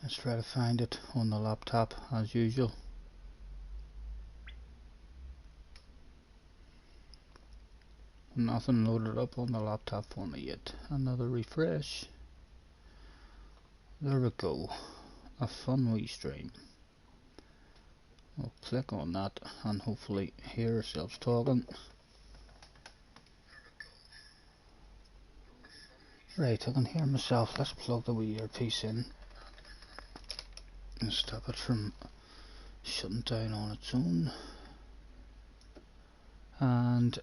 Let's try to find it on the laptop as usual. Nothing loaded up on the laptop for me yet. Another refresh. There we go. A fun wee stream. We'll click on that and hopefully hear ourselves talking. Right, I can hear myself. Let's plug the wee earpiece in and stop it from shutting down on its own. And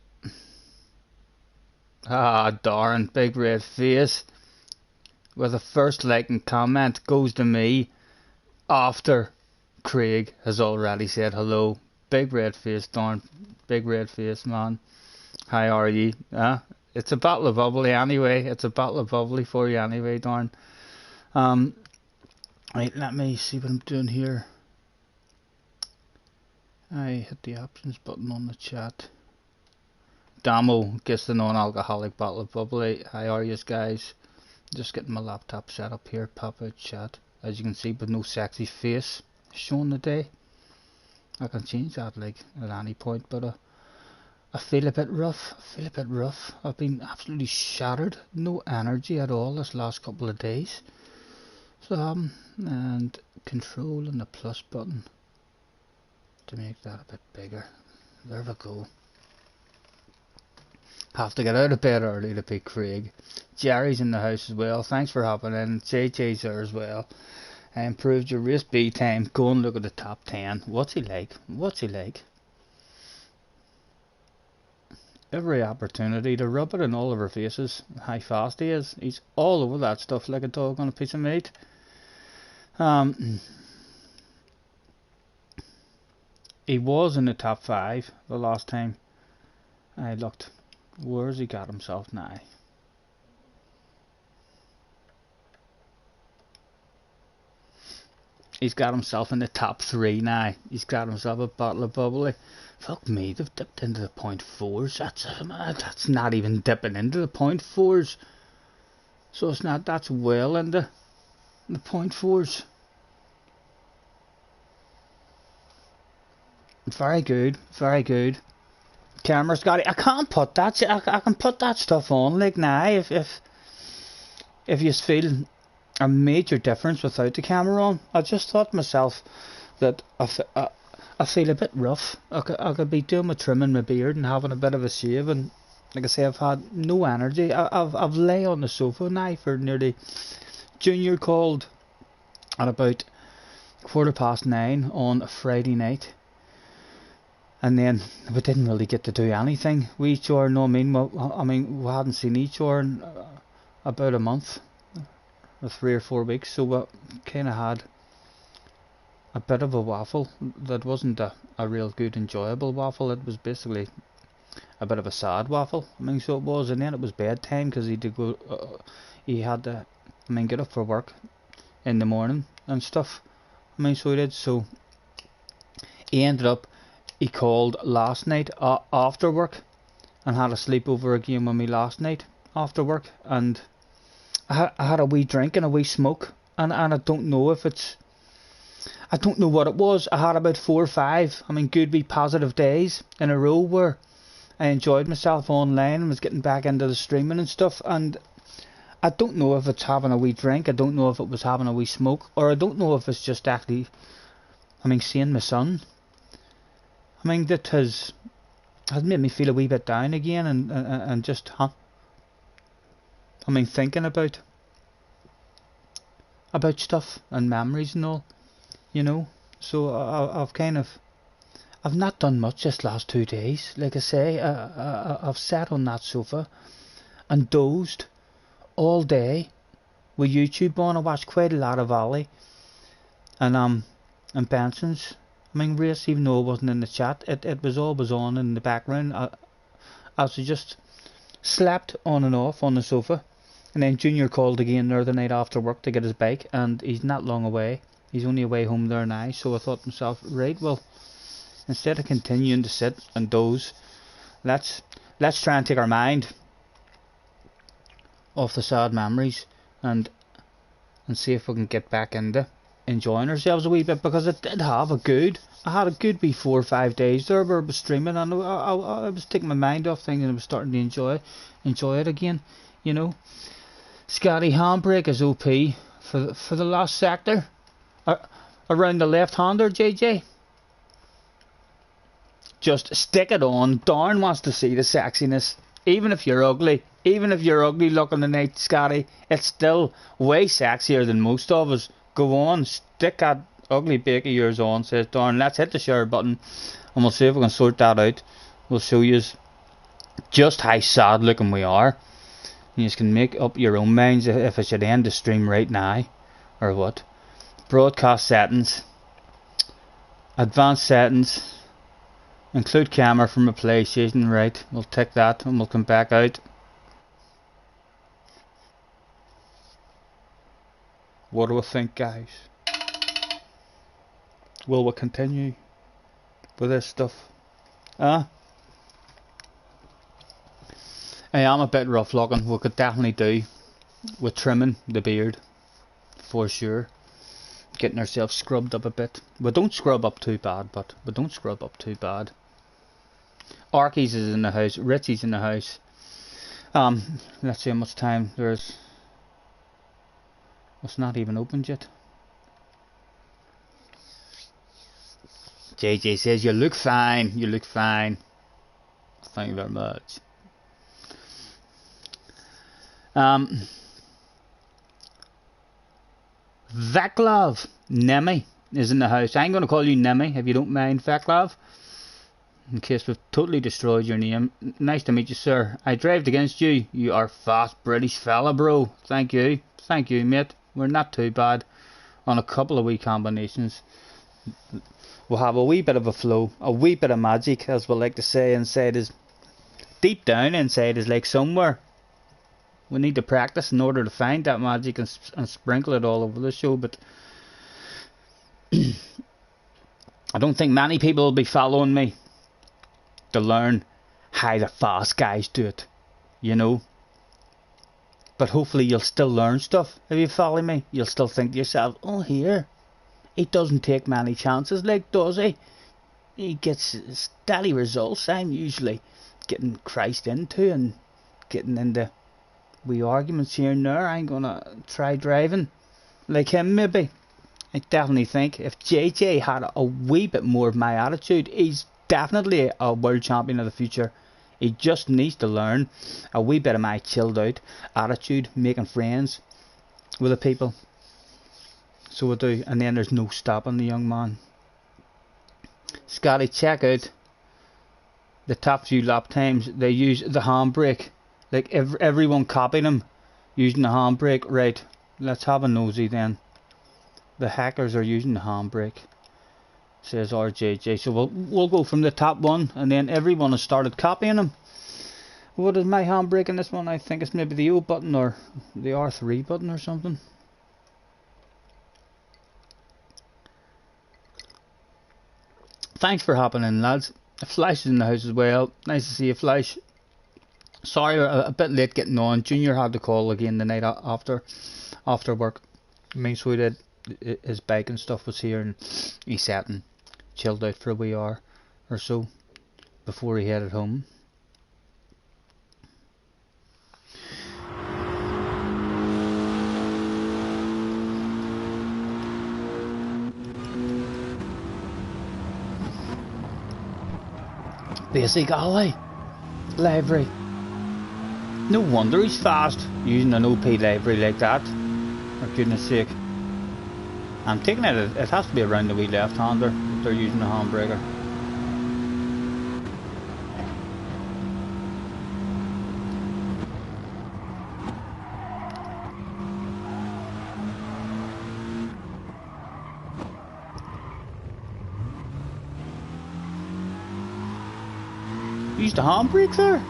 darn, big red face with a first like and comment goes to me after Craig has already said hello. Big red face, darn, big red face, man. How are you? It's a bottle of bubbly anyway. It's a bottle of bubbly for you anyway, darn. Right, let me see what I'm doing here. I hit the options button on the chat. Damo gets the non-alcoholic bottle of bubbly. How are you guys? Just getting my laptop set up here. Pop out chat. As you can see, but no sexy face showing today. I can change that like at any point, but I feel a bit rough. I've been absolutely shattered. No energy at all this last couple of days. So and control and the plus button to make that a bit bigger. There we go. Have to get out of bed early to beat Craig. Jerry's in the house as well. Thanks for hopping in. JJ's there as well. I improved your race B time. Go and look at the top 10. What's he like? Every opportunity to rub it in all of our faces. How fast he is. He's all over that stuff like a dog on a piece of meat. He was in the top 5 the last time I looked. Where's he got himself now? He's got himself in the top 3 now. He's got himself a bottle of bubbly. Fuck me, they've dipped into the 0.4s. That's not even dipping into the 0.4s. So it's not, that's well into the 0.4s. Very good, very good. Camera's got it. I can't put that. I can put that stuff on like now if you feel a major difference without the camera on. I just thought to myself that I feel a bit rough. I could be doing my trimming my beard and having a bit of a shave, and like I say, I've had no energy. I've lay on the sofa now for nearly. Junior called at about 9:15 on a Friday night. And then we didn't really get to do anything. We each other, no, we hadn't seen each other in about a month, or 3 or 4 weeks. So we kind of had a bit of a waffle that wasn't a real good, enjoyable waffle. It was basically a bit of a sad waffle. So it was. And then it was bedtime because he did go. He had to, get up for work in the morning and stuff. So he did. So he ended up. He called last night after work and had a sleepover again with me last night after work, and I had a wee drink and a wee smoke, and I don't know if it's, I don't know what it was. I had about 4 or 5 good wee positive days in a row where I enjoyed myself online and was getting back into the streaming and stuff, and I don't know if it's having a wee drink, I don't know if it was having a wee smoke, or I don't know if it's just actually seeing my son. That has made me feel a wee bit down again, and just thinking about stuff and memories and all, So I've not done much this last 2 days. Like I say, I've sat on that sofa and dozed all day with YouTube on. I watched quite a lot of Ollie and Benson's. Race, even though it wasn't in the chat, it was always on in the background. I just slept on and off on the sofa, and then Junior called again the other night after work to get his bike, and he's not long away. He's only away home there now. So I thought to myself, right, well, instead of continuing to sit and doze, let's try and take our mind off the sad memories and see if we can get back into enjoying ourselves a wee bit, because it did have a good. I had a good wee 4 or 5 days there where I was streaming, and I was taking my mind off things, and I was starting to enjoy it again. You know, Scotty, handbrake is OP for the last sector, around the left hander, JJ. Just stick it on. Darren wants to see the sexiness, even if you're ugly. Even if you're ugly looking tonight, Scotty, it's still way sexier than most of us. Go on, stick that ugly bake of yours on, says Darren. Let's hit the share button and we'll see if we can sort that out. We'll show you just how sad looking we are. You just can make up your own minds if I should end the stream right now or what. Broadcast settings, advanced settings, include camera from a PlayStation. Right, we'll tick that and we'll come back out. What do we think, guys? Will we continue with this stuff? I am a bit rough looking. We could definitely do with trimming the beard for sure. Getting ourselves scrubbed up a bit. We don't scrub up too bad, but we don't scrub up too bad. Arkies is in the house. Richie's in the house. Let's see how much time there's. It's not even opened yet. JJ says you look fine. You look fine. Thank you very much. Vaclav Nemi is in the house. I'm going to call you Nemi if you don't mind, Vaclav, in case we've totally destroyed your name. Nice to meet you, sir. I drived against you. You are fast British fella, bro. Thank you, mate. We're not too bad on a couple of wee combinations. We'll have a wee bit of a flow, a wee bit of magic, as we like to say inside. Is deep down inside is like somewhere. We need to practice in order to find that magic and sprinkle it all over the show. But I don't think many people will be following me to learn how the fast guys do it, you know. But hopefully you'll still learn stuff. If you follow me, you'll still think to yourself, oh, here, he doesn't take many chances, like, does he? He gets steady results. I'm usually getting Christ into and getting into wee arguments here and there. I'm gonna try driving like him, maybe. I definitely think if JJ had a wee bit more of my attitude, he's definitely a world champion of the future. He just needs to learn a wee bit of my chilled out attitude, making friends with the people. So we do, and then there's no stopping the young man. Scotty, check out the top few lap times. They use the handbrake. Like everyone copied him using the handbrake. Right, let's have a nosy then. The hackers are using the handbrake, says RJJ. So we'll go from the top one, and then everyone has started copying him. What is my handbrake in this one? I think it's maybe the O button or the R3 button or something. Thanks for hopping in, lads. Flash is in the house as well. Nice to see you, Flash. Sorry, a bit late getting on. Junior had to call again the night after work. I mean, so he did. His bike and stuff was here, and he sat and chilled out for a wee hour or so before he headed home. Basic alley livery. No wonder he's fast using an OP livery like that. For goodness sake. I'm taking it has to be around the wee left hander if they're using the handbreaker. Use the handbrake there.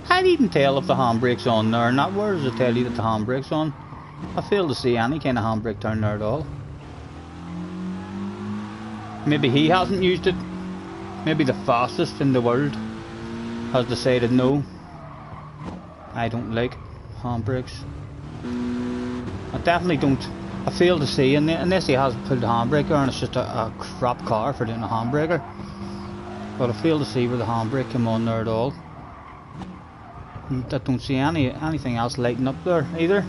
I needn't tell if the handbrake's on there or not. Where does it tell you that the handbrake's on? I fail to see any kind of handbrake down there at all. Maybe he hasn't used it. Maybe the fastest in the world has decided no, I don't like handbrakes. I definitely don't. I fail to see, unless he has pulled the handbrake and it's just a crap car for doing a handbraker. But I fail to see where the handbrake came on there at all. I don't see anything else lighting up there either.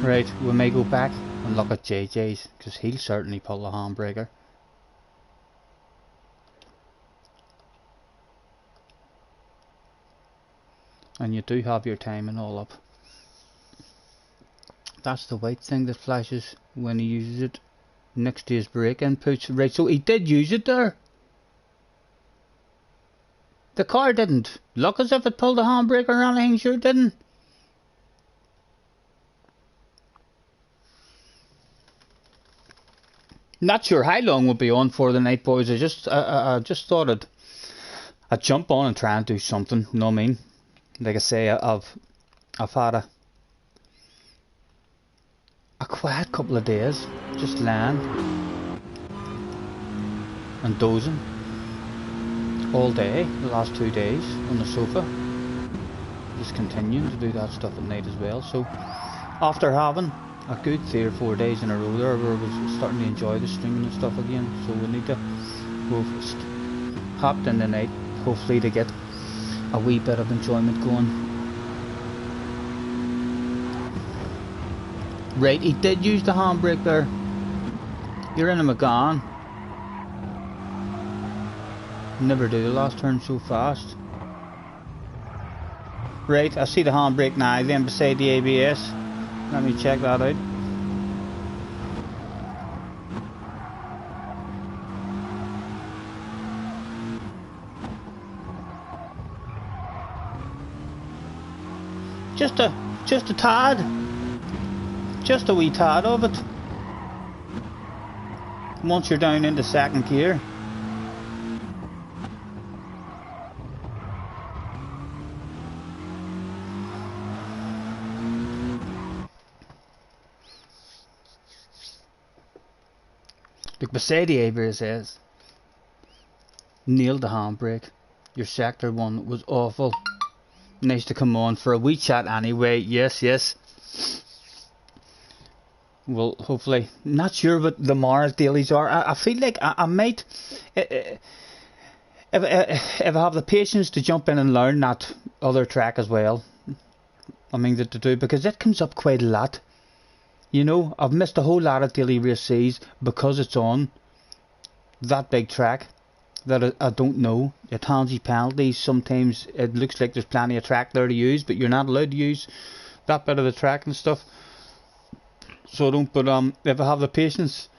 Right, we may go back and look at JJ's, because he'll certainly pull the handbraker. And you do have your timing all up. That's the white thing that flashes when he uses it next to his brake inputs. Right, so he did use it there. The car didn't look as if it pulled the handbrake or anything, sure didn't. Not sure how long we'll be on for the night, boys. I just thought I'd jump on and try and do something, you know what I mean? Like I say, I've had a quiet couple of days, just lying and dozing all day, the last 2 days on the sofa, just continuing to do that stuff at night as well. So after having a good 3 or 4 days in a row there where I was starting to enjoy the streaming and stuff again, so we need to hopped in the night, hopefully to get a wee bit of enjoyment going. Right, he did use the handbrake there. You're in a McGann. Never do the last turn so fast. Right, I see the handbrake now then beside the ABS. Let me check that out. Just a tad. Just a wee tad of it. Once you're down into second gear. Look, beside the ABS says, nailed the handbrake. Your sector one was awful. Nice to come on for a wee chat anyway. Yes, yes. Well, hopefully. Not sure what the Mars dailies are. I feel like I might, if I have the patience to jump in and learn that other track as well. I mean to do, because it comes up quite a lot. You know, I've missed a whole lot of daily races because it's on that big track that I don't know. It hands you penalties. Sometimes it looks like there's plenty of track there to use, but you're not allowed to use that bit of the track and stuff. So I don't, but if I have the patience,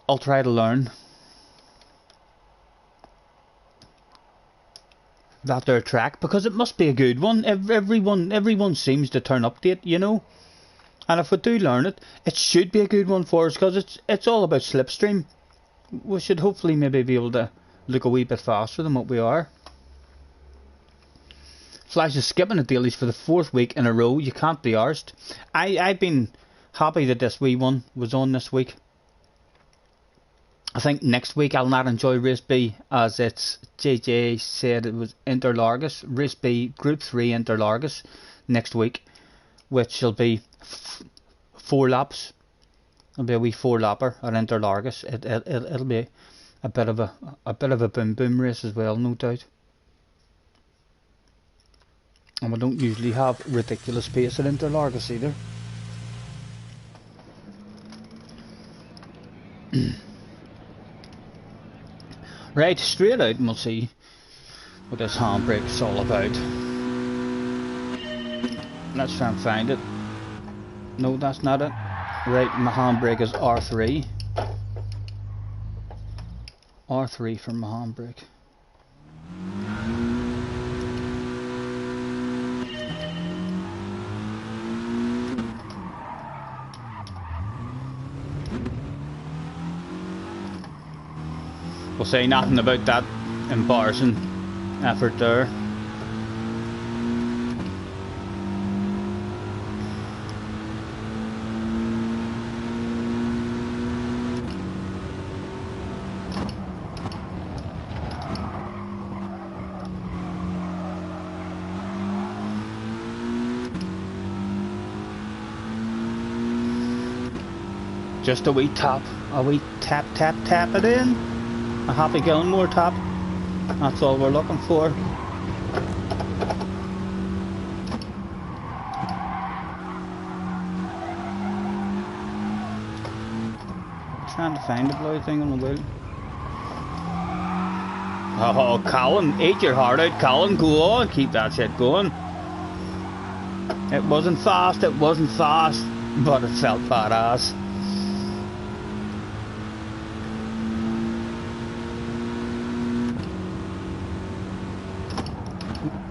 I'll try to learn that there track, because it must be a good one. Everyone seems to turn up to it, you know. And if we do learn it, it should be a good one for us, because it's all about slipstream. We should hopefully maybe be able to look a wee bit faster than what we are. Flash is skipping the dailies for the 4th week in a row. You can't be arsed. I've been happy that this wee one was on this week. I think next week I'll not enjoy Race B, as it's JJ said it was Interlargus. Race B, Group 3 Interlargus next week, which will be 4 laps. It'll be a wee 4-lapper at Interlargus. It'll be a bit of a boom race as well, no doubt. And we don't usually have ridiculous pace at Interlargus either. Right, straight out and we'll see what this handbrake's all about. Let's try and find it. No, that's not it. Right, my handbrake is R3. R3 for my handbrake. We'll say nothing about that embarrassing effort there. Just a wee tap. A wee tap, tap, tap it in. A Happy Gilmore tap. That's all we're looking for. Trying to find the bloody thing on the wheel. Oh, Colin, eat your heart out, Colin. Go on, keep that shit going. It wasn't fast, but it felt badass.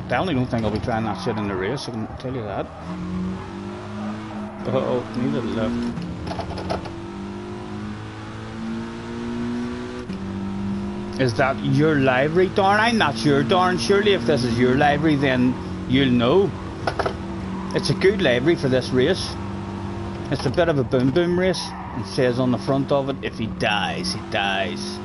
Definitely don't think I'll be trying that shit in the race, I can tell you that. Oh, neither left. Is that your livery, Darn? I'm not sure, Darn. Surely if this is your livery, then you'll know. It's a good livery for this race. It's a bit of a boom boom race. It says on the front of it, if he dies, he dies.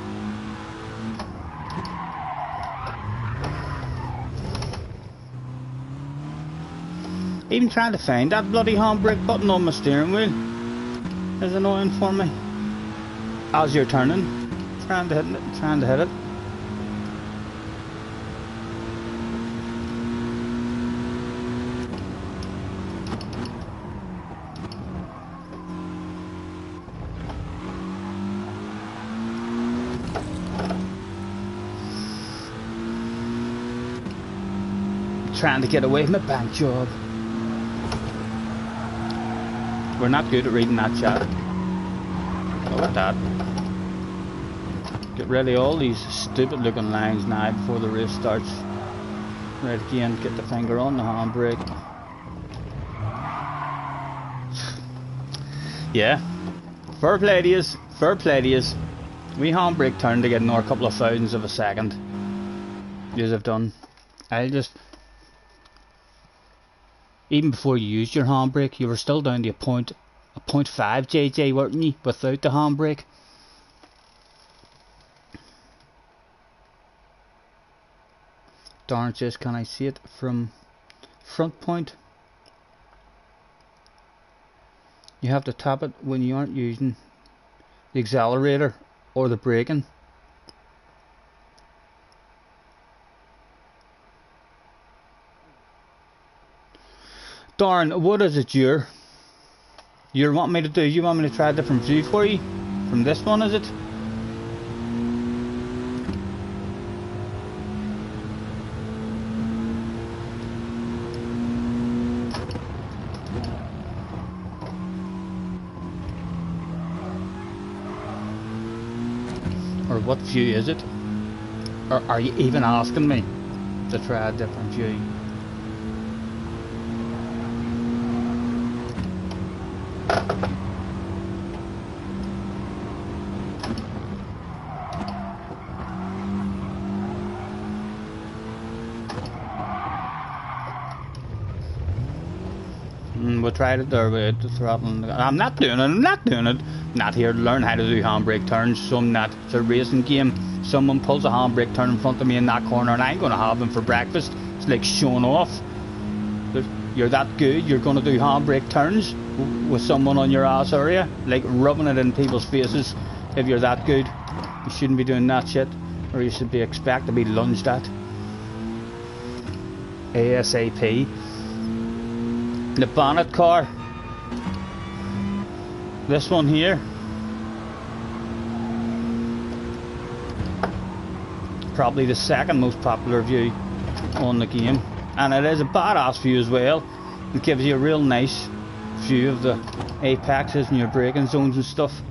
Even trying to find that bloody handbrake button on my steering wheel is annoying for me. As you're turning, trying to hit it. Trying to get away from a bank job. We're not good at reading that chat. Look at that. Get rid of all these stupid looking lines now before the race starts. Right again, get the finger on the handbrake. Yeah. Fair play to yous. Fair play to yous. We handbrake turn to get another couple of thousandths of a second. Yous have done. I'll just... Even before you used your handbrake, you were still down to a 0.5 JJ, weren't you, without the handbrake? Darn says, can I see it from front point? You have to tap it when you aren't using the accelerator or the braking. Darn, what is it you want me to do? You want me to try a different view for you? From this one, is it? Or what view is it? Or are you even asking me to try a different view? We'll try it there with the throttle. I'm not doing it. Not here to learn how to do handbrake turns, so I'm not. It's a racing game. Someone pulls a handbrake turn in front of me in that corner and I ain't going to have them for breakfast. It's like showing off. You're that good, you're going to do handbrake turns with someone on your ass area, like rubbing it in people's faces. If you're that good, you shouldn't be doing that shit, or you should be expected to be lunged at ASAP. The bonnet car, this one here, probably the second most popular view on the game, and it is a badass view as well. It gives you a real nice view of the apexes and your braking zones and stuff.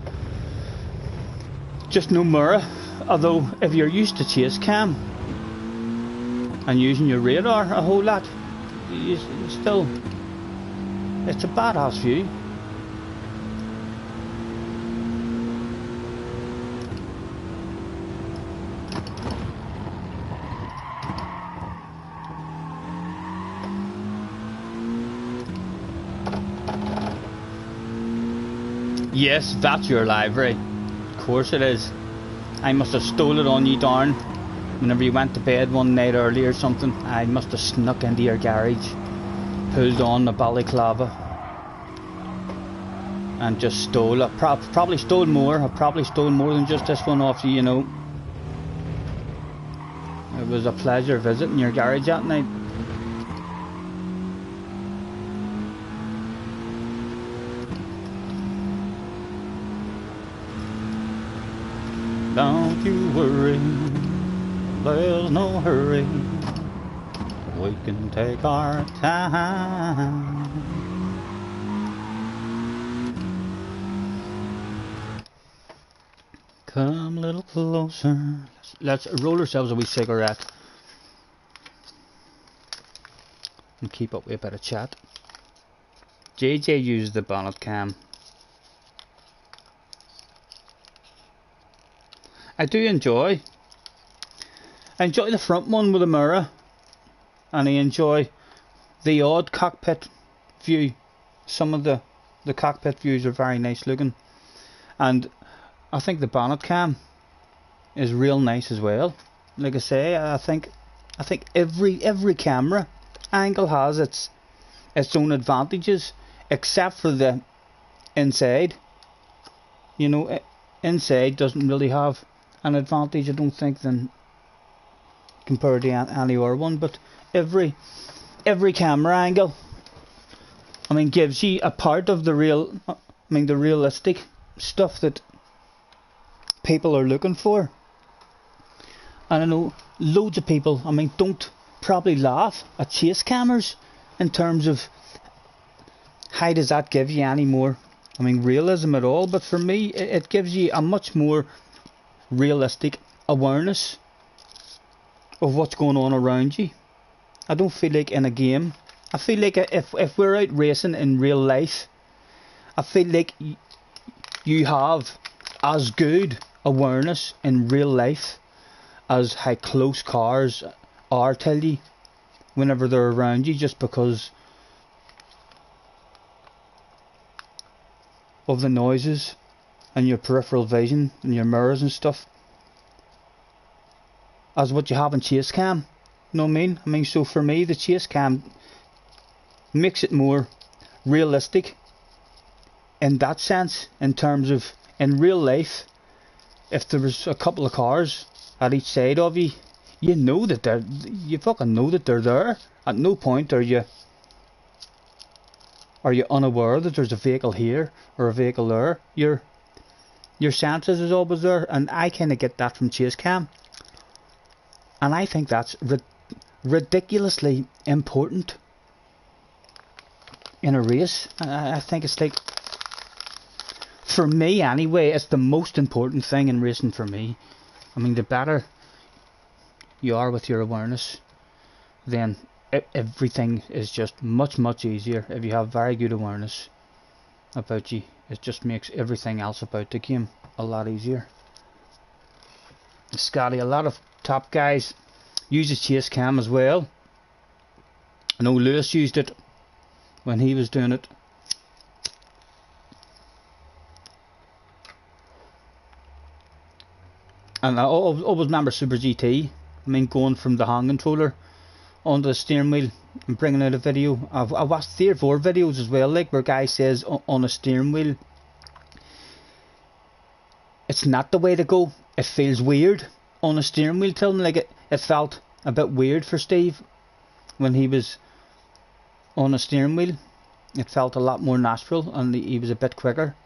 Just no mirror, although if you're used to chase cam and using your radar a whole lot, you still, it's a badass view. Yes, that's your livery. Of course it is. I must have stole it on you, Darn. Whenever you went to bed one night early or something, I must have snuck into your garage, pulled on the balaclava, and just stole. I probably stole more. I probably stole more than just this one off you, you know. It was a pleasure visiting your garage that night. Don't you worry, there's no hurry. We can take our time. Come a little closer. Let's roll ourselves a wee cigarette and keep up with a bit of chat. JJ used the bonnet cam. I do enjoy the front one with a mirror, and I enjoy the odd cockpit view. Some of the cockpit views are very nice looking, and I think the bonnet cam is real nice as well. Like I say, I think every camera angle has its own advantages, except for the inside. You know, inside doesn't really have an advantage, I don't think, than compared to any other one. But every camera angle, I mean, gives you a part of the the realistic stuff that people are looking for. And I know loads of people, I mean, don't probably laugh at chase cameras in terms of how does that give you any more, I mean, realism at all. But for me, it gives you a much more realistic awareness of what's going on around you. I don't feel like in a game, I feel like if we're out racing in real life, I feel like you have as good awareness in real life as how close cars are to you whenever they're around you, just because of the noises and your peripheral vision and your mirrors and stuff, as what you have in chase cam. You know what I mean? I mean, so for me, the chase cam makes it more realistic in that sense, in terms of in real life, if there was a couple of cars at each side of you, you know that you fucking know that they're there. At no point are you unaware that there's a vehicle here or a vehicle there. Your senses is always there, and I kind of get that from chase cam, and I think that's ridiculously important in a race. I think it's like, for me anyway, it's the most important thing in racing for me. I mean, the better you are with your awareness, then everything is just much easier. If you have very good awareness about you, it just makes everything else about the game a lot easier. Scotty, a lot of top guys use a chase cam as well. I know Lewis used it when he was doing it. And I always remember Super GT. I mean, going from the hand controller onto the steering wheel and bringing out a video. I watched 3 or 4 videos as well, like where guy says on a steering wheel, it's not the way to go. It feels weird on a steering wheel. Tell him, like it felt a bit weird for Steve when he was on a steering wheel. It felt a lot more natural, and he was a bit quicker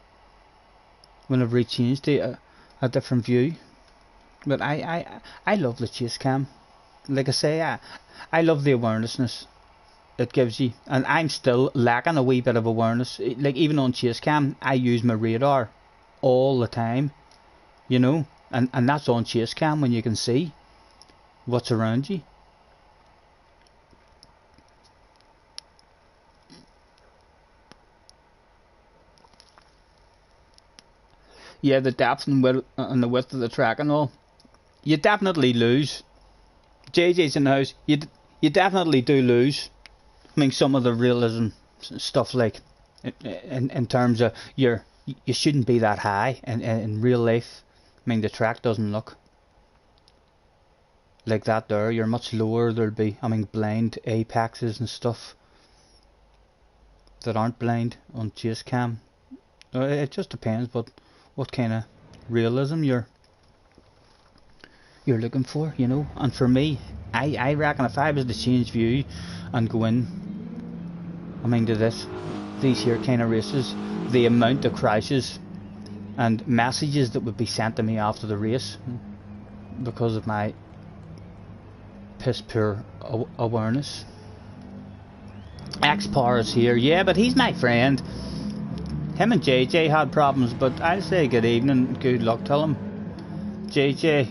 whenever he changed to a different view. But I love the chase cam. Like I say, I love the awarenessness it gives you, and I'm still lacking a wee bit of awareness. Like even on chase cam, I use my radar all the time, you know, and that's on chase cam when you can see what's around you. Yeah, the depth and the width of the track and all. You definitely lose. JJ's in the house. You definitely do lose. I mean, some of the realism stuff, like in terms of you shouldn't be that high in real life. I mean, the track doesn't look like that there. You're much lower. There'll be, I mean, blind apexes and stuff that aren't blind on chase cam. It just depends what kind of realism you're looking for, you know. And for me, I reckon if I was to change view and go in, I mean, to these here kind of races, the amount of crashes and messages that would be sent to me after the race because of my piss poor awareness. X-Power is here, yeah, but he's my friend. Him and JJ had problems, but I'll say good evening, good luck to him. JJ,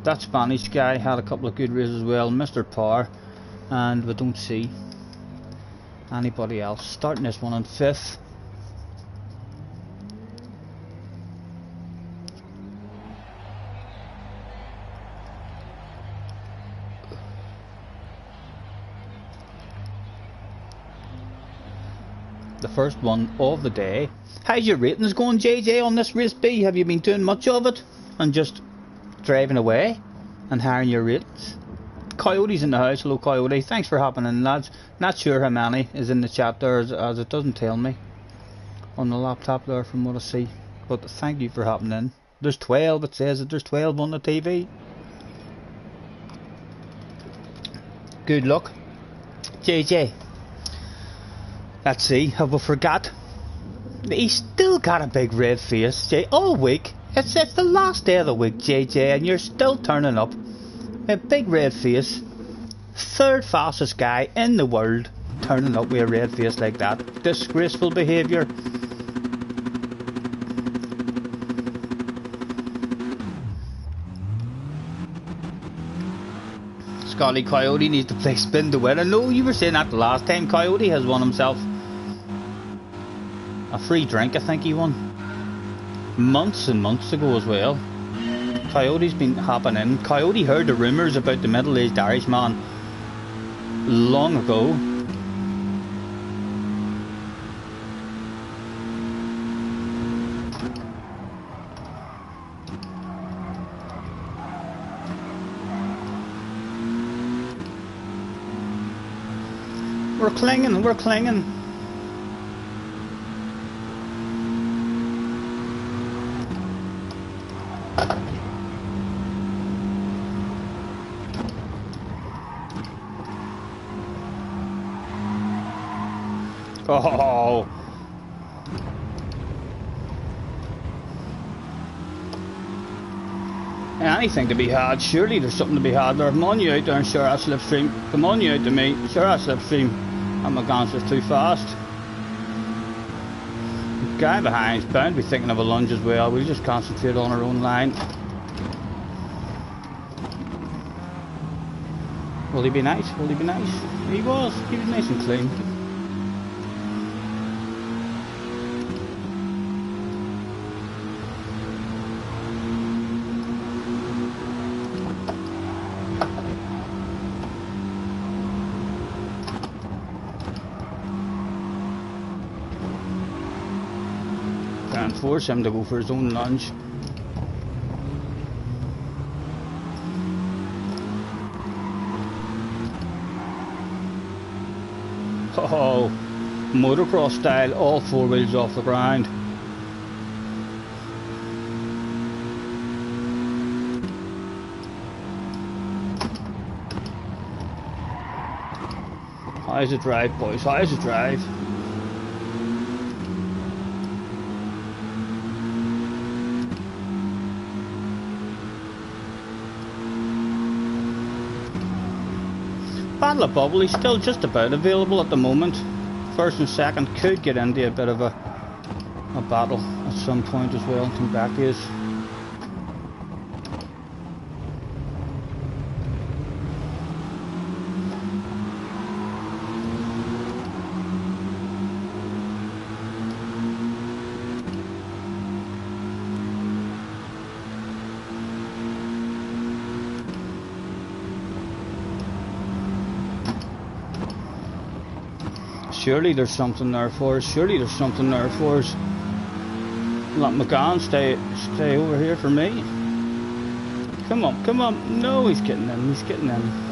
that Spanish guy, had a couple of good races as well, Mr. Power, and we don't see anybody else. Starting this one in 5th. The first one of the day. How's your ratings going, JJ, on this race B? Have you been doing much of it and just driving away and hiring your ratings? Coyote's in the house. Hello, Coyote. Thanks for hopping in, lads. Not sure how many is in the chat there, as it doesn't tell me on the laptop there from what I see, but thank you for hopping in. There's 12. It says that there's 12 on the TV. Good luck, JJ. Let's see, have we forgot? He's still got a big red face, Jay. All week. It's the last day of the week, JJ, and you're still turning up. A big red face. 3rd fastest guy in the world turning up with a red face like that. Disgraceful behaviour. Scotty, Coyote needs to play spin to win. I know you were saying that the last time. Coyote has won himself a free drink, I think he won months and months ago as well. Coyote's been hopping in. Coyote heard the rumours about the middle-aged Irishman long ago. We're clinging, we're clinging. Oh. Anything to be had. Surely there's something to be had there. Come on you out there and share our slipstream. Come on you out to me. Share our slipstream. And my guns are too fast. The guy behind's bound to be thinking of a lunge as well. We'll just concentrate on our own line. Will he be nice? Will he be nice? He was. He was nice and clean. Can't force him to go for his own lunge. Oh, motocross style, all 4 wheels off the ground. How's it drive, boys? How's it drive? Battle of Bubble, he's still just about available at the moment. 1st and 2nd could get into a bit of a battle at some point as well and come back to us. Surely there's something there for us. Surely there's something there for us. Let McGann stay over here for me. Come on, come on. No, he's getting in. He's getting in.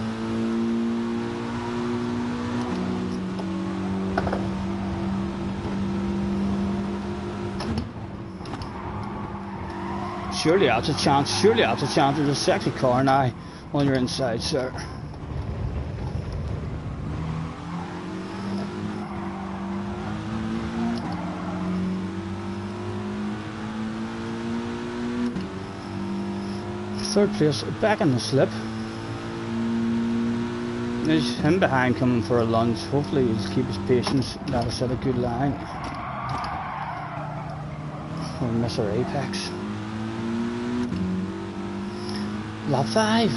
Surely that's a chance. Surely that's a chance. There's a sexy car now on your inside, sir. Third place, back in the slip. There's him behind coming for a lunge. Hopefully he'll keep his patience. Let us set a good line. We'll miss our apex. Lap 5.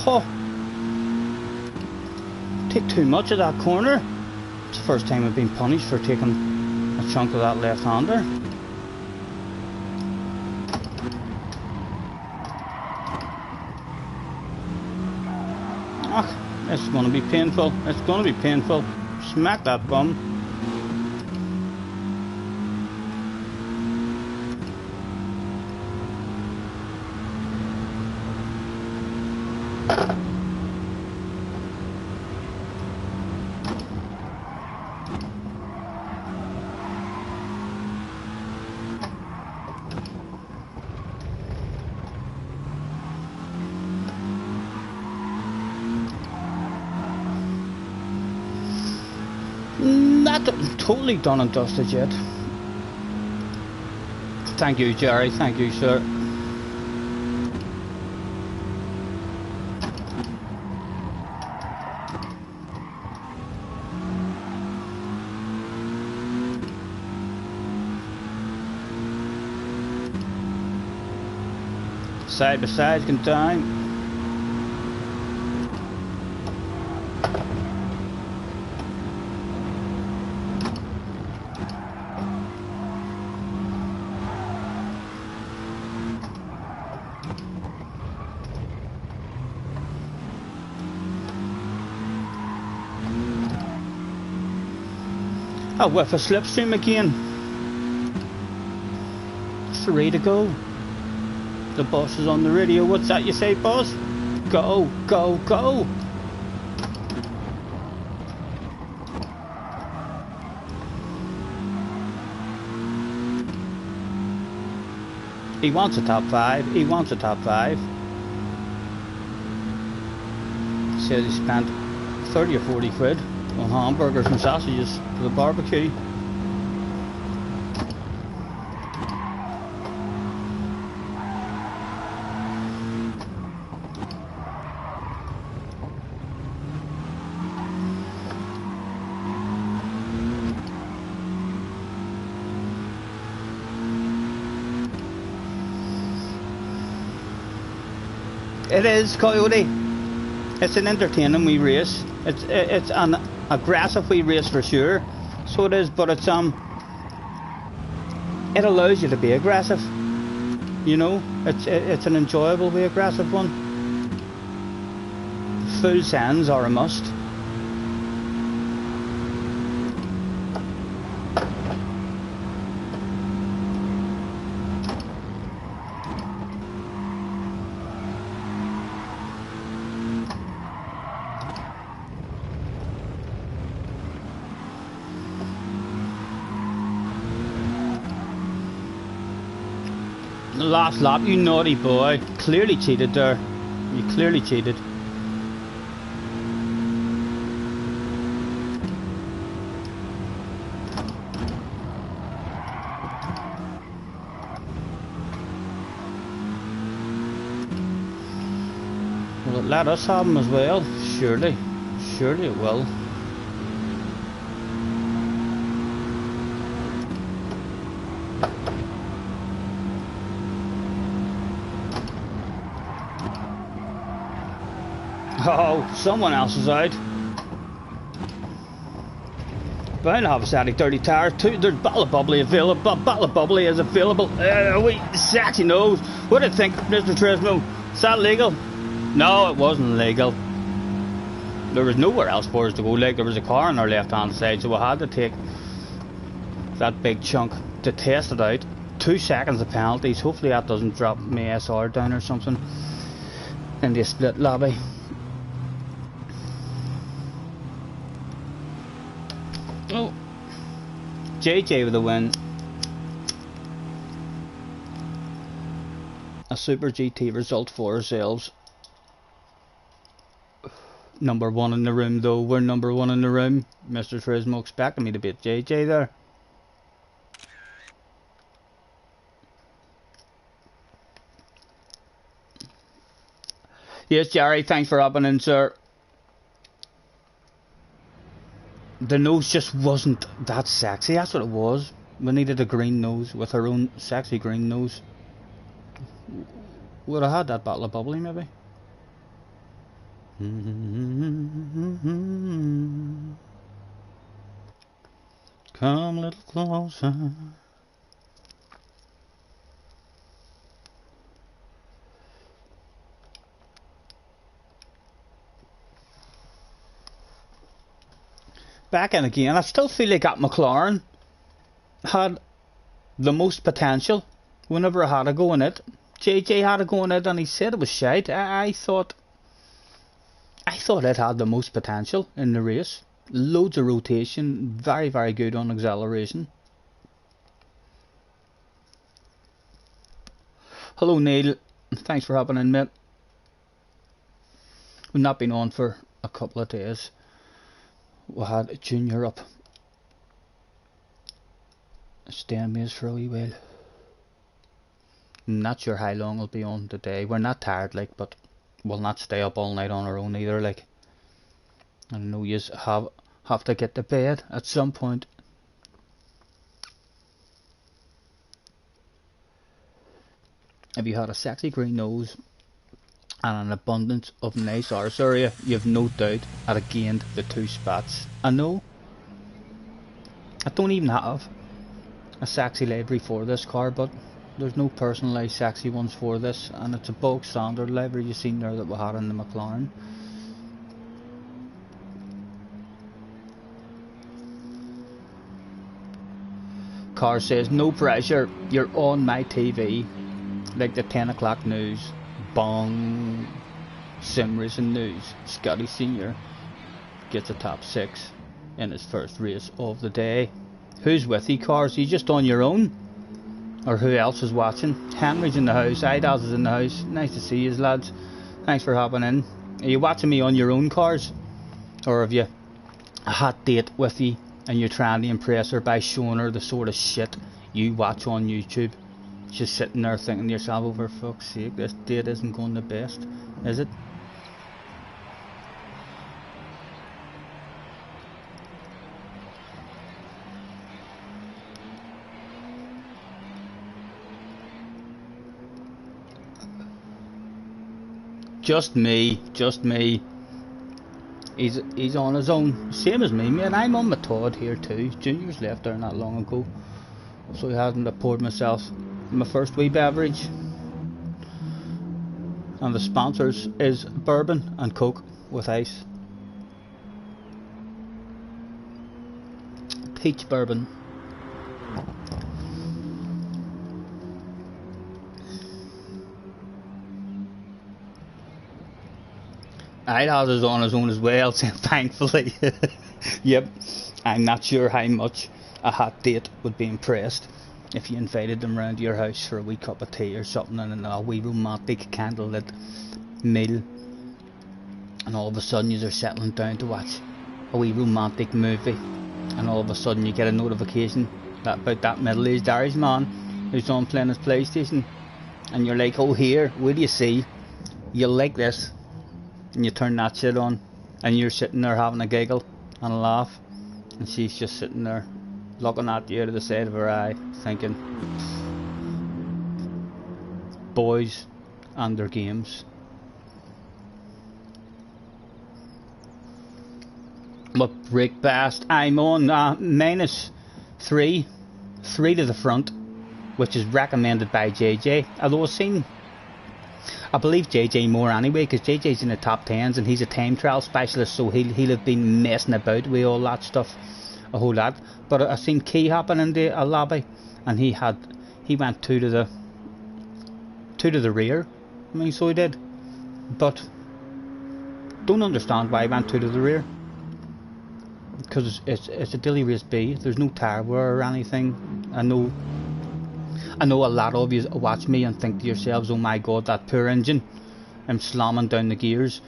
Oh, take too much of that corner. It's the first time I've been punished for taking a chunk of that left-hander. Oh, it's going to be painful. It's going to be painful. Smack that bum. Not totally done and dusted yet. Thank you, Jerry. Thank you, sir. Side by side, can down. A whiff of slipstream again. 3 to go. The boss is on the radio. What's that you say, boss? Go, go, go. He wants a top 5. He wants a top 5. Says he spent 30 or 40 quid on hamburgers and sausages for the barbecue. It is, Coyote. It's an entertaining wee race. It's an aggressive wee race for sure. So it is, but it's it allows you to be aggressive. You know, it's an enjoyable wee aggressive one. Full sends are a must. The last lap, you naughty boy. Clearly cheated there. You clearly cheated. Will it let us have him as well? Surely. Surely it will. Oh, someone else is out. Bound to have a static dirty tire too. There's bottle of bubbly available. Bottle of bubbly is available. Wait, sexy nose. What do you think, Mr. Trismo? Is that legal? No, it wasn't legal. There was nowhere else for us to go. Like, there was a car on our left hand side, so we had to take that big chunk to test it out. 2 seconds of penalties. Hopefully that doesn't drop my SR down or something in the split lobby. Oh, JJ with the win. A Super GT result for ourselves. Number 1 in the room though. We're number 1 in the room. Mr. Turismo expecting me to beat JJ there. Yes, Jerry, thanks for hopping in, sir. The nose just wasn't that sexy, that's what it was. We needed a green nose with our own sexy green nose. Would have had that bottle of bubbly maybe. Come a little closer. Back in again. I still feel like that McLaren had the most potential whenever I had a go in it. JJ had a go in it and he said it was shite. I thought it had the most potential in the race. Loads of rotation, very, very good on acceleration. Hello Neil, thanks for hopping in, mate. We've not been on for a couple of days. We had a junior up. Staying with us for a wee while. I'm not sure how long it'll be on today. We're not tired like, but we'll not stay up all night on our own either like. I know you have to get to bed at some point. If you had a sexy green nose and an abundance of nice arse area, you've no doubt I'd have gained the 2 spots. I know I don't even have a sexy livery for this car, but there's no personalised sexy ones for this, and it's a bog standard livery you've seen there that we had in the McLaren. Car says, no pressure, you're on my TV, like the 10 o'clock news. Bong. Sim racing news. Scotty Senior gets a top 6 in his first race of the day. Who's with you, Cars? Are you just on your own? Or who else is watching? Henry's in the house. Idaz is in the house. Nice to see you, lads. Thanks for hopping in. Are you watching me on your own, Cars? Or have you a hot date with you and you're trying to impress her by showing her the sort of shit you watch on YouTube? Just sitting there thinking to yourself, oh, for fuck's sake, this date isn't going the best, is it? Just me. He's on his own, same as me, mate. I'm on my Todd here too. Junior's left there not long ago, so he hasn't poured myself my first wee beverage, and the sponsors is bourbon and Coke with ice. Peach bourbon. Idaz is on his own as well, thankfully. Yep, I'm not sure how much a hot date would be impressed if you invited them round to your house for a wee cup of tea or something, and a wee romantic candlelit meal, and all of a sudden you're settling down to watch a wee romantic movie, and all of a sudden you get a notification that about that middle-aged Irish man who's on playing his PlayStation, and you're like, oh here, what do you see? You'll like this. And you turn that shit on, and you're sitting there having a giggle and a laugh, and she's just sitting there looking at you out of the side of her eye thinking, boys and their games. But break past, I'm on -3 to the front, which is recommended by JJ, although I've seen I believe JJ more anyway, because JJ's in the top 10s and he's a time trial specialist, so he'll have been messing about with all that stuff a whole lot. But I seen Key hopping into a lobby, and he went two to the rear. I mean, so he did, but don't understand why he went two to the rear, because it's a Dilly Race B. There's no tire wear or anything. I know a lot of you watch me and think to yourselves, oh my god, that poor engine. I'm slamming down the gears.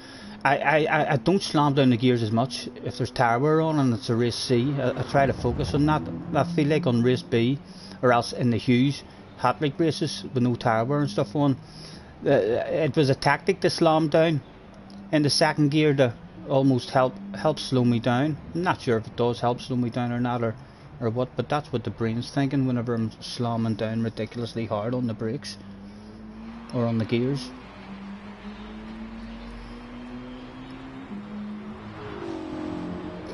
I don't slam down the gears as much if there's tire wear on and it's a race C. I try to focus on that. I feel like on race B, or else in the huge hat-like races with no tire wear and stuff on, it was a tactic to slam down in the second gear to almost help slow me down. I'm not sure if it does help slow me down or not, or what, but that's what the brain's thinking whenever I'm slamming down ridiculously hard on the brakes or on the gears.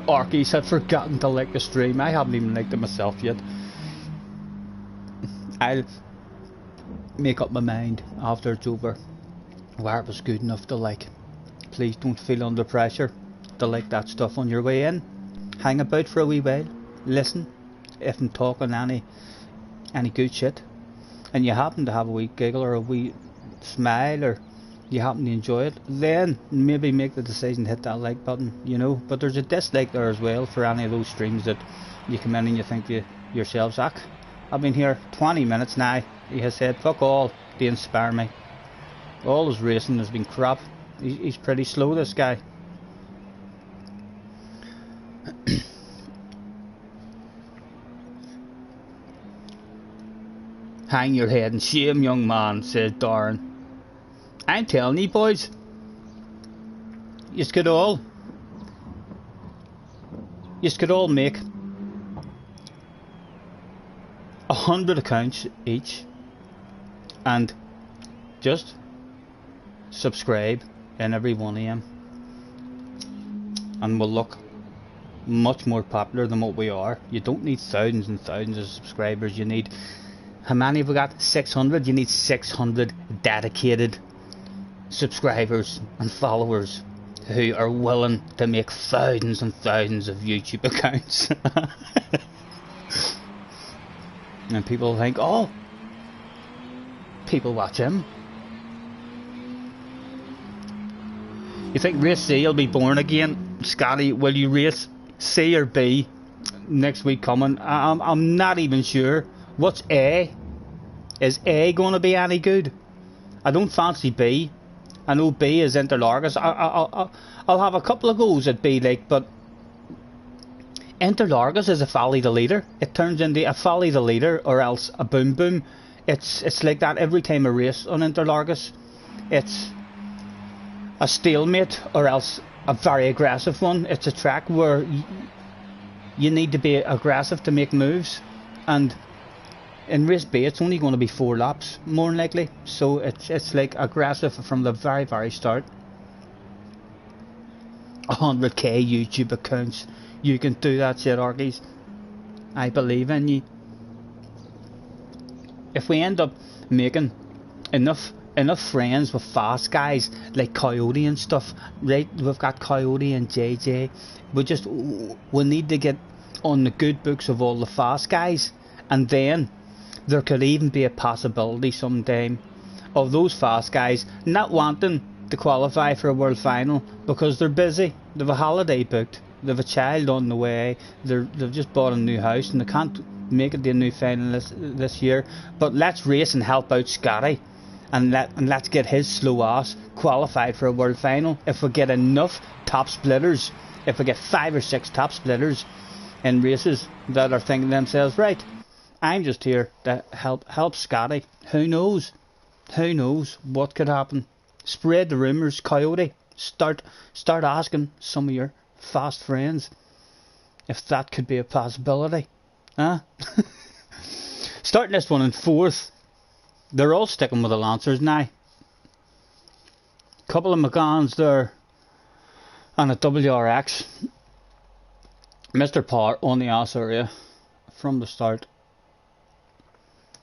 Arkies had forgotten to like the stream. I haven't even liked it myself yet. I'll make up my mind after it's over where it was good enough to like. Please don't feel under pressure to like that stuff on your way in. Hang about for a wee while, listen if I'm talking any good shit, and you happen to have a wee giggle or a wee smile, or you happen to enjoy it, then maybe make the decision to hit that like button, you know. But there's a dislike there as well for any of those streams that you come in and you think to yourselves, I've been here 20 minutes now, he has said fuck all to inspire me. All his racing has been crap. He's pretty slow, this guy. Hang your head in shame, young man, says Darren. I'm telling you, boys, you could all make 100 accounts each and just subscribe in every one of them, and we'll look much more popular than what we are. You don't need thousands and thousands of subscribers. You need, how many have we got? 600. You need 600 dedicated subscribers and followers who are willing to make thousands and thousands of YouTube accounts. And people think, oh, people watch him. You think race C will be born again? Scotty, will you race C or B next week coming? I'm not even sure. What's A? Is A going to be any good? I don't fancy B. I know B is Interlargus. I'll have a couple of goes at B, like, but Interlargus is a folly the leader. It turns into a folly the leader or else a boom boom. It's like that every time I race on Interlargus. It's a stalemate or else a very aggressive one. It's a track where you need to be aggressive to make moves, and in race B it's only going to be 4 laps more than likely, so it's like aggressive from the very start. 100k YouTube accounts, you can do that shit, Arkies. I believe in you. If we end up making enough friends with fast guys like Coyote and stuff, right? We've got Coyote and JJ. We need to get on the good books of all the fast guys, and then there could even be a possibility sometime of those fast guys not wanting to qualify for a world final because they're busy. They've a holiday booked, they've a child on the way, they've just bought a new house and they can't make it to a new final this year. But let's race and help out Scotty, and let's get his slow ass qualified for a world final. If we get enough top splitters, if we get 5 or 6 top splitters in races that are thinking to themselves, right, I'm just here to help Scotty. Who knows what could happen? Spread the rumours, Coyote. Start asking some of your fast friends if that could be a possibility. Huh? Starting this one in 4th. They're all sticking with the Lancers now. Couple of McGans there and a WRX. Mr. Power on the ass area from the start.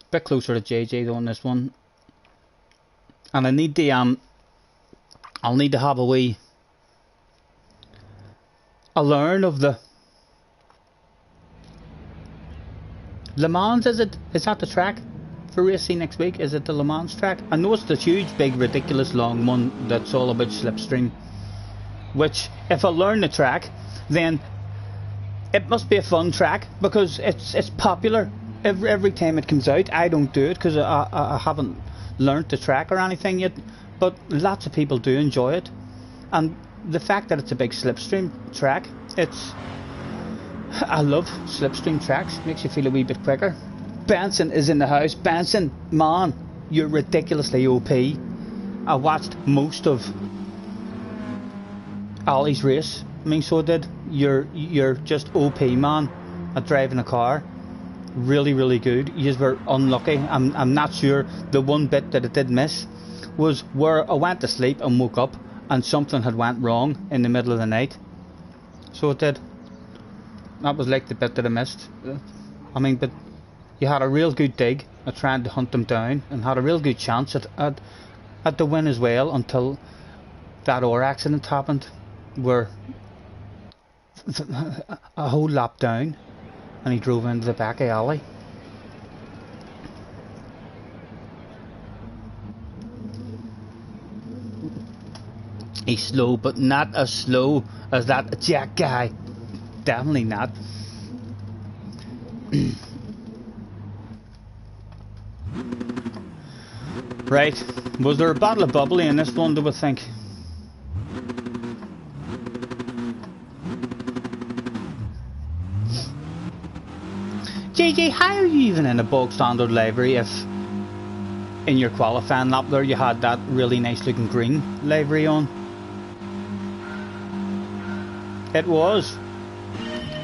Bit closer to JJ though on this one. and I need to I'll need to have a learn of the Le Mans. Is that the track for racing next week? Is it the Le Mans track? I know it's the huge, big, ridiculous long one that's all about slipstream. Which, if I learn the track, then it must be a fun track because it's popular. Every time it comes out, I don't do it because I haven't learnt the track or anything yet. But lots of people do enjoy it, and the fact that it's a big slipstream track, I love slipstream tracks. Makes you feel a wee bit quicker. Benson is in the house. Benson, man, you're ridiculously OP. I watched most of Ollie's race. I mean, so did. You're just OP, man, at driving a car. Really, really good. You were unlucky. I'm not sure. The one bit that I did miss was where I went to sleep and woke up and something had went wrong in the middle of the night. So it did. That was like the bit that I missed. I mean, but you had a real good dig at trying to hunt them down and had a real good chance at the win as well until that ore accident happened where a whole lap down and he drove into the back of alley. He's slow, but not as slow as that Jack guy. Definitely not. Right, was there a bottle of bubbly in this one, do we think? JJ, how are you even in a bog standard livery if in your qualifying lap there you had that really nice looking green livery on? It was.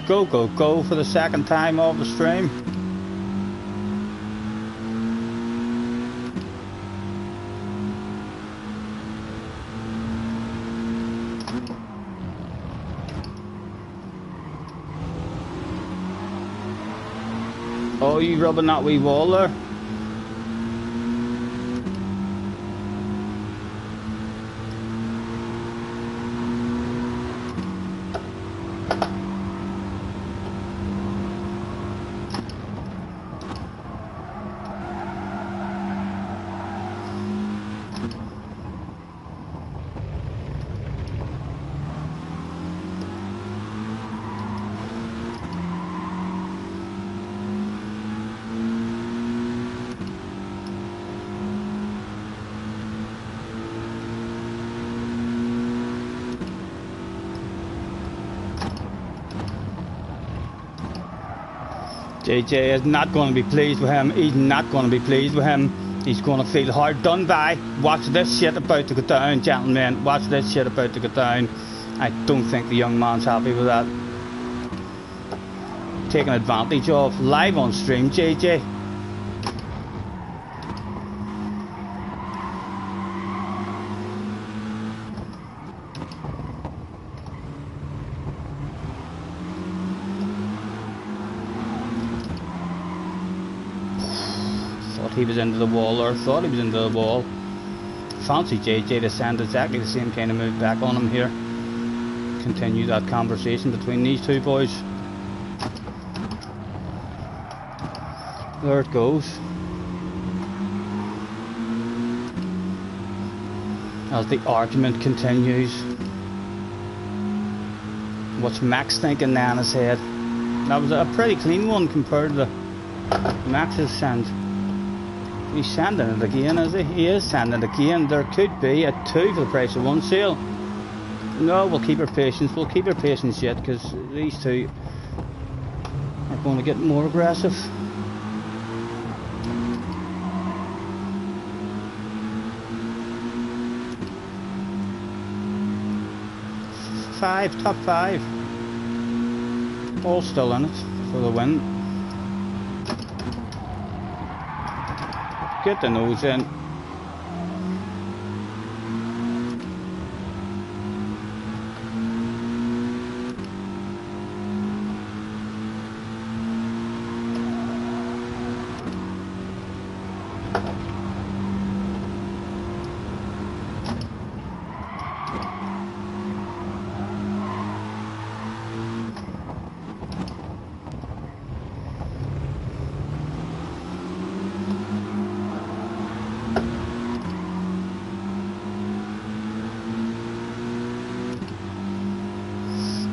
Go, go, go for the second time off the stream. Oh, you rubbing that wee wall there? JJ is not going to be pleased with him. He's not going to be pleased with him. He's going to feel hard done by. Watch this shit about to go down, gentlemen. Watch this shit about to go down. I don't think the young man's happy with that. Taking advantage of. Live on stream, JJ. He was into the wall, or thought he was into the wall. Fancy JJ to send exactly the same kind of move back on him here. Continue that conversation between these two boys. There it goes. As the argument continues. What's Max thinking now in his head? That was a pretty clean one compared to Max's send. He's sending it again, is he? He is sending it again. There could be a 2 for the price of 1 sale. No, we'll keep our patience. We'll keep our patience yet, because these two are going to get more aggressive. Top 5. All still in it for the win. Get the nose in.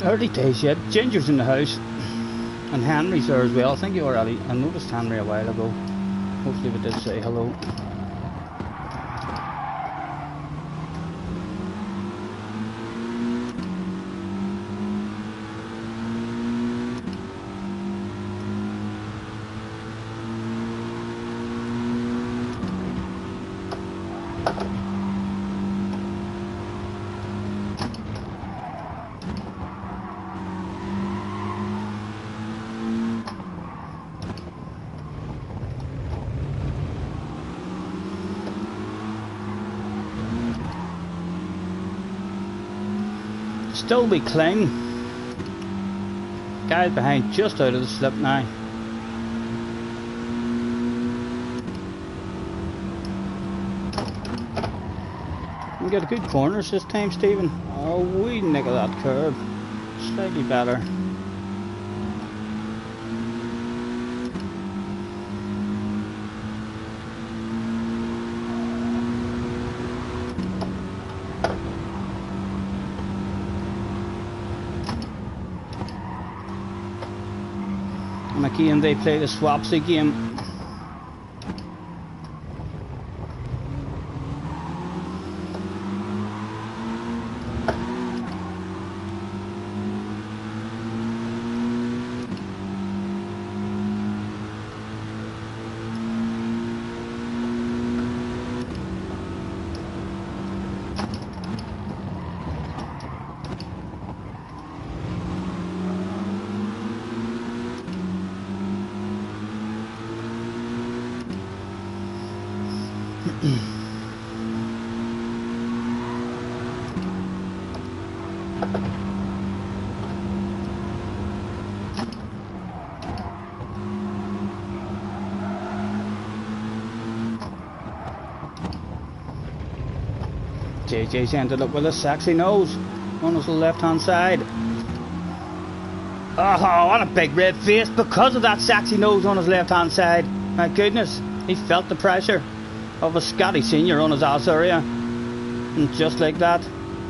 Early days yet. Ginger's in the house. And Henry's there as well. I think I noticed Henry a while ago. Hopefully we did say hello. Still be clean. Guys behind just out of the slip now. We got a good corners this time, Stephen. Oh, we nick of that curve. Slightly better. And they play the swapsy game. JJ's ended up with a sexy nose on his left hand side. Oh, what a big red face because of that sexy nose on his left hand side. My goodness, he felt the pressure of a Scotty senior on his ass area. And just like that,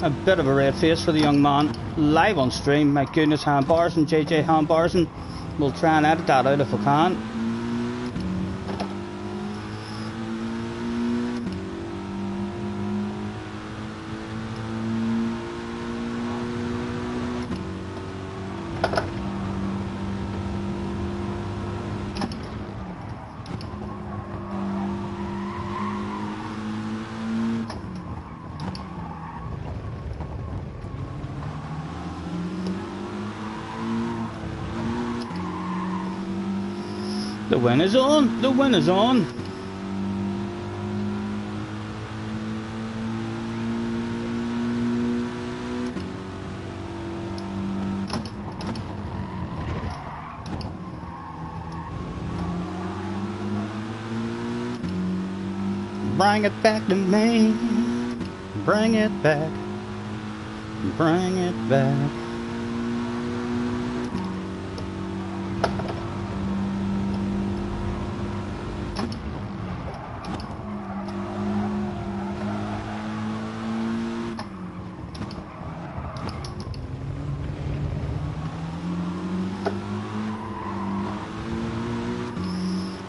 a bit of a red face for the young man. Live on stream, my goodness, handbars and JJ handbars, and we'll try and edit that out if we can. The win is on! The win is on! Bring it back to me. Bring it back. Bring it back.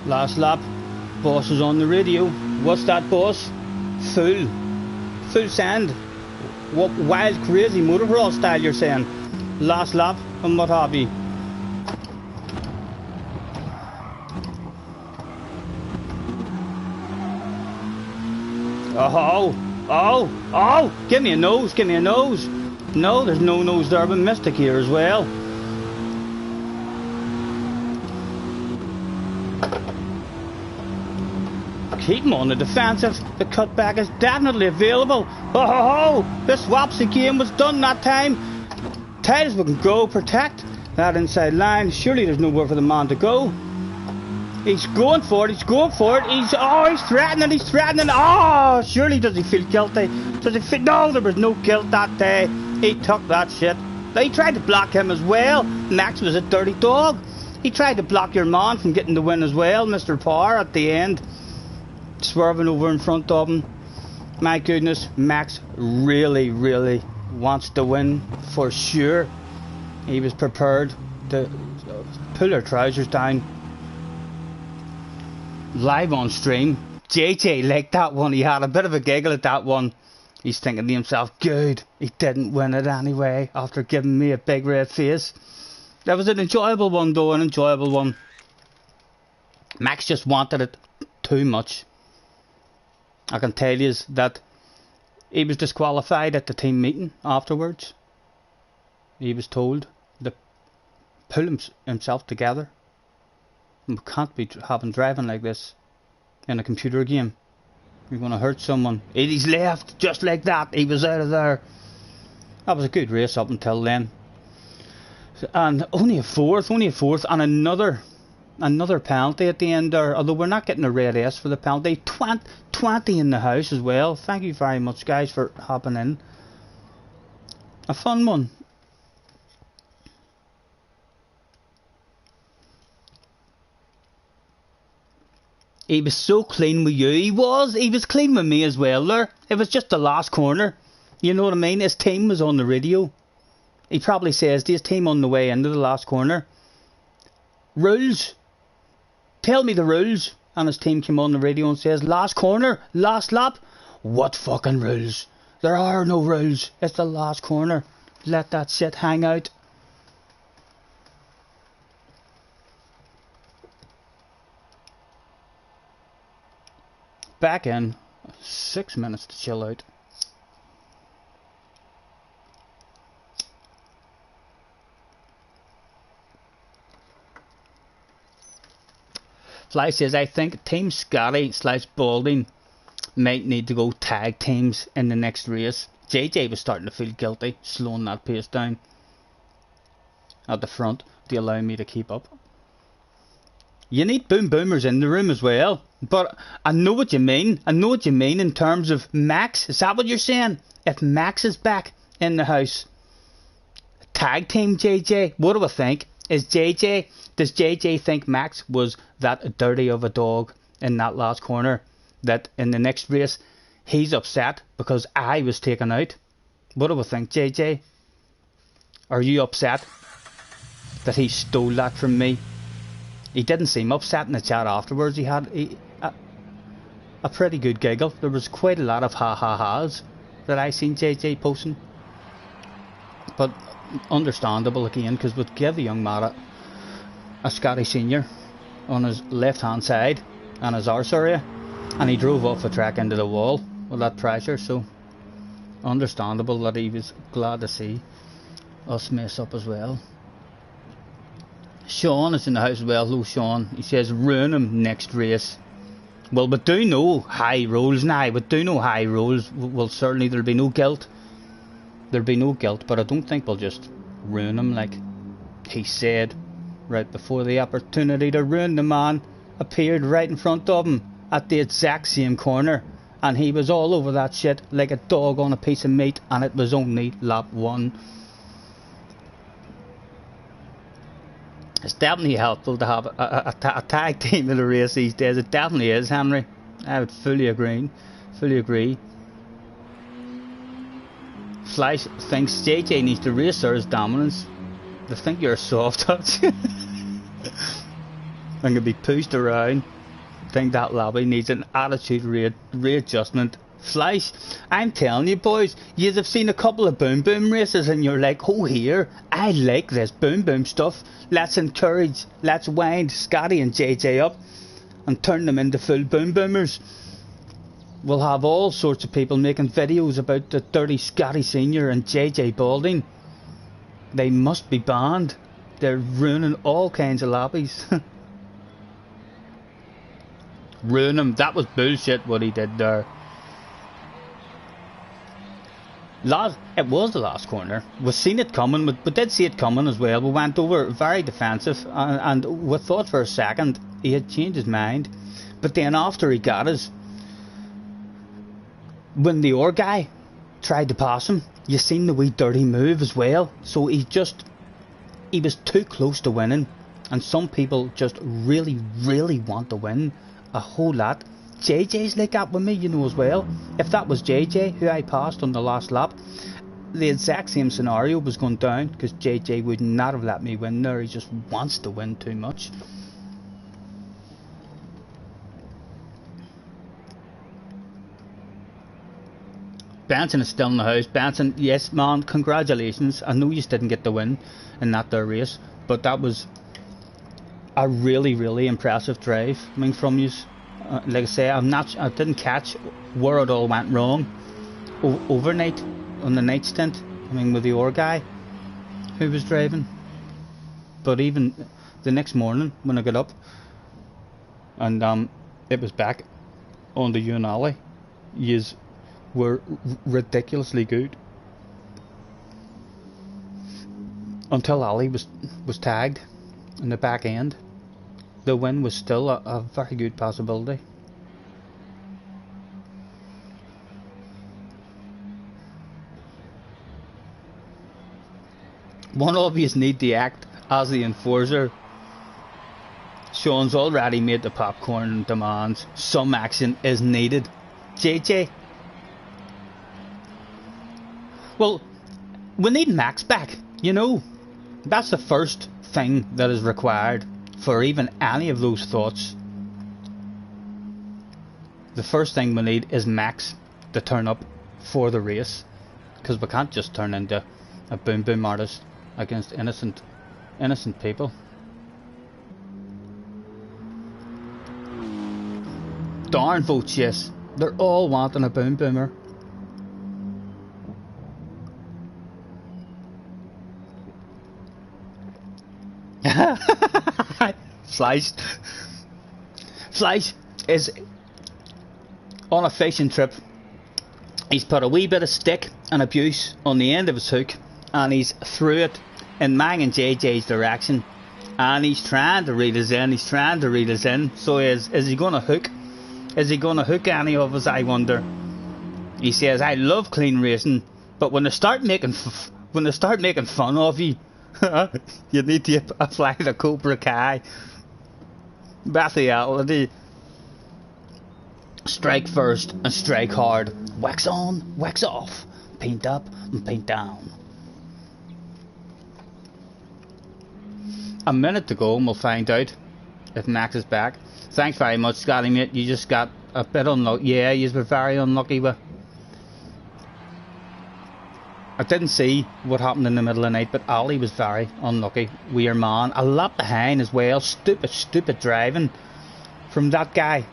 Last lap, boss is on the radio. What's that, boss? Full send. What wild, crazy motocross style you're saying? Last lap, and what have you? Oh! Give me a nose, give me a nose. No, there's no nose there, but Mystic here as well. Keep him on the defensive. The cutback is definitely available. This Wapsie game was done that time. Tight as we can go. Protect that inside line. Surely there's nowhere for the man to go. He's going for it. He's threatening. Oh, surely does he feel guilty? Does he feel? No, there was no guilt that day. He took that shit. They tried to block him as well. Max was a dirty dog. He tried to block your man from getting the win as well, Mr. Power, at the end. Swerving over in front of him. My goodness, Max really wants to win for sure. He was prepared to pull her trousers down. Live on stream. JJ liked that one. He had a bit of a giggle at that one. He's thinking to himself, good, he didn't win it anyway after giving me a big red face. That was an enjoyable one though, an enjoyable one. Max just wanted it too much. I can tell you that he was disqualified at the team meeting afterwards. He was told to pull himself together. We can't be having driving like this in a computer game. You're going to hurt someone. He's left just like that. He was out of there. That was a good race up until then. And only a fourth, and another penalty at the end there. Although we're not getting a red S for the penalty. 20 in the house as well. Thank you very much, guys, for hopping in. A fun one. He was so clean with you. He was clean with me as well there. It was just the last corner. You know what I mean? His team was on the radio. He probably says to his team on the way into the last corner, rules. Tell me the rules. And his team came on the radio and says, last corner, last lap. What fucking rules? There are no rules. It's the last corner. Let that shit hang out. Back in. 6 minutes to chill out. Fly says, I think Team Scotty / Balding might need to go tag teams in the next race. JJ was starting to feel guilty, slowing that pace down at the front to allow me to keep up. You need boom boomers in the room as well. But I know what you mean. I know what you mean in terms of Max. Is that what you're saying? If Max is back in the house, tag team JJ, what do I think? Does JJ think Max was that dirty of a dog in that last corner that in the next race he's upset because I was taken out? What do I think, JJ? Are you upset that he stole that from me? He didn't seem upset in the chat afterwards. He had a pretty good giggle. There was quite a lot of ha-ha-has that I seen JJ posting. But understandable again, because we'd give the young man a Scotty Senior on his left hand side and his arse area, and he drove off the track into the wall with that pressure, so understandable that he was glad to see us mess up as well. Sean is in the house as well. Hello Sean. He says ruin him next race. Well, we do know high rolls now. We do know high rolls. Well, certainly there'll be no guilt. There'll be no guilt, but I don't think we'll just ruin him like he said right before the opportunity to ruin the man appeared right in front of him at the exact same corner, and he was all over that shit like a dog on a piece of meat, and it was only lap 1. It's definitely helpful to have a tag team in a race these days. It definitely is, Henry. I would fully agree. Flash thinks JJ needs to reassert his dominance. They think you're a soft touch. And can be pushed around. I think that lobby needs an attitude readjustment. Flash, I'm telling you boys, you have seen a couple of boom boom races and you're like, oh here, I like this boom boom stuff. Let's encourage, let's wind Scotty and JJ up and turn them into full boom boomers. We'll have all sorts of people making videos about the dirty Scotty Senior and JJ Balding. They must be banned. They're ruining all kinds of lobbies. Ruin him. That was bullshit what he did there. It was the last corner. We seen it coming. We did see it coming as well. We went over very defensive, and we thought for a second he had changed his mind. But then after he got us, when the OR guy tried to pass him, you seen the wee dirty move as well. So he was too close to winning, and some people just really want to win a whole lot. JJ's like that with me, you know, as well. If that was JJ who I passed on the last lap, the exact same scenario was going down, because JJ would not have let me win there. He just wants to win too much. Benson is still in the house. Benson, yes man, congratulations. I know you didn't get the win in that there race, but that was a really, really impressive drive. I mean, from you. Like I say, I didn't catch where it all went wrong overnight on the night stint. I mean, with the other guy who was driving. But even the next morning when I got up and it was back on the Unali, yous were ridiculously good until Ali was tagged in the back end. The win was still a very good possibility. One of you need to act as the enforcer. Sean's already made the popcorn demands. Some action is needed. JJ? Well, we need Max back, you know. That's the first thing that is required for even any of those thoughts. The first thing we need is Max to turn up for the race, because we can't just turn into a boom boom artist against innocent people. Darn votes, yes. They're all wanting a boom boomer. Fleisch is on a fishing trip. He's put a wee bit of stick and abuse on the end of his hook, and he's threw it in mine and JJ's direction, and he's trying to reel us in. So is he going to hook? Is he going to hook any of us, I wonder? He says, I love clean racing, but when they start making fun of you, you need to apply the Cobra Kai Bathiality. Strike first and strike hard. Wax on, wax off. Paint up and paint down. A minute to go and we'll find out if Max is back. Thanks very much, Scotty mate. You just got a bit unlucky. Yeah, you were very unlucky with. I didn't see what happened in the middle of the night, but Ali was very unlucky. We are man. A lap behind as well. Stupid driving from that guy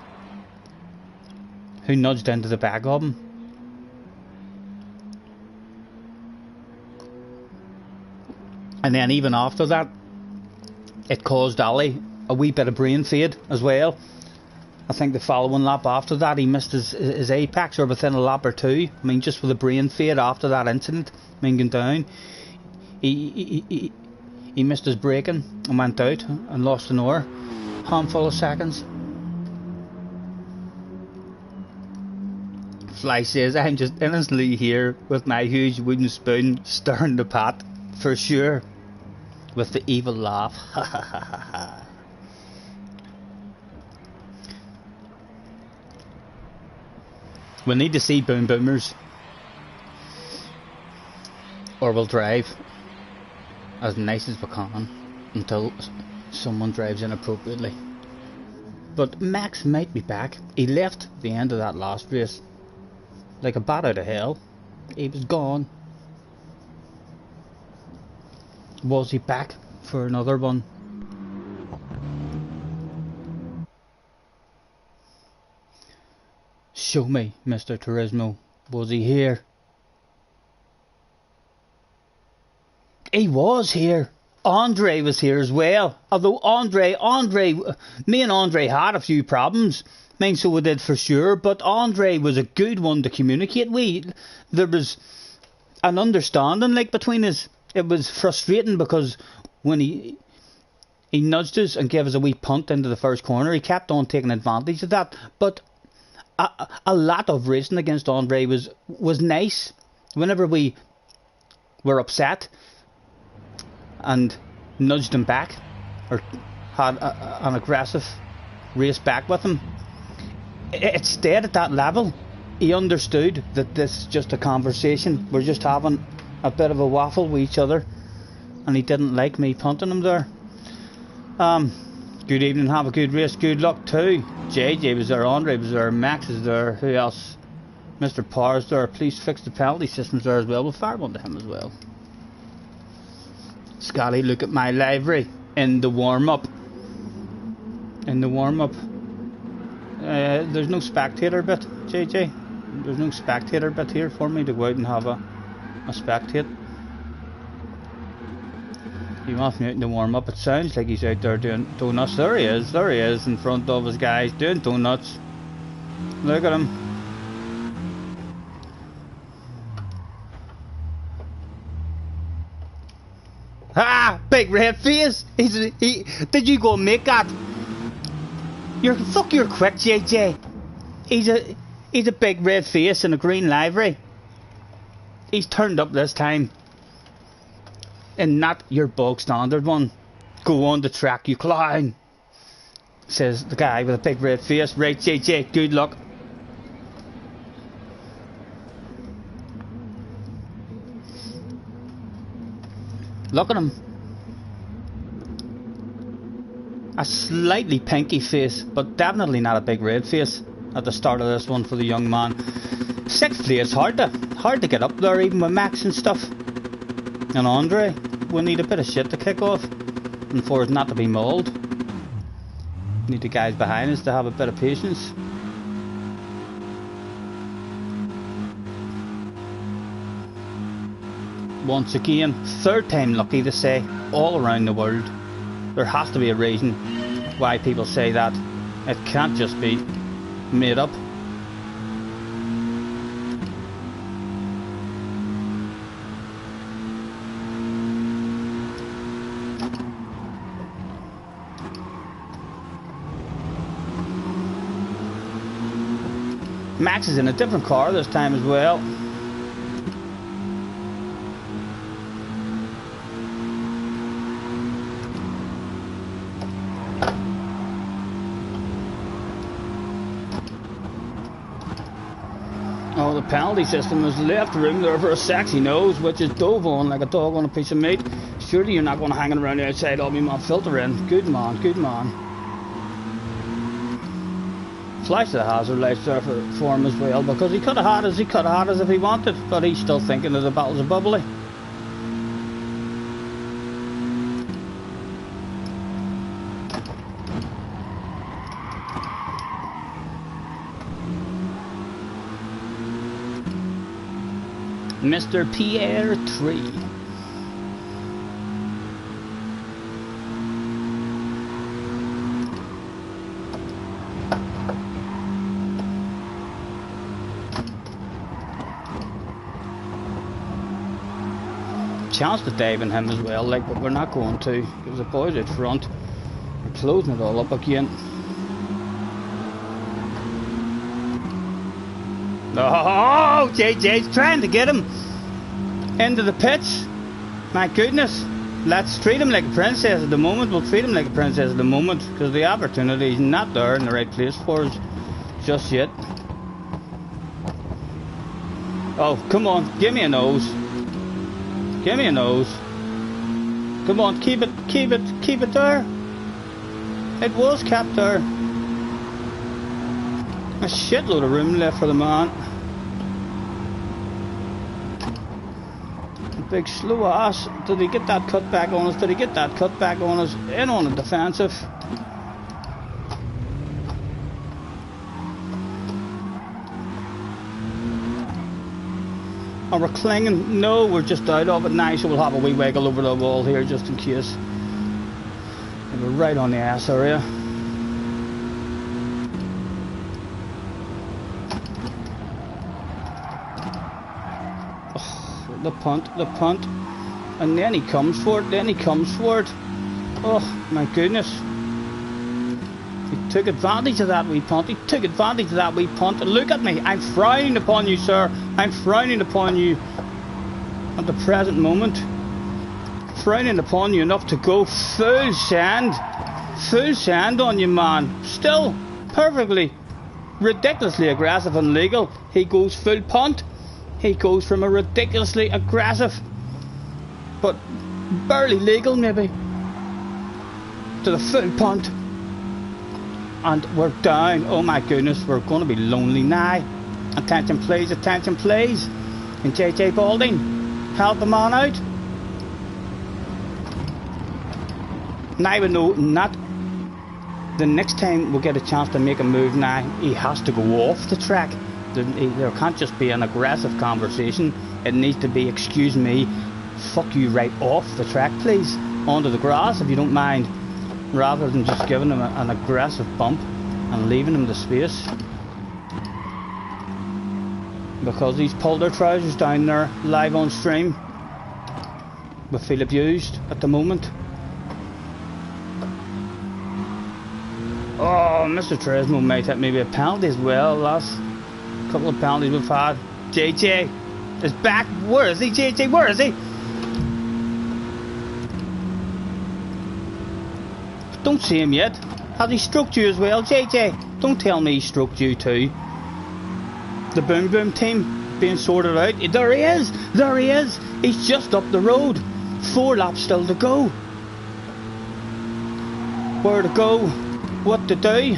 who nudged into the back of him. And then even after that, it caused Ali a wee bit of brain fade as well. I think the following lap after that, he missed his apex, or within a lap or two. I mean, just with a brain fade after that incident, I mean, going down, he missed his braking and went out and lost an hour, handful of seconds. Fly says, I'm just innocently here with my huge wooden spoon stirring the pot, for sure, with the evil laugh. Ha ha ha ha ha. We need to see boom boomers, or we'll drive as nice as we can until someone drives inappropriately. But Max might be back. He left the end of that last race like a bat out of hell. He was gone. Was he back for another one? Show me, Mr. Turismo. Was he here? He was here. Andre was here as well. Although me and Andre had a few problems. I mean, so we did for sure. But Andre was a good one to communicate with. There was an understanding like between us. It was frustrating because when he nudged us and gave us a wee punt into the first corner, he kept on taking advantage of that. But a lot of racing against Andre was nice. Whenever we were upset and nudged him back, or had an aggressive race back with him, it stayed at that level. He understood that this is just a conversation. We're just having a bit of a waffle with each other, and he didn't like me punting him there. Good evening, have a good race, good luck too. JJ was there, Andre was there, Max is there, who else? Mr. Parr's there. Please fix the penalty systems there as well. We'll fire one to him as well. Scotty, look at my livery in the warm-up. In the warm-up. There's no spectator bit, JJ. There's no spectator bit here for me to go out and have a spectate. He wants me out in the warm-up. It sounds like he's out there doing donuts. There he is in front of his guys doing donuts. Look at him. Ah, big red face. Did you go and make that? You're quick, JJ. He's a big red face in a green livery. He's turned up this time. And not your bog standard one. Go on the track, you clown. Says the guy with a big red face. Right, JJ, good luck. Look at him. A slightly pinky face, but definitely not a big red face at the start of this one for the young man. 6th place, hard to get up there even with Max and stuff. And Andre, we need a bit of shit to kick off and for us not to be mauled. Need the guys behind us to have a bit of patience. Once again, 3rd time lucky to say, all around the world. There has to be a reason why people say that. It can't just be made up. Max is in a different car this time as well. Oh, the penalty system has left room there for a sexy nose, which is dove on like a dog on a piece of meat. Surely you're not going to hang around the outside of me, man. Filter in. Good man, good man. Flash the hazard lights there for him as well, because he could have had as if he wanted, but he's still thinking that the battles are bubbly. Mr. Pierre 3. Chance to dive in him as well, like, but we're not going to, because the boys out front are closing it all up again. Oh, JJ's trying to get him into the pitch. My goodness. Let's treat him like a princess at the moment. We'll treat him like a princess at the moment, because the opportunity is not there in the right place for us just yet. Oh, come on. Give me a nose. Give me a nose. Come on, keep it there. It was kept there. A shitload of room left for the man. A big slow ass. Did he get that cut back on us? Did he get that cut back on us? In on a defensive. And we're clinging. No, we're just out of it now, so we'll have a wee wiggle over the wall here just in case. And we're right on the ass area. Oh, the punt. And then he comes for it, Oh, my goodness. He took advantage of that wee punt. And look at me. I'm frowning upon you, sir. I'm frowning upon you at the present moment. Frowning upon you enough to go full sand on you, man. Still perfectly, ridiculously aggressive and legal. He goes full punt. He goes from a ridiculously aggressive but barely legal maybe. To the full punt. And we're down. Oh my goodness, we're going to be lonely now. Attention please, attention please. And JJ Balding, help the man out. Now we know not the next time we get a chance to make a move now, he has to go off the track. There can't just be an aggressive conversation. It needs to be, excuse me, fuck you right off the track please, onto the grass if you don't mind, rather than just giving him an aggressive bump and leaving him the space. Because he's pulled their trousers down there live on stream. We feel abused at the moment. Oh, Mr. Turismo might hit maybe a penalty as well. Last couple of penalties we've had. JJ is back. Where is he, JJ? Where is he? Don't see him yet. Has he stroked you as well, JJ? Don't tell me he stroked you too. The Boom Boom team being sorted out. There he is. There he is. He's just up the road. 4 laps still to go. Where to go? What to do?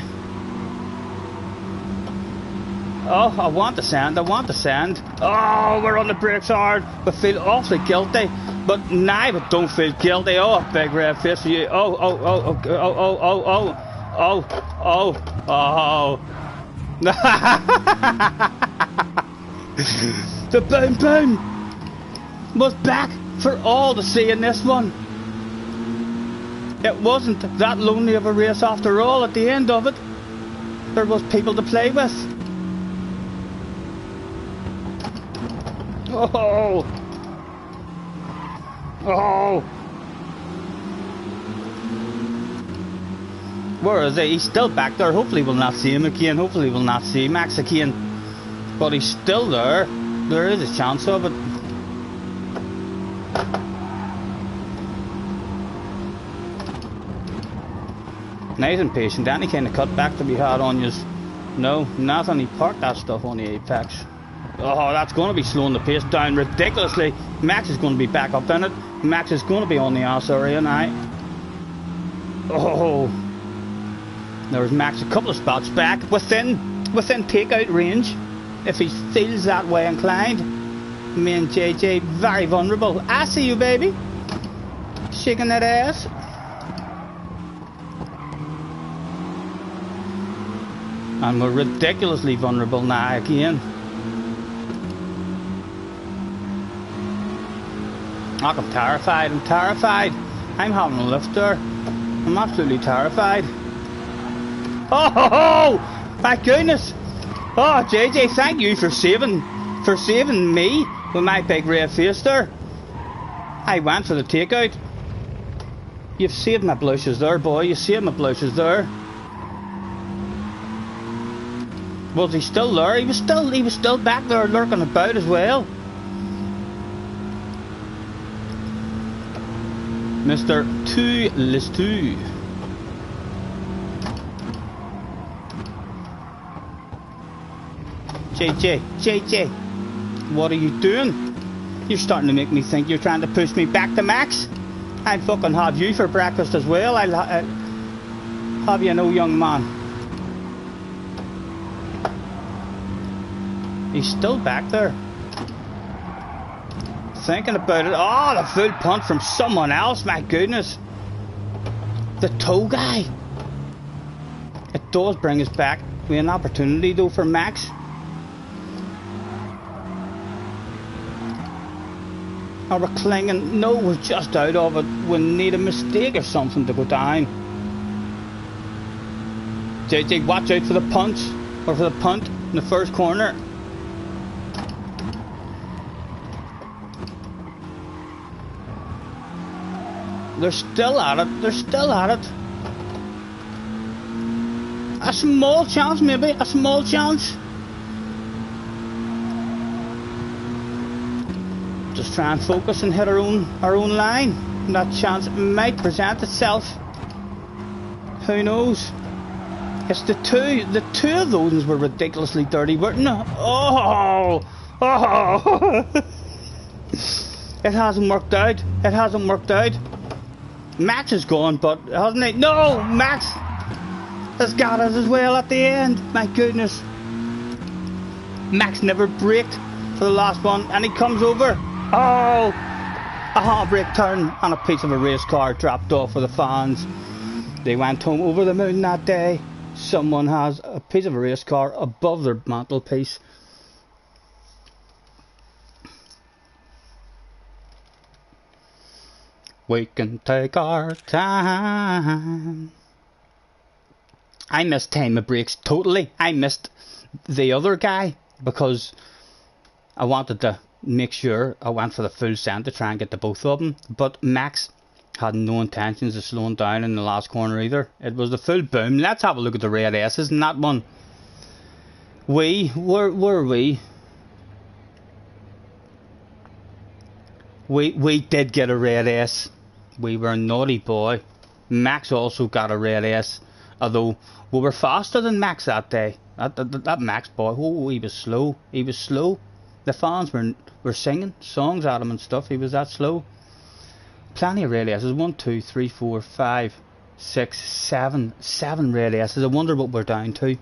Oh, I want the sand, I want the sand. Oh, we're on the brakes hard. We feel awfully guilty. But now we don't feel guilty. Oh, big red face for you. Oh, oh, oh, oh, oh, oh, oh, oh, oh, oh. The Boom Boom was back for all to see in this one. It wasn't that lonely of a race after all. At the end of it, there was people to play with. Oh, oh, where is he? He's still back there. Hopefully we'll not see him again. Hopefully we'll not see Max again. But he's still there. There is a chance of it. Nice and patient. Any kind of cutback to be had on you? No, nothing. He parked that stuff on the apex. Oh, that's going to be slowing the pace down ridiculously. Max is going to be back up in it. Max is going to be on the ass area now. Oh, there's Max a couple of spots back within takeout range. If he feels that way inclined. Me and JJ very vulnerable. I see you, baby. Shaking that ass. And we're ridiculously vulnerable now again. Oh, I'm terrified, I'm terrified. I'm having a lift there. I'm absolutely terrified. Oh, my goodness. Oh, JJ, thank you for saving me with my big red face there. I went for the takeout. You've saved my blushes there, boy. You saved my blushes there. Was he still there? He was still back there lurking about as well. Mr. Two List 2. JJ, what are you doing? You're starting to make me think you're trying to push me back to Max. I'd fucking have you for breakfast as well. I'll have you no young man. He's still back there. Thinking about it. Oh, the full punt from someone else. My goodness. The tow guy. It does bring us back with an opportunity though for Max. Are we clinging? No, we're just out of it. We need a mistake or something to go down. JJ, watch out for the punch. Or for the punt in the first corner. They're still at it. They're still at it. A small chance, maybe. A small chance. Just try and focus and hit our own line. And that chance might present itself. Who knows? It's the two of those were ridiculously dirty, weren't they? Oh, oh. It hasn't worked out. It hasn't worked out. Max is gone, but hasn't he? No! Max has got us as well at the end. My goodness. Max never braked for the last one, and he comes over. Oh! A handbrake turn, and a piece of a race car dropped off for the fans. They went home over the moon that day. Someone has a piece of a race car above their mantelpiece. We can take our time. I missed time of breaks totally. I missed the other guy because I wanted to make sure I went for the full send to try and get the both of them. But Max had no intentions of slowing down in the last corner either. It was the full boom. Let's have a look at the red S's in that one. Where were we? We did get a red S. We were a naughty boy. Max also got a red S. Although we were faster than Max that day. That Max boy, oh, he was slow. He was slow. The fans were singing songs at him and stuff. He was that slow. Plenty of red S's. 1, 2, 3, 4, 5, 6, 7. 7 red S's. I wonder what we're down to.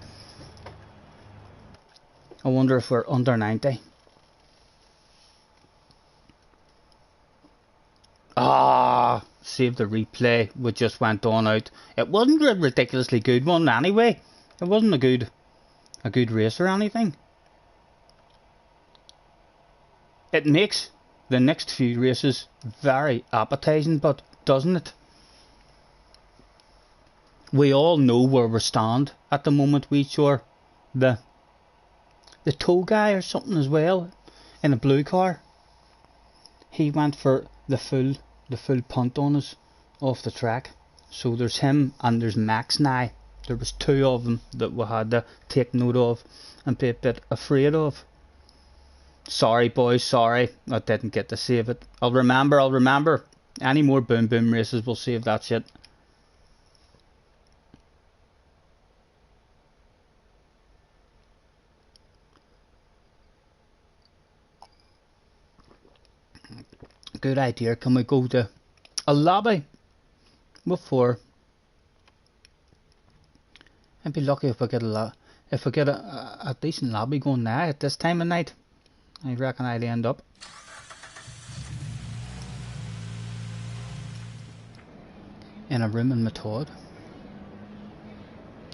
I wonder if we're under 90. Ah, save the replay. We just went on out. It wasn't a ridiculously good one anyway. It wasn't a good race or anything. It makes the next few races very appetizing, but doesn't it? We all know where we stand at the moment. We saw the tow guy or something as well in a blue car. He went for the full punt on us off the track. So there's him and there's Max now. There was 2 of them that we had to take note of and be a bit afraid of. Sorry boys, sorry, I didn't get to save it. I'll remember. Any more boom boom races, we'll save that shit. Good idea. Can we go to a lobby before? I'd be lucky if we get a decent lobby going now at this time of night. I reckon I'd end up. In a room in Matod.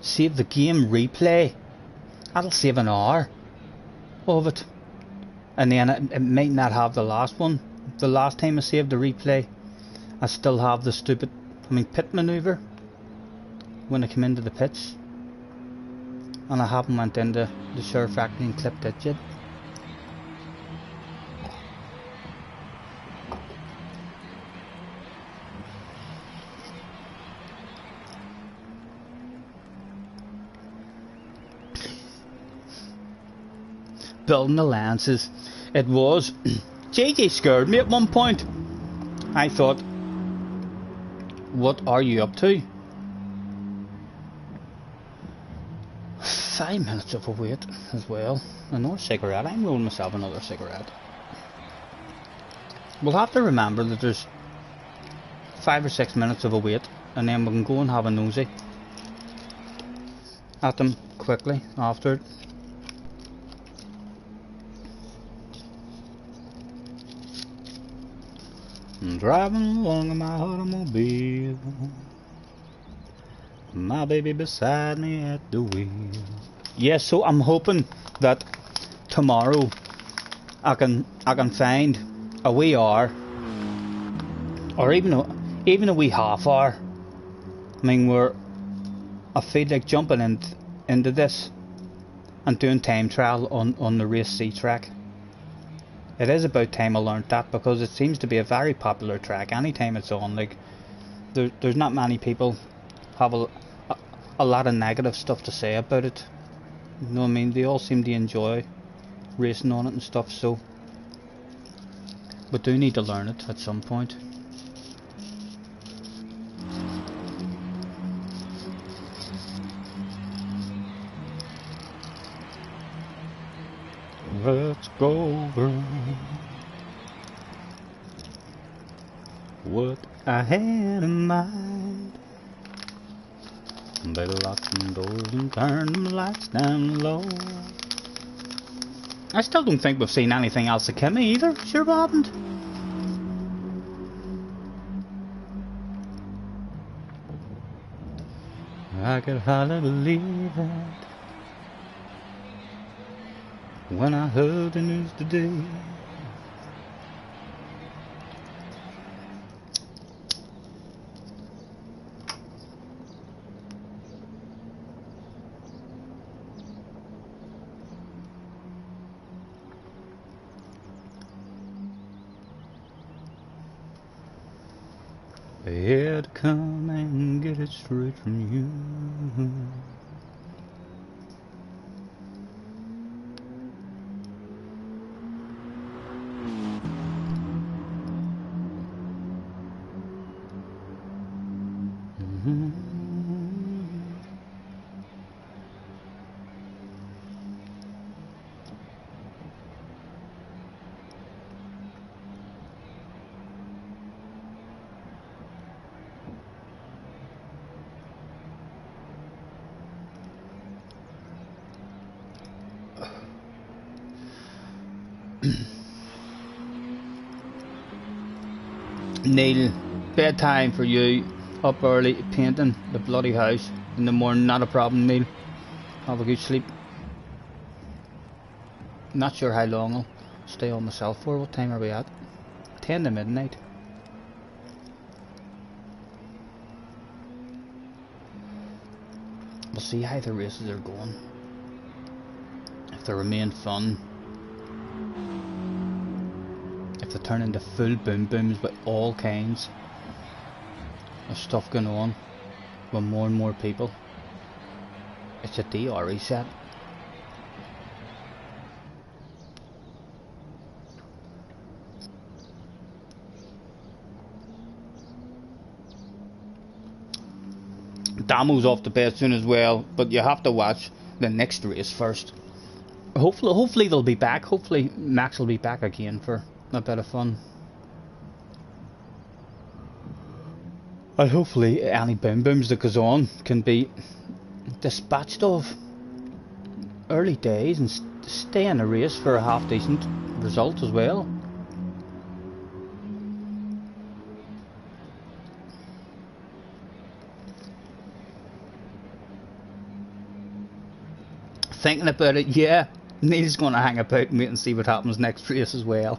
Save the game replay. That'll save an hour of it. And then it might not have the last one. The last time I saved the replay, I still have the stupid, pit maneuver when I come into the pits. And I haven't went into the Share Factory and clipped it yet. Building alliances. It was. JJ scared me at one point. I thought, what are you up to? 5 minutes of a wait as well. Another cigarette. I'm rolling myself another cigarette. We'll have to remember that there's 5 or 6 minutes of a wait, and then we can go and have a nosy at them quickly after it. I'm driving along in my automobile, my baby beside me at the wheel. Yeah, so I'm hoping that tomorrow I can find a wee hour, or even a wee half hour. I feel like jumping into this and doing time trial on the Race C track. It is about time I learned that, because it seems to be a very popular track. Anytime it's on, like, there's not many people have a lot of negative stuff to say about it. You know what I mean? They all seem to enjoy racing on it and stuff, so we do need to learn it at some point. Let's go, girl. what I had in mind. Better lock some doors and turn them lights down low. I still don't think we've seen anything else of Kimmy either. Sure we haven't. I could hardly believe it when I heard the news today. I had to come and get it straight from you. Neil, bedtime for you. Up early painting the bloody house in the morning, not a problem, Neil. Have a good sleep. Not sure how long I'll stay on myself for. What time are we at? 10 to midnight. We'll see how the races are going. If they remain fun. If they turn into full boom booms with all kinds of stuff going on with more and more people. It's a DR reset. Damo's off the bed soon as well, but you have to watch the next race first. Hopefully they'll be back. Hopefully Max will be back again for a bit of fun. And hopefully any boom booms that goes on can be dispatched of early days and stay in a race for a half decent result as well. Thinking about it, yeah, Neil's going to hang about and wait and see what happens next race as well.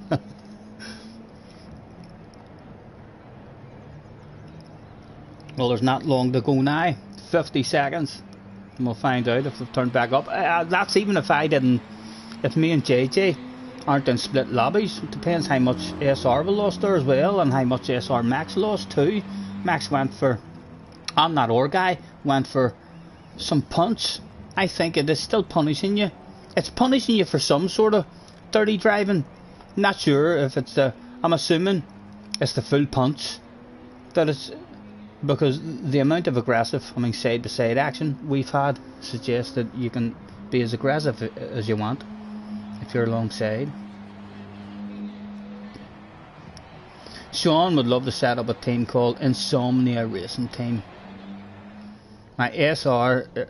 Well, there's not long to go now, 50 seconds, and we'll find out if they've turned back up. That's even if if me and JJ aren't in split lobbies. It depends how much SR we lost there as well, and how much SR Max lost too. Max went for, I'm that or guy, went for some punch. I think it is still punishing you. It's punishing you for some sort of dirty driving. Not sure if it's I'm assuming it's the full punch that it's, because the amount of aggressive, side to side action we've had suggests that you can be as aggressive as you want if you're alongside. Sean would love to set up a team called Insomnia Racing Team. My SRs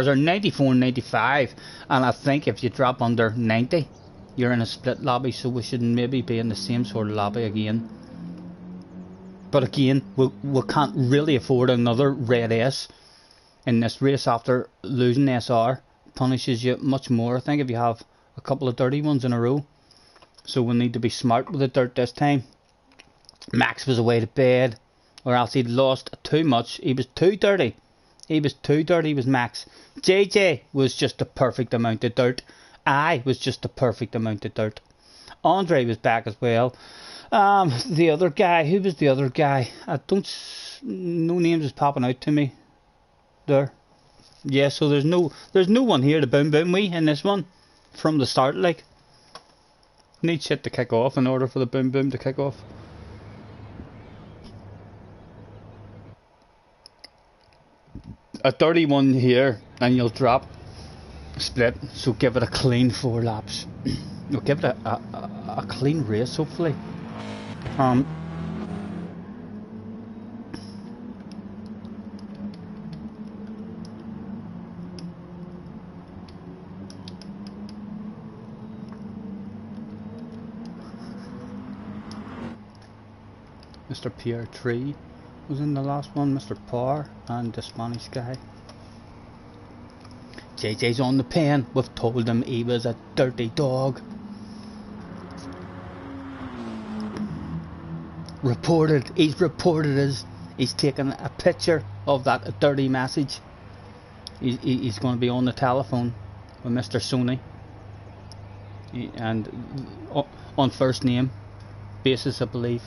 are 94 and 95, and I think if you drop under 90 you're in a split lobby, so we should maybe be in the same sort of lobby again. But again, we can't really afford another red S in this race after losing SR. Punishes you much more, I think, if you have a couple of dirty ones in a row. So we need to be smart with the dirt this time. Max was away to bed, or else he'd lost too much. He was too dirty. He was too dirty, was Max. JJ was just the perfect amount of dirt. I was just the perfect amount of dirt. Andre was back as well. The other guy, who was the other guy? No names is popping out to me there. Yeah, so there's no one here to boom me in this one from the start. Like, need shit to kick off in order for the boom to kick off. A 31 here and you'll drop split, so give it a clean 4 laps. You'll give it a clean race, hopefully. Mr. Pierre Tree was in the last one, Mr. Power, and the Spanish guy. JJ's on the pen. We've told him he was a dirty dog. Reported. He's reported as he's taken a picture of that dirty message. He's going to be on the telephone with Mr. Sony, and on first name basis, I believe,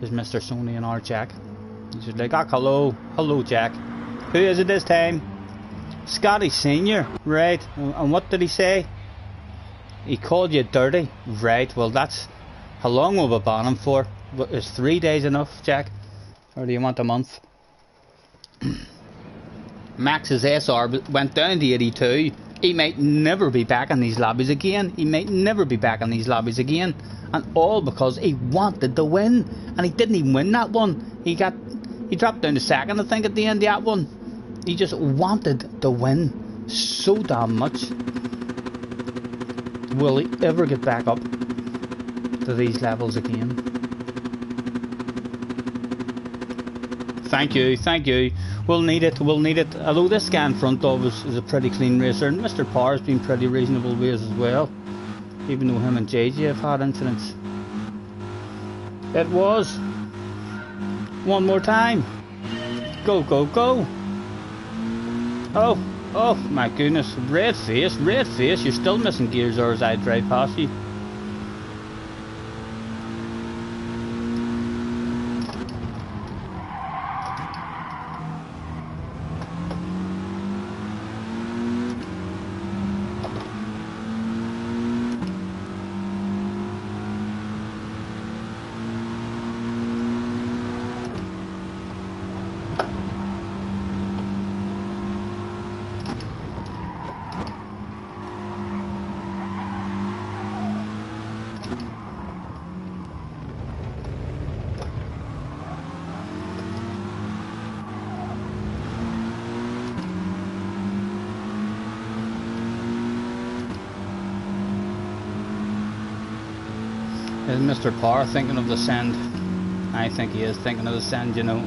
is Mr. Sony and our Jack. He's just like, hello Jack. Who is it this time? Scotty Senior, right? And what did he say? He called you dirty, right? Well, that's how long will we ban him for? Is 3 days enough, Jack, or do you want a month? Max's SR went down to 82. He might never be back in these lobbies again. And all because he wanted to win, and he didn't even win that one. He dropped down to second, I think, at the end of that one. He just wanted to win so damn much. Will he ever get back up to these levels again? Thank you. We'll need it. Although this guy in front of us is a pretty clean racer, and Mr. Power's been pretty reasonable ways as well, even though him and JJ have had incidents. It was. One more time. Go. Oh my goodness. Red face. You're still missing gears, or as I drive past you. Is Mr. Power thinking of the send? I think he is thinking of the send, you know.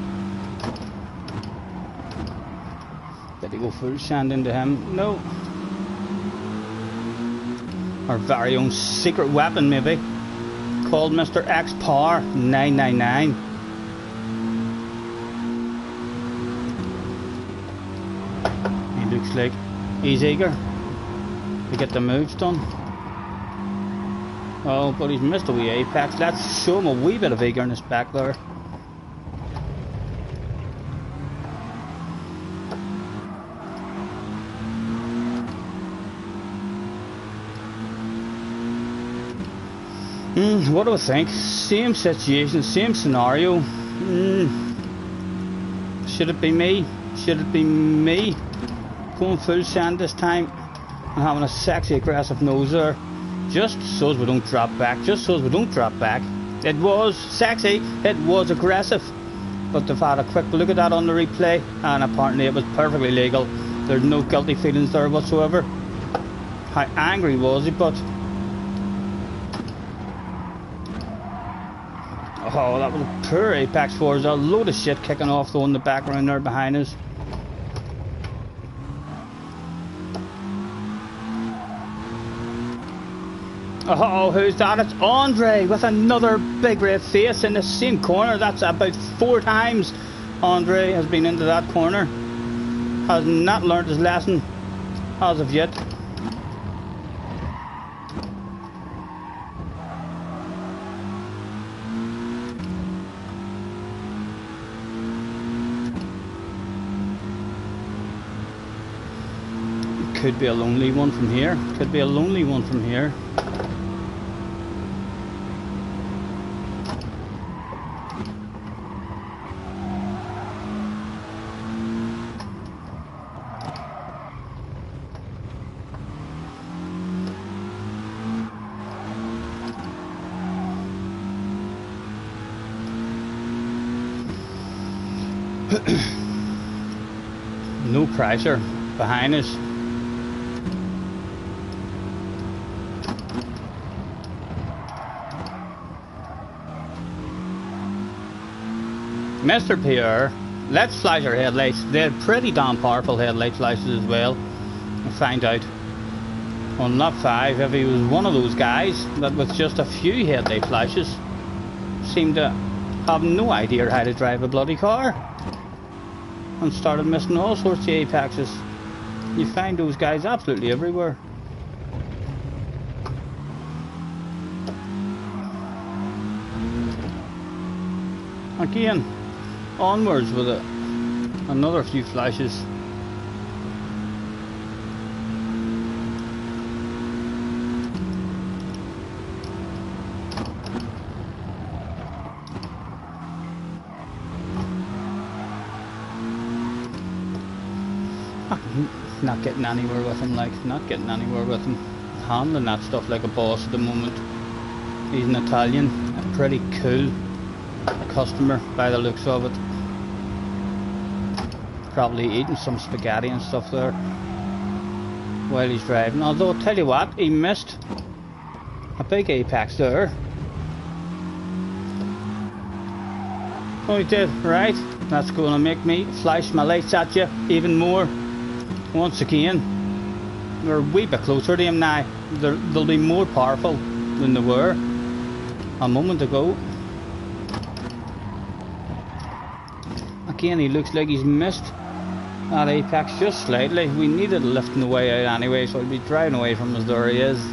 Did he go full send into him? No. Our very own secret weapon, maybe. Called Mr. X Power 999. He looks like he's eager to get the moves done. Oh, but he's missed a wee apex. Let's show him a wee bit of eagerness back there. What do I think? Same situation, same scenario. Should it be me? Going full sand this time and having a sexy aggressive nose there. Just so as we don't drop back. It was sexy, it was aggressive. But they've had a quick look at that on the replay, and apparently it was perfectly legal. There's no guilty feelings there whatsoever. How angry was he? But oh, that was a poor apex for us. A load of shit kicking off though in the background there behind us. Oh, who's that? It's Andre with another big red face in the same corner. That's about 4 times Andre has been into that corner. Has not learned his lesson as of yet. Could be a lonely one from here. No pressure behind us. Mr. Pierre, let's flash our headlights. They're pretty damn powerful headlight flashes as well. And find out on lap 5 if he was one of those guys that with just a few headlight flashes seemed to have no idea how to drive a bloody car and started missing all sorts of apexes. You find those guys absolutely everywhere. Again, onwards with it. Another few flashes. Not getting anywhere with him, like, not getting anywhere with him. Handling that stuff like a boss at the moment. He's an Italian, a pretty cool customer by the looks of it. Probably eating some spaghetti and stuff there while he's driving. Although, I'll tell you what, he missed a big apex there. Oh, he did, right? That's going to make me flash my lights at you even more. Once again, we're a wee bit closer to him now. They'll be more powerful than they were a moment ago. Again, he looks like he's missed that apex just slightly. We needed a lift on the way out anyway, so I'll be driving away from us. There he is.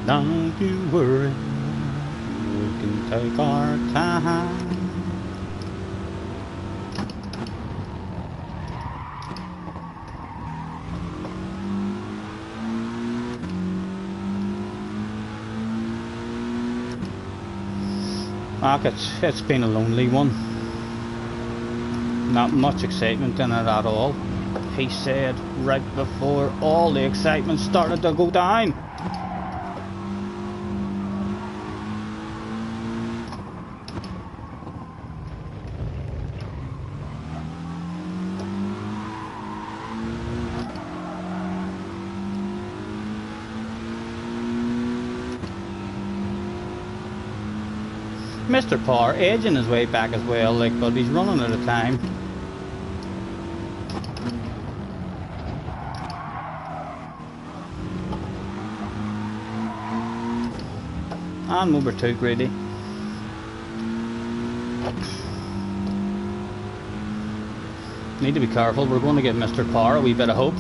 Don't you worry, we can take our time. Mark, it's been a lonely one. Not much excitement in it at all. He said right before all the excitement started to go down. Mr. Parr edging his way back as well, like, but he's running out of time. And we were too greedy. Need to be careful, we're going to give Mr. Parr a wee bit of hope.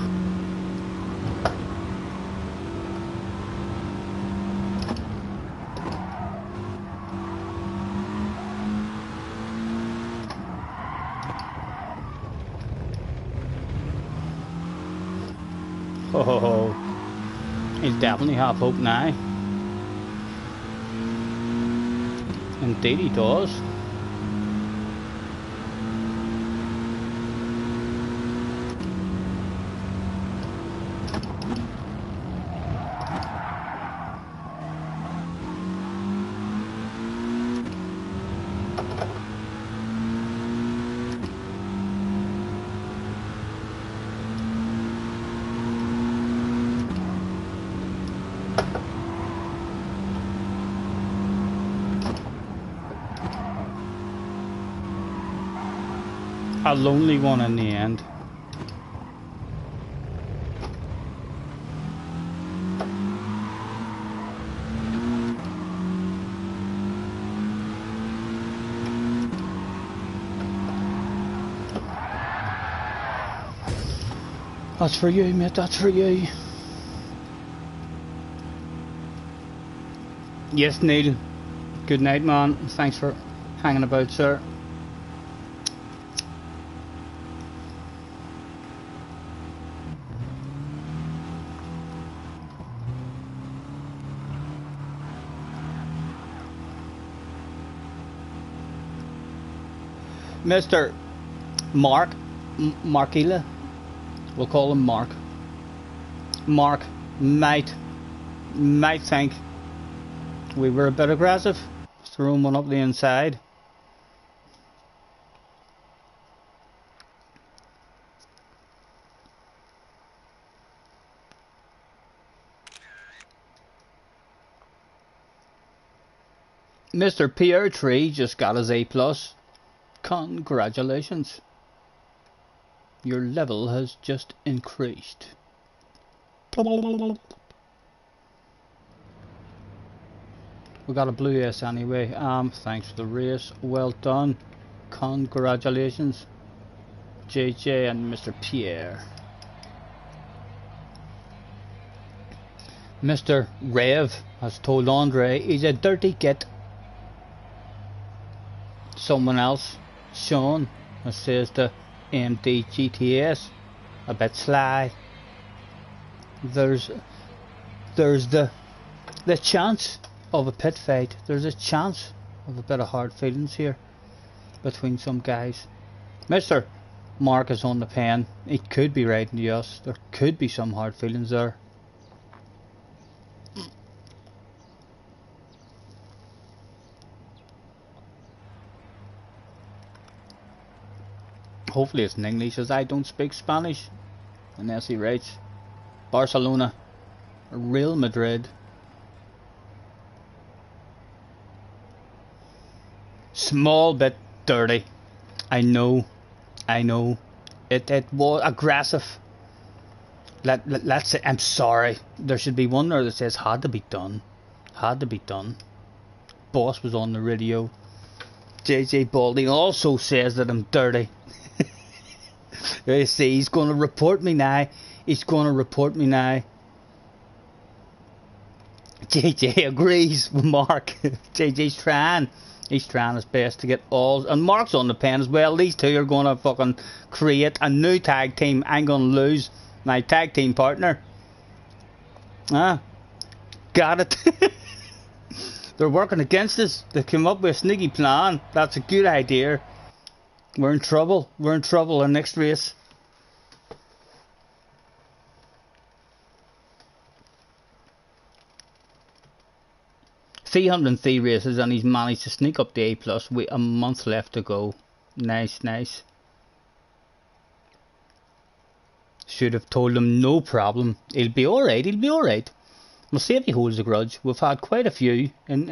Oh, he's definitely half hope now. Indeed he does. A lonely one in the end. That's for you, mate, that's for you. Yes, Neil. Good night, man. Thanks for hanging about, sir. Mr. Mark, Markila, we'll call him Mark. Mark might think we were a bit aggressive, throwing one up the inside. Mr. Prity just got his A+. Congratulations. Your level has just increased. We got a blue S anyway. Thanks for the race. Well done. Congratulations, JJ and Mr. Pierre. Mr. Rev has told Andre he's a dirty git. Someone else, Sean, says the MD GTS, a bit sly. There's the chance of a pit fight. There's a chance of a bit of hard feelings here between some guys. Mr. Mark is on the pen. He could be writing to us. There could be some hard feelings there. Hopefully it's in English, as I don't speak Spanish. Unless he writes Barcelona, Real Madrid. Small bit dirty. I know. It was aggressive. Let's say, I'm sorry. There should be one there that says had to be done. Had to be done. Boss was on the radio. JJ Baldy also says that I'm dirty. You see, he's going to report me now. He's going to report me now. JJ agrees with Mark. JJ's trying. He's trying his best to get all. And Mark's on the pen as well. These two are going to fucking create a new tag team. I'm going to lose my tag team partner. Got it. They're working against us. They came up with a sneaky plan. That's a good idea. We're in trouble. We're in trouble in the next race. $303 races and he's managed to sneak up the A+. With a month left to go. Nice, nice. Should have told him no problem. He'll be alright, he'll be alright. We'll see if he holds a grudge. We've had quite a few in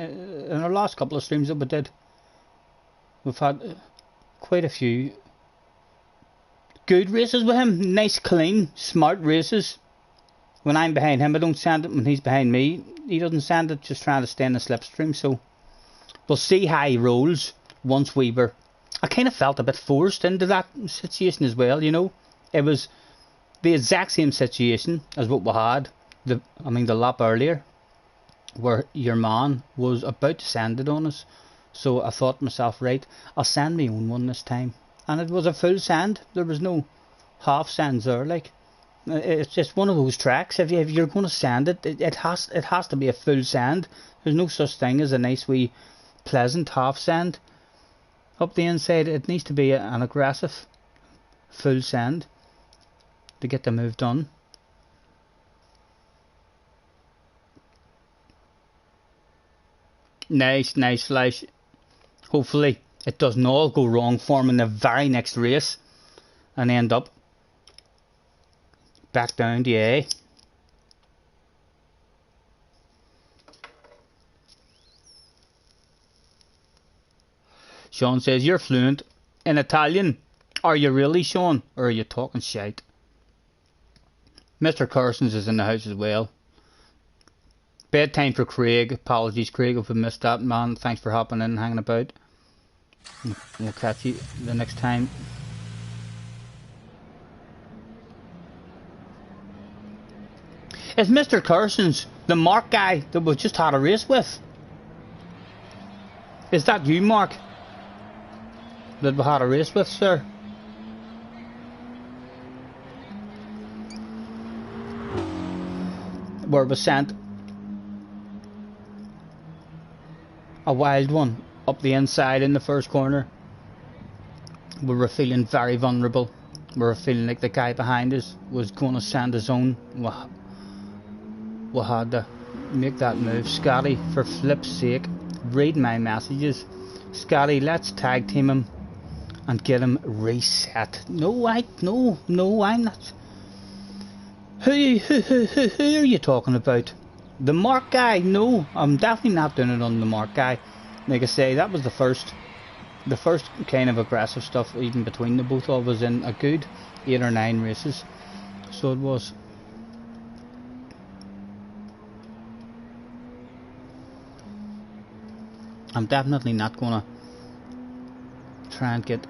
our last couple of streams that we did. We've had quite a few good races with him. Nice, clean, smart races. When I'm behind him, I don't send it. When he's behind me, he doesn't send it. Just trying to stay in the slipstream. So we'll see how he rolls once we were. I kind of felt a bit forced into that situation as well. You know, it was the exact same situation as what we had. The lap earlier, where your man was about to send it on us. So I thought to myself, right, I'll send my own one this time. And it was a full send. There was no half sends there. Like, it's just one of those tracks. If you're going to send it, it has to be a full send. There's no such thing as a nice wee pleasant half send. Up the inside, it needs to be an aggressive full send to get the move done. Nice, nice slice. Hopefully it doesn't all go wrong for him in the very next race and end up back down to A. Sean says, you're fluent in Italian. Are you really, Sean? Or are you talking shite? Mr. Carsons is in the house as well. Bedtime for Craig. Apologies, Craig, if we missed that, man. Thanks for hopping in and hanging about. We'll catch you the next time. Is Mr. Carsons the Mark guy that we just had a race with? Is that you, Mark? That we had a race with, sir? Where we sent a wild one up the inside in the first corner. we were feeling very vulnerable. We were feeling like the guy behind us was going to send his own. We had to make that move. Scotty, for flip's sake, read my messages. Scotty, let's tag team him and get him reset. No, I'm not. Who are you talking about? The Mark guy? No, I'm definitely not doing it on the Mark guy. Like I say, that was the first kind of aggressive stuff, even between the both of us, in a good 8 or 9 races. So it was. I'm definitely not gonna try and get.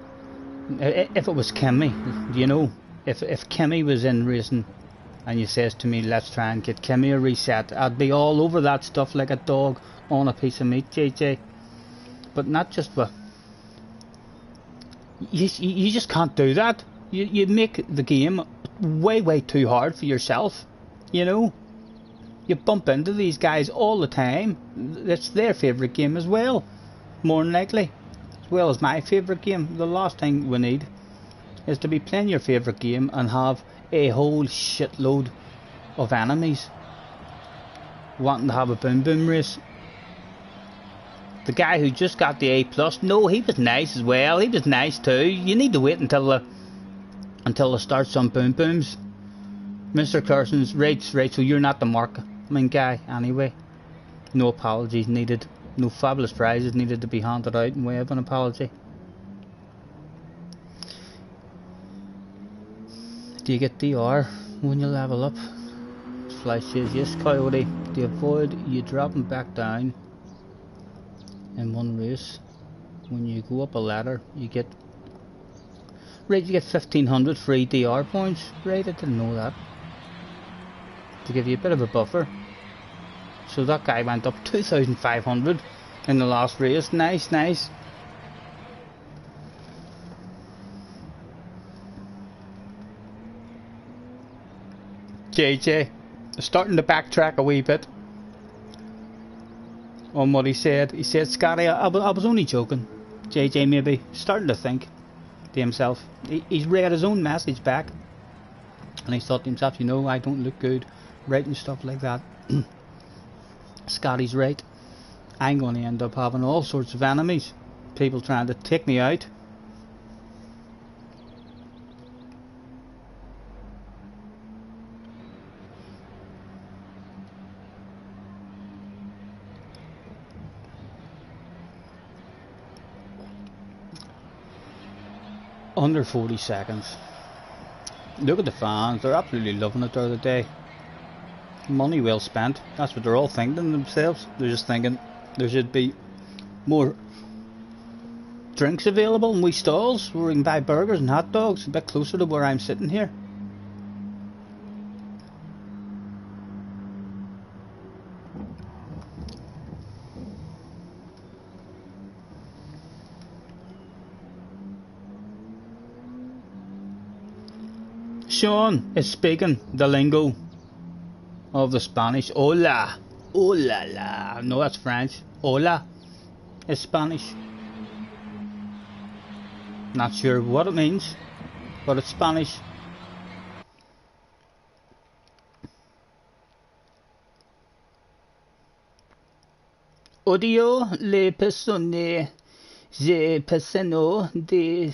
If it was Kimmy, you know, if Kimmy was in racing and you says to me, let's try and get Kimmy a reset, I'd be all over that stuff like a dog on a piece of meat, JJ. But not just for. You just can't do that. You make the game way too hard for yourself, you know. You bump into these guys all the time. It's their favourite game as well, more than likely, as well as my favourite game. The last thing we need is to be playing your favourite game and have a whole shitload of enemies wanting to have a boom boom race. The guy who just got the A+, no, he was nice as well. He was nice too. You need to wait until they start some boom booms. Mr. Carson's right, so you're not the marking guy anyway. No apologies needed. No fabulous prizes needed to be handed out in way of an apology. Do you get DR when you level up? Fly says yes, Coyote. To avoid you dropping back down in one race, when you go up a ladder, you get 1500 free DR points. Right, I didn't know that. To give you a bit of a buffer. So that guy went up 2500 in the last race. Nice. JJ starting to backtrack a wee bit on what he said. He said, Scotty, I was only joking. JJ maybe starting to think to himself. He's read his own message back and he thought to himself, you know, I don't look good writing stuff like that. Scotty's right. I'm going to end up having all sorts of enemies. People trying to take me out. Under 40 seconds. Look at the fans, they're absolutely loving it the other day. Money well spent, that's what they're all thinking themselves. They're just thinking there should be more drinks available in wee stalls where we can buy burgers and hot dogs a bit closer to where I'm sitting here. Sean is speaking the lingo of the Spanish. Hola, hola la. No, that's French. Hola is Spanish. Not sure what it means, but it's Spanish. Odio le persone je pensano de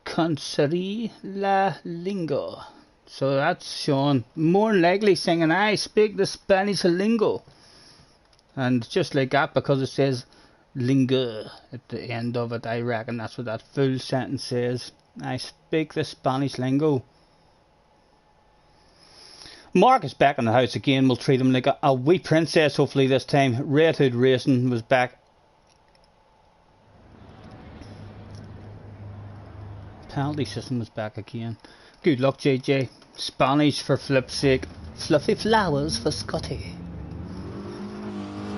conocer la lingua. So that's Sean, more than likely singing, I speak the Spanish lingo. And just like that, because it says lingua at the end of it, I reckon that's what that full sentence says. I speak the Spanish lingo. Mark is back in the house again. We'll treat him like a wee princess hopefully this time. Red Hood Racing was back. Penalty system was back again. Good luck, JJ. Spanish for flip's sake. Fluffy flowers for Scotty.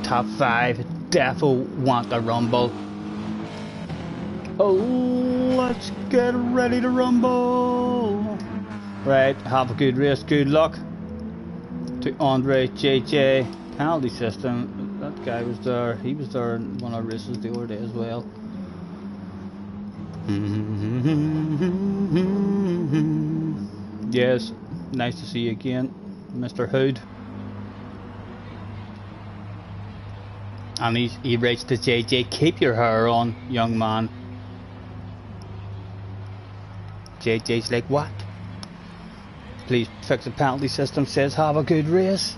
Top 5. Defo want the rumble. Oh, let's get ready to rumble. Right, have a good race. Good luck to Andre, JJ. Penalty system. That guy was there. He was there in one of our races the other day as well. Yes, nice to see you again, Mr. Hood. And he writes to JJ, keep your hair on, young man. JJ's like, what? Please fix the penalty system, says have a good race.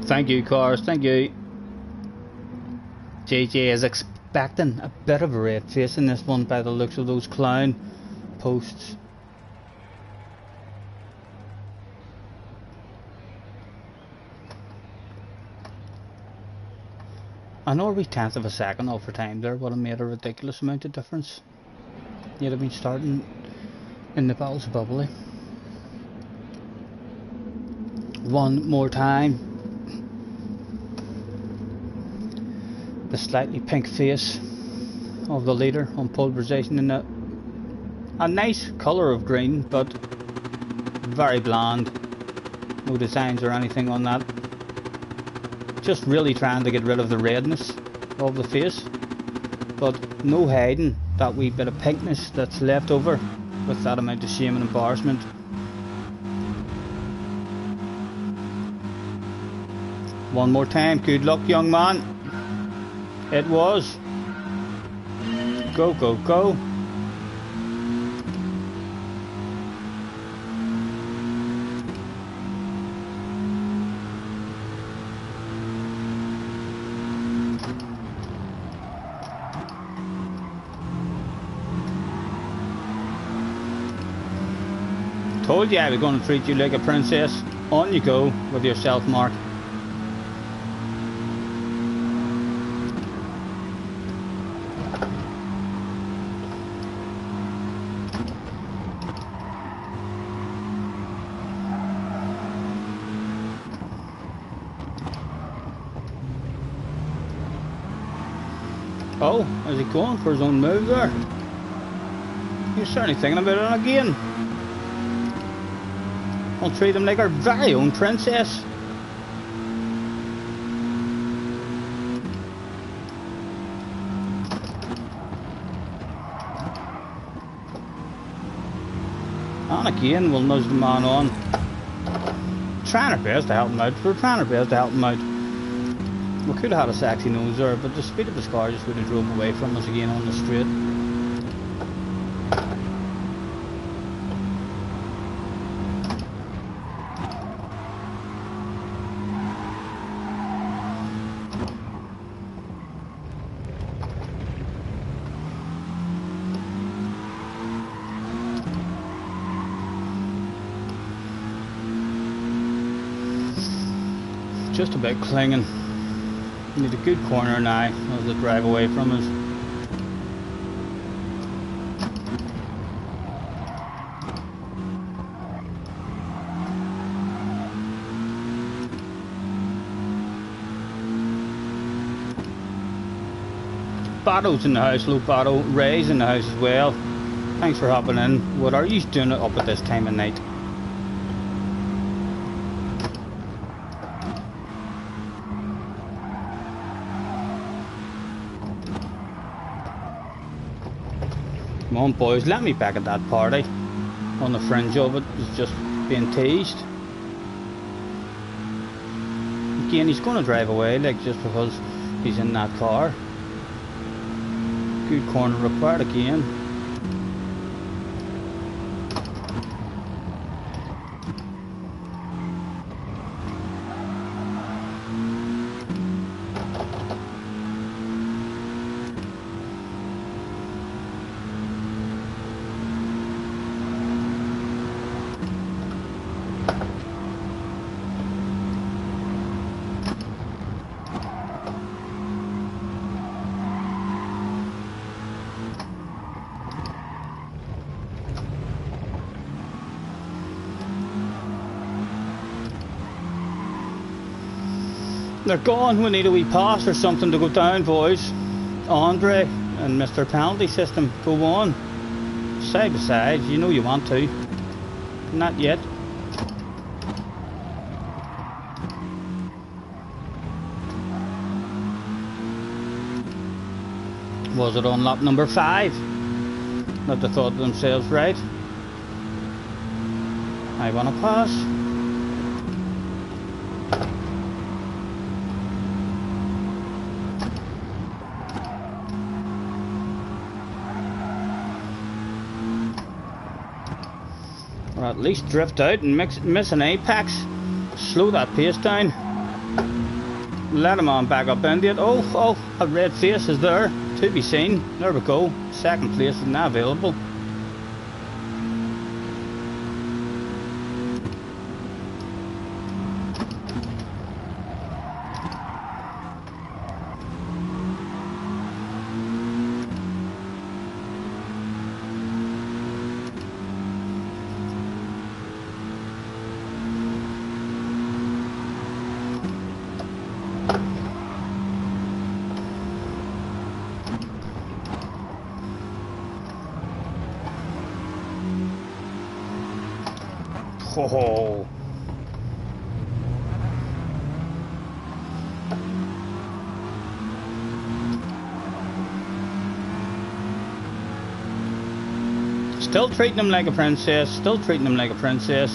Thank you, cars, thank you. JJ is expecting a bit of a red face in this one by the looks of those clown posts. I know a wee tenth of a second over time there would have made a ridiculous amount of difference. You'd have been starting in the battles of bubbly. One more time. The slightly pink face of the leader on pole position in a nice colour of green, but very bland. No designs or anything on that. Just really trying to get rid of the redness of the face, but no hiding that wee bit of pinkness that's left over with that amount of shame and embarrassment. One more time, good luck, young man. It was. Go, go, go. Told you I was going to treat you like a princess. On you go with your self mark. Oh, is he going for his own move there? He's certainly thinking about it again. I'll treat him like our very own princess. And again, we'll nudge the man on. Trying our best to help him out. We're trying our best to help him out. We could have had a sexy nose there, but the speed of his car just would have drove away from us again on the straight. Just about clinging. Need a good corner now as they drive away from us. Batto's in the house, Low Batto. Ray's in the house as well. Thanks for hopping in. What are you doing up at this time of night? Come on boys, let me back at that party. On the fringe of it, it's just being teased. Again, he's going to drive away, like, just because he's in that car. Good corner required again. They're gone. We need a wee pass or something to go down, boys. Andre and Mr. Penalty System, go on. Side by side, you know you want to. Not yet. Was it on lap number 5 that they thought to themselves, right, I want to pass? Or at least drift out and miss an apex. Slow that pace down. Let him on back up into it. Oh, a red face is there to be seen. There we go. Second place is now available. Oh. Still treating him like a princess, still treating him like a princess.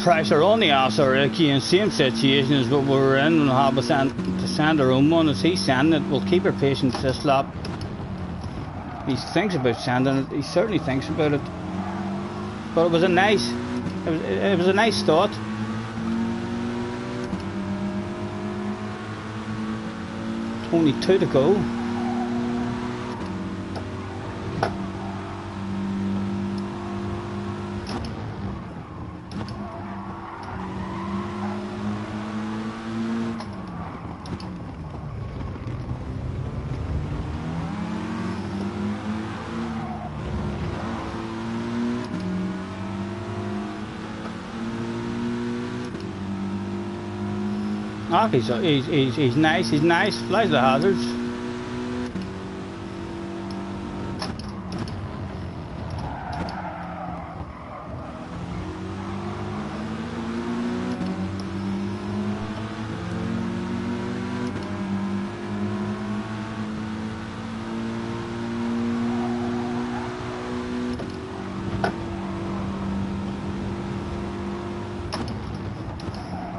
Price are on the arse already, in same situation as what we were in when Hobble to send our own one. As he's sending it, we'll keep our patience this lap. He thinks about sending it, he certainly thinks about it. But it was a nice, it was a nice thought. Only 2 to go. Oh, he's nice, flies the hazards.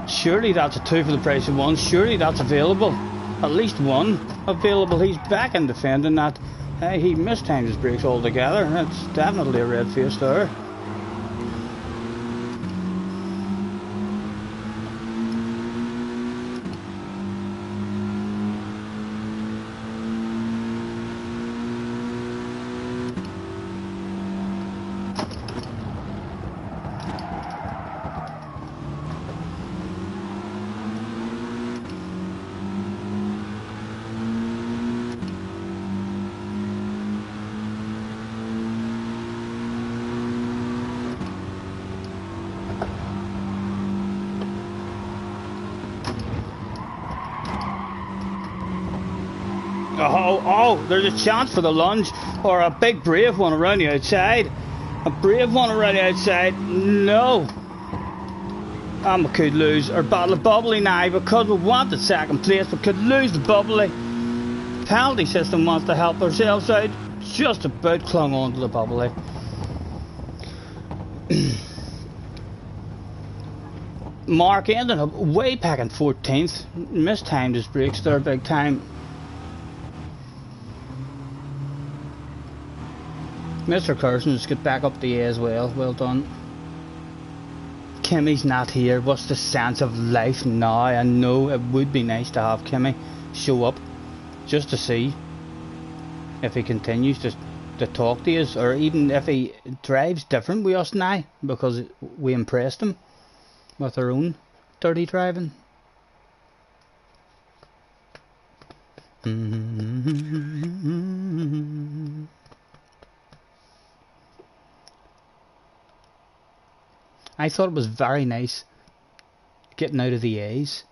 Surely that's a 2 for the price of 1. Surely that's available. At least 1 available. He's back in defending that. He mistimed his brakes altogether. It's definitely a red face there. Oh, there's a chance for the lunge or a big brave one around the outside. A brave one around the outside. No. And we could lose our battle of bubbly now because we want the second place. We could lose the bubbly. Penalty system wants to help ourselves out. Just about clung on to the bubbly. Mark ended up way back in 14th. Mistimed his brakes there big time. Mr. Carson's got back up the A as well. Well done. Kimmy's not here. What's the sense of life now? I know it would be nice to have Kimmy show up just to see if he continues to talk to us, or even if he drives different with us now, because we impressed him with our own dirty driving. I thought it was very nice getting out of the A's.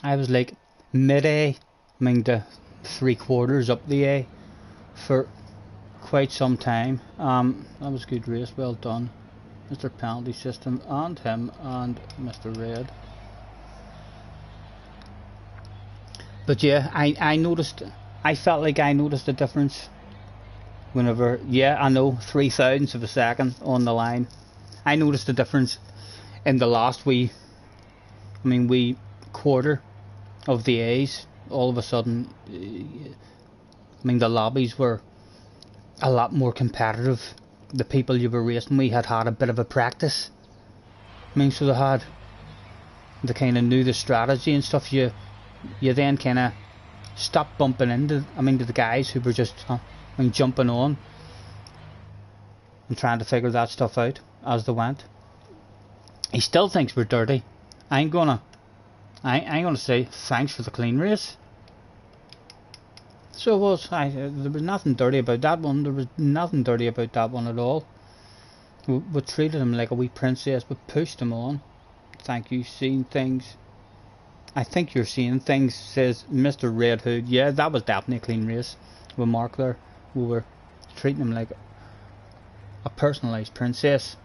I was like mid-A, I mean to 3/4 up the A for quite some time. That was a good race, well done Mr. Penalty System and him and Mr. Red. But yeah, I felt like I noticed a difference whenever, yeah, I know, 0.003 of a second on the line. I noticed a difference in the last wee quarter of the A's. All of a sudden, I mean, the lobbies were a lot more competitive. The people you were racing with had a bit of a practice. I mean, so they kind of knew the strategy and stuff. You then kind of stopped bumping into, to the guys who were just jumping on and trying to figure that stuff out as they went. He still thinks we're dirty. I ain't gonna say thanks for the clean race. So it was. There was nothing dirty about that one. There was nothing dirty about that one at all. We treated him like a wee princess. We pushed him on. Thank you. Seeing things. I think you're seeing things, says Mr. Red Hood. Yeah, that was definitely a clean race with Mark there. We were treating him like a personalised princess.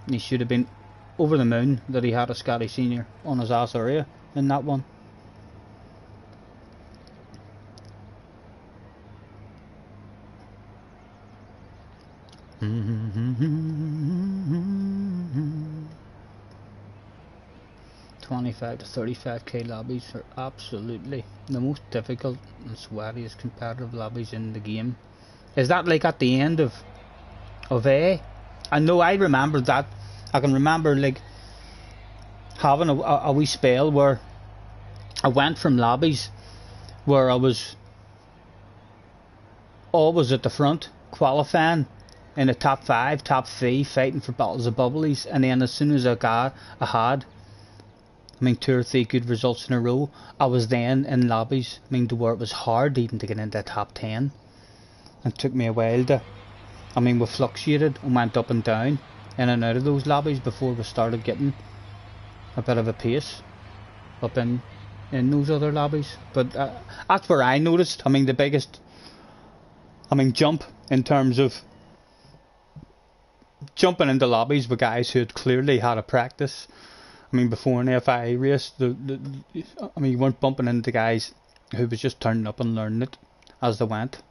He should have been over the moon that he had a Scotty Senior on his ass area in that one. Mm-hmm. 25 to 35k lobbies are absolutely the most difficult and sweatiest competitive lobbies in the game. Is that like at the end of A? I know, I remember that. I can remember like having a wee spell where I went from lobbies where I was always at the front qualifying in the top 5, top 3, fighting for bottles of bubblies, and then as soon as I had 2 or 3 good results in a row, I was then in lobbies to where it was hard even to get into the top 10. It took me a while to, we fluctuated and went up and down in and out of those lobbies before we started getting a bit of a pace up in those other lobbies. But that's where I noticed, the biggest jump in terms of jumping into lobbies with guys who had clearly had a practice. Before an FIA race, you weren't bumping into guys who was just turning up and learning it as they went.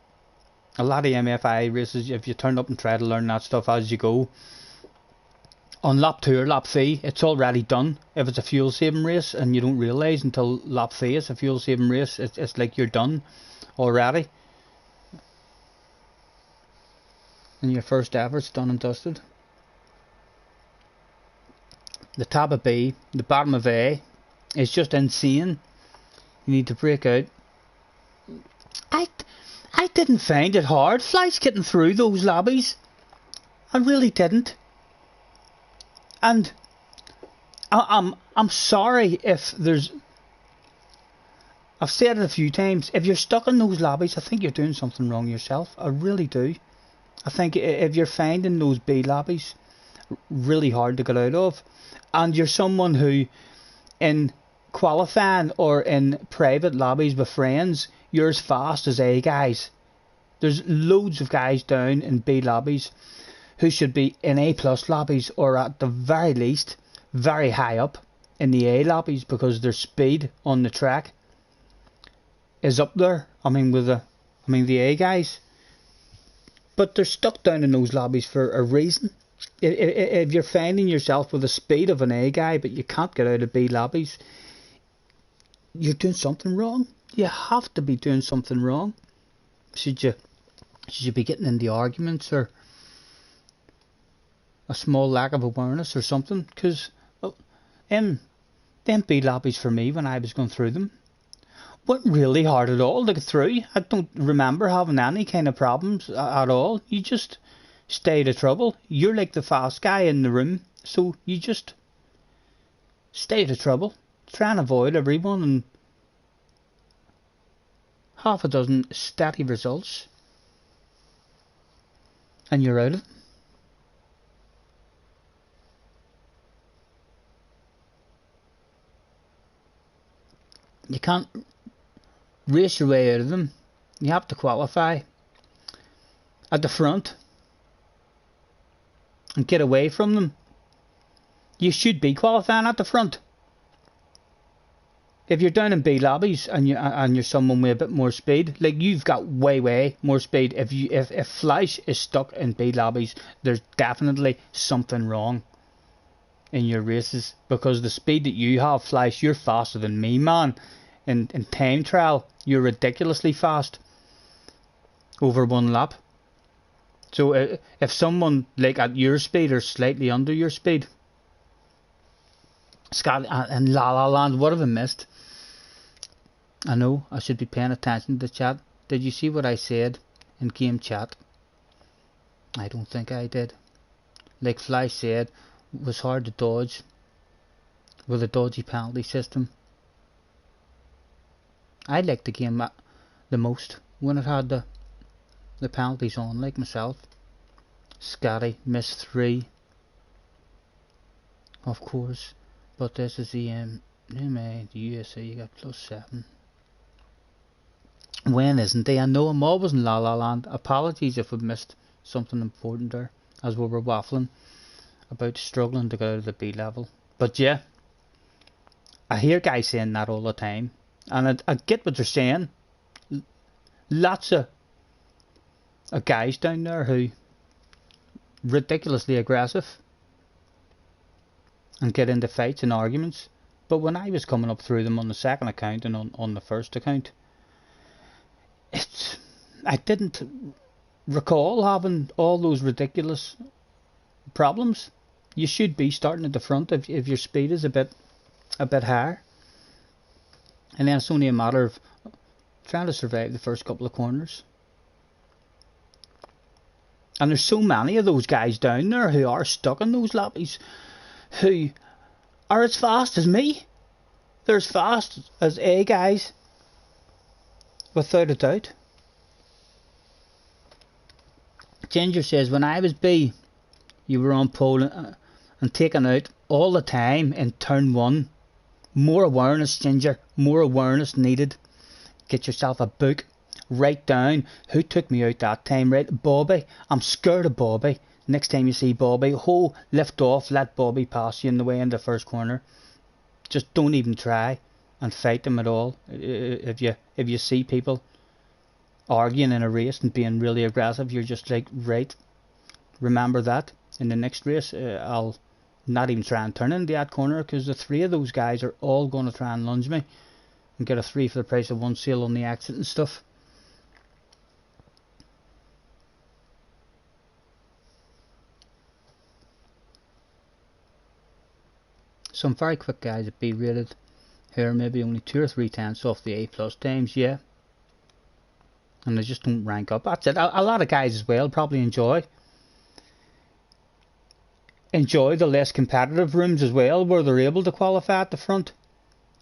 A lot of MFI races, if you turn up and try to learn that stuff as you go, on lap 2 or lap 3, it's already done. If it's a fuel saving race and you don't realise until lap 3 it's a fuel saving race, it's like you're done already. And your first effort's done and dusted. The top of B, the bottom of A, is just insane. You need to break out. I didn't find it hard, Flights, getting through those lobbies. I really didn't. And I'm sorry if there's... I've said it a few times. If you're stuck in those lobbies, I think you're doing something wrong yourself. I really do. I think if you're finding those B lobbies really hard to get out of, and you're someone who, in qualifying or in private lobbies with friends, you're as fast as A guys. There's loads of guys down in B lobbies who should be in A plus lobbies, or at the very least very high up in the A lobbies, because their speed on the track is up there. With the A guys, but they're stuck down in those lobbies for a reason. If you're finding yourself with the speed of an A guy but you can't get out of B lobbies, you're doing something wrong. You have to be doing something wrong. Should you be getting into arguments, or a small lack of awareness or something? Because them B lobbies for me, when I was going through them, Wasn't really hard at all to get through. I don't remember having any kind of problems at all. You just stay out of trouble. You're like the fast guy in the room, so you just stay out of trouble. Try and avoid everyone, and half a dozen steady results, and you're out of it. You can't race your way out of them. You have to qualify at the front and get away from them. You should be qualifying at the front. If you're down in B lobbies and you're someone with a bit more speed, like you've got way more speed. If Flash is stuck in B lobbies, there's definitely something wrong in your races, because the speed that you have, Flash, you're faster than me, man. In time trial, you're ridiculously fast over one lap. So if someone like at your speed or slightly under your speed, Scott and La La Land, what have I missed? I know I should be paying attention to the chat. Did you see what I said in game chat? I don't think I did. Like Flash said, it was hard to dodge with a dodgy penalty system. I liked the game the most when it had the penalties on, like myself. Scotty missed 3, of course, but this is the the USA, you got +7. When isn't he? I know I'm always in La La Land. Apologies if I've missed something important there, as we were waffling about struggling to get out of the B level. But yeah, I hear guys saying that all the time, and I get what they're saying. Lots of guys down there who ridiculously aggressive and get into fights and arguments. But when I was coming up through them on the second account and on the first account, I didn't recall having all those ridiculous problems. You should be starting at the front if your speed is a bit higher, and then it's only a matter of trying to survive the first couple of corners. And there's so many of those guys down there who are stuck in those lobbies, who are as fast as me. They're as fast as A guys, without a doubt. Ginger says, when I was B, you were on pole and taken out all the time in turn 1. More awareness, Ginger. More awareness needed. Get yourself a book. Write down who took me out that time. Right, Bobby. I'm scared of Bobby. Next time you see Bobby, lift off, let Bobby pass you in the way in the first corner. Just don't even try and fight them at all. If you see people arguing in a race and being really aggressive, you're just like, right, remember that. In the next race, I'll not even try and turn into that corner, because the 3 of those guys are all going to try and lunge me and get a 3 for the price of 1 sale on the exit and stuff. Some very quick guys at B rated here, maybe only 2 or 3 tenths off the A+ times, yeah. And they just don't rank up. That's it. A lot of guys as well probably enjoy the less competitive rooms as well, where they're able to qualify at the front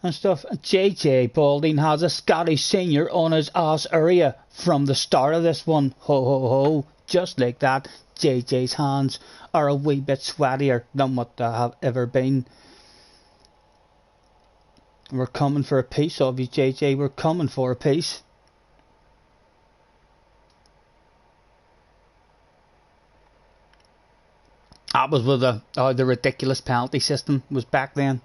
and stuff. JJ Balding has a Scottish senior on his ass area from the start of this one. Ho ho ho. Just like that, JJ's hands are a wee bit sweatier than what they have ever been. We're coming for a piece of you, JJ. We're coming for a piece. That was with the ridiculous penalty system was back then.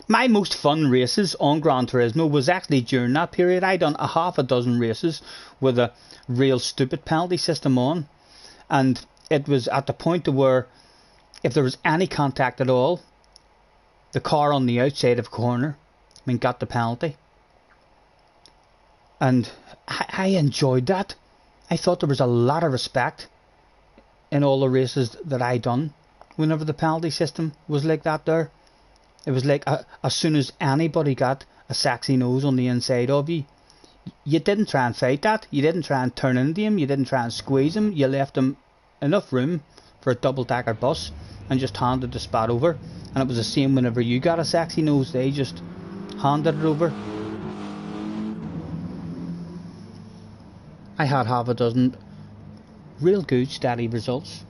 My most fun races on Gran Turismo was actually during that period. I done a half a dozen races with a real stupid penalty system on, and it was at the point to where if there was any contact at all, the car on the outside of a corner got the penalty. And I enjoyed that. I thought there was a lot of respect in all the races that I done whenever the penalty system was like that there. It was like as soon as anybody got a sexy nose on the inside of you. You didn't try and fight that. You didn't try and turn into him. You didn't try and squeeze him. You left him enough room for a double-decker bus and just handed the spot over. And it was the same whenever you got a sexy nose. They just handed it over. I had half a dozen real good steady results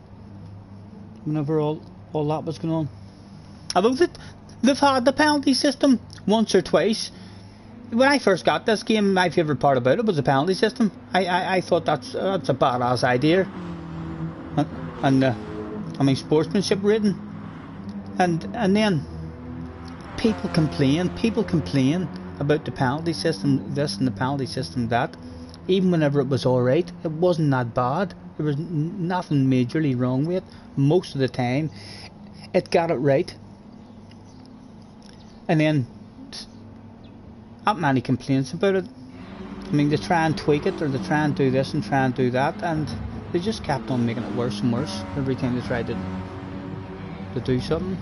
whenever all that was going on. Although they've had the penalty system once or twice. When I first got this game, my favourite part about it was the penalty system. I thought that's a badass idea. And I mean, sportsmanship rating. And then people complain about the penalty system this and the penalty system that. Even whenever it was alright, it wasn't that bad. There was nothing majorly wrong with it. Most of the time, it got it right. And then, not many complaints about it. I mean, they try and tweak it, or they try and do this and try and do that, and they just kept on making it worse and worse every time they tried to do something.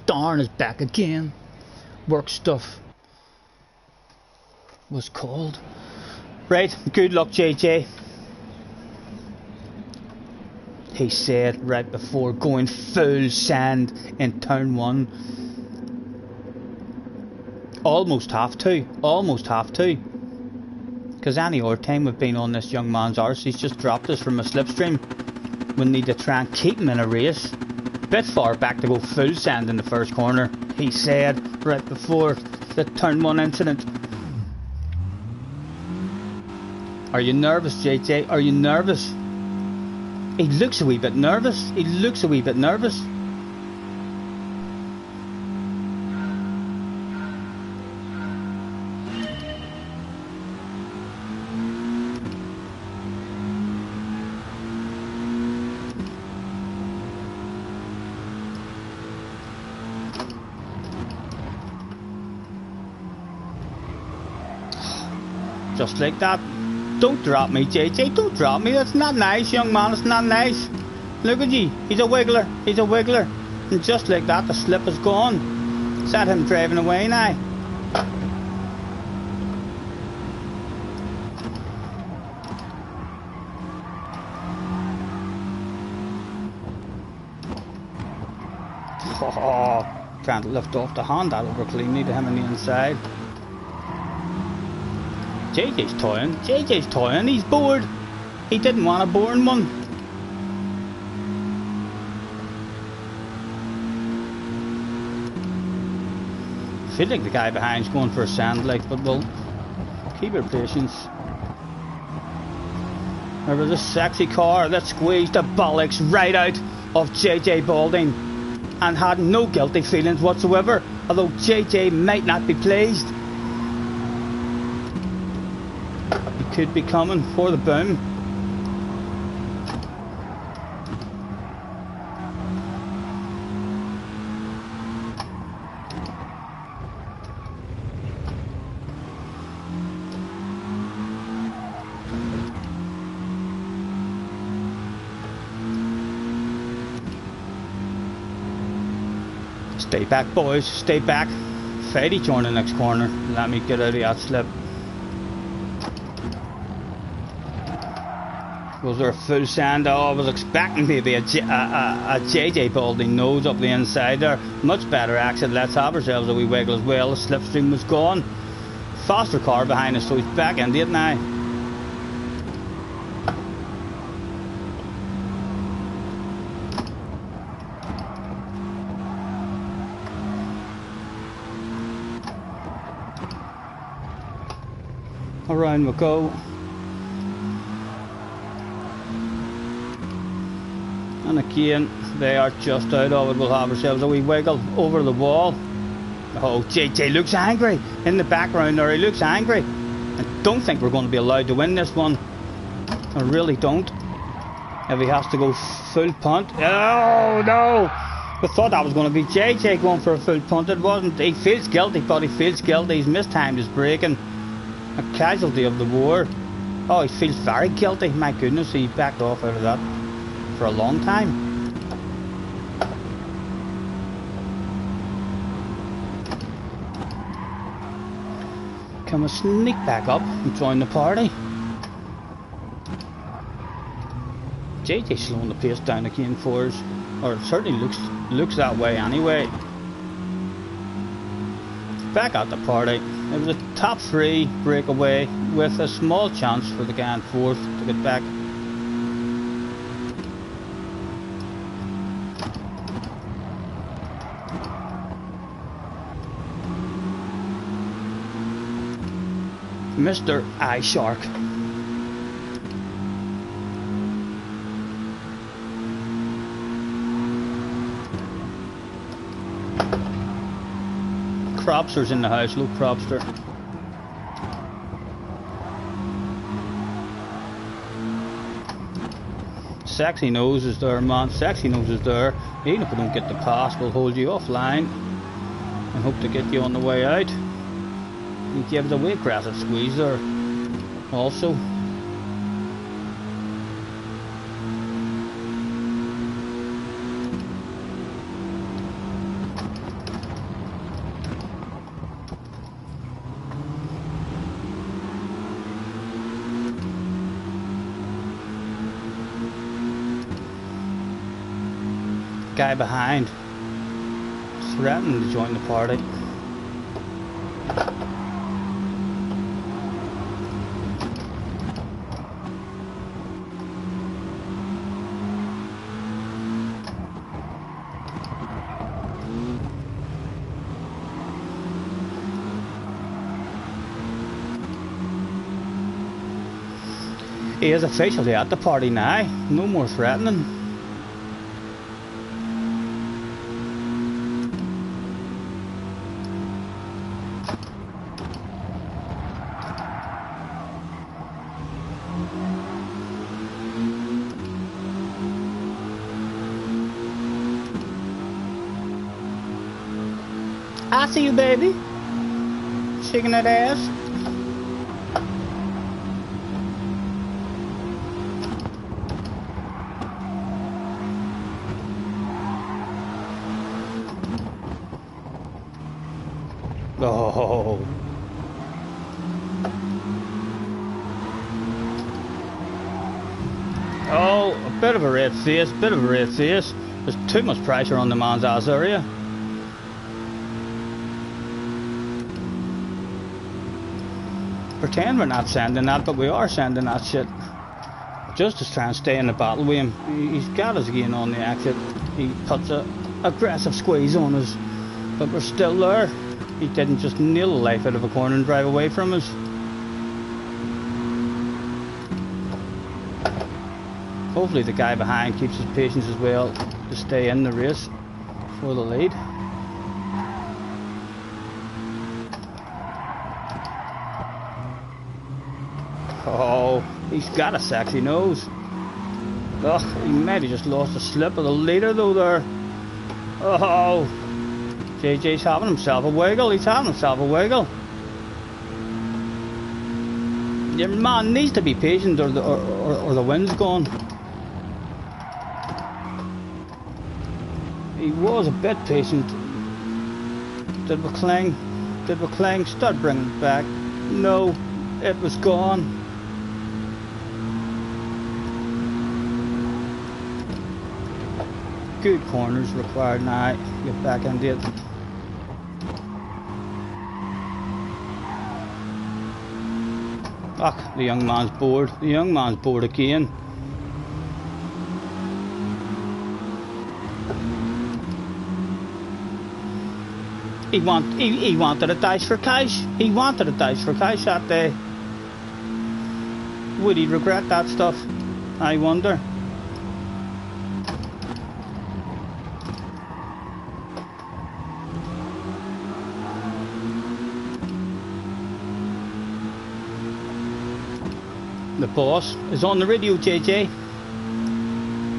Darn is back again. Work stuff was called. Right, good luck, JJ. He said right before going full sand in turn 1. Almost have to. Because any other time we've been on this young man's arse, he's just dropped us from a slipstream. We need to try and keep him in a race. Bit far back to go full sand in the first corner, he said right before the turn 1 incident. Are you nervous, JJ? Are you nervous? He looks a wee bit nervous. Just like that. Don't drop me, JJ. Don't drop me. That's not nice, young man. It's not nice. Look at you. He's a wiggler. And just like that, the slip is gone. Is that him driving away now? Oh, trying to lift off the hand that over cleanly to him on the inside. JJ's toying, he's bored. He didn't want a boring one. I feel like the guy behind's going for a sand like, but we'll keep our patience. There was a sexy car that squeezed the bollocks right out of JJ Balding and had no guilty feelings whatsoever, although JJ might not be pleased. Could be coming for the boom. Stay back, boys, stay back. Fight each other in the next corner. Let me get out of that slip. Was there a full sand? Oh, I was expecting maybe a JJ Balding nose up the inside there. Much better exit. Let's have ourselves a wee wiggle as well. The slipstream was gone. Faster car behind us, so he's back into it now. Around we go. And again, they are just out of it. We'll have ourselves a wee wiggle over the wall. Oh, JJ looks angry in the background there. He looks angry. I don't think we're going to be allowed to win this one. I really don't. If he has to go full punt. Oh, no! We thought that was going to be JJ going for a full punt. It wasn't. He feels guilty, but he feels guilty. He's mistimed his braking. A casualty of the war. Oh, he feels very guilty. My goodness, he backed off out of that. for a long time. Can we sneak back up and join the party? JJ's slowing the pace down again for us, or it certainly looks that way anyway. Back at the party. It was a top 3 breakaway with a small chance for the guy in 4th to get back. Mr. Eye Shark. Cropster's in the house, look, Cropster. Sexy Nose is there, man. Sexy Nose is there. Even if we don't get the pass, we'll hold you offline and hope to get you on the way out. He gives a way aggressive squeeze there also. Guy behind threatening to join the party. He is officially at the party now. No more threatening. I see you, baby. Shaking that ass. Oh. Oh, a bit of a red face, There's too much pressure on the man's ass area. Pretend we're not sending that, but we are sending that shit. Just to try and stay in the battle with him. He's got us again on the exit. He puts a aggressive squeeze on us, but we're still there. He didn't just nail the life out of a corner and drive away from us. Hopefully the guy behind keeps his patience as well to stay in the race for the lead. Oh, he's got a sexy nose. Ugh, he might have just lost a slip of the leader though there. Oh, JJ's having himself a wiggle. He's having himself a wiggle. Your man needs to be patient or the wind's gone. He was a bit patient. Did we cling? Did we cling? Start bringing it back. No, it was gone. Good corners required now. Get back into it. Ugh, the young man's bored. The young man's bored again. He wanted a dice for cash. He wanted a dice for cash that day. Would he regret that stuff? I wonder. The boss is on the radio, JJ.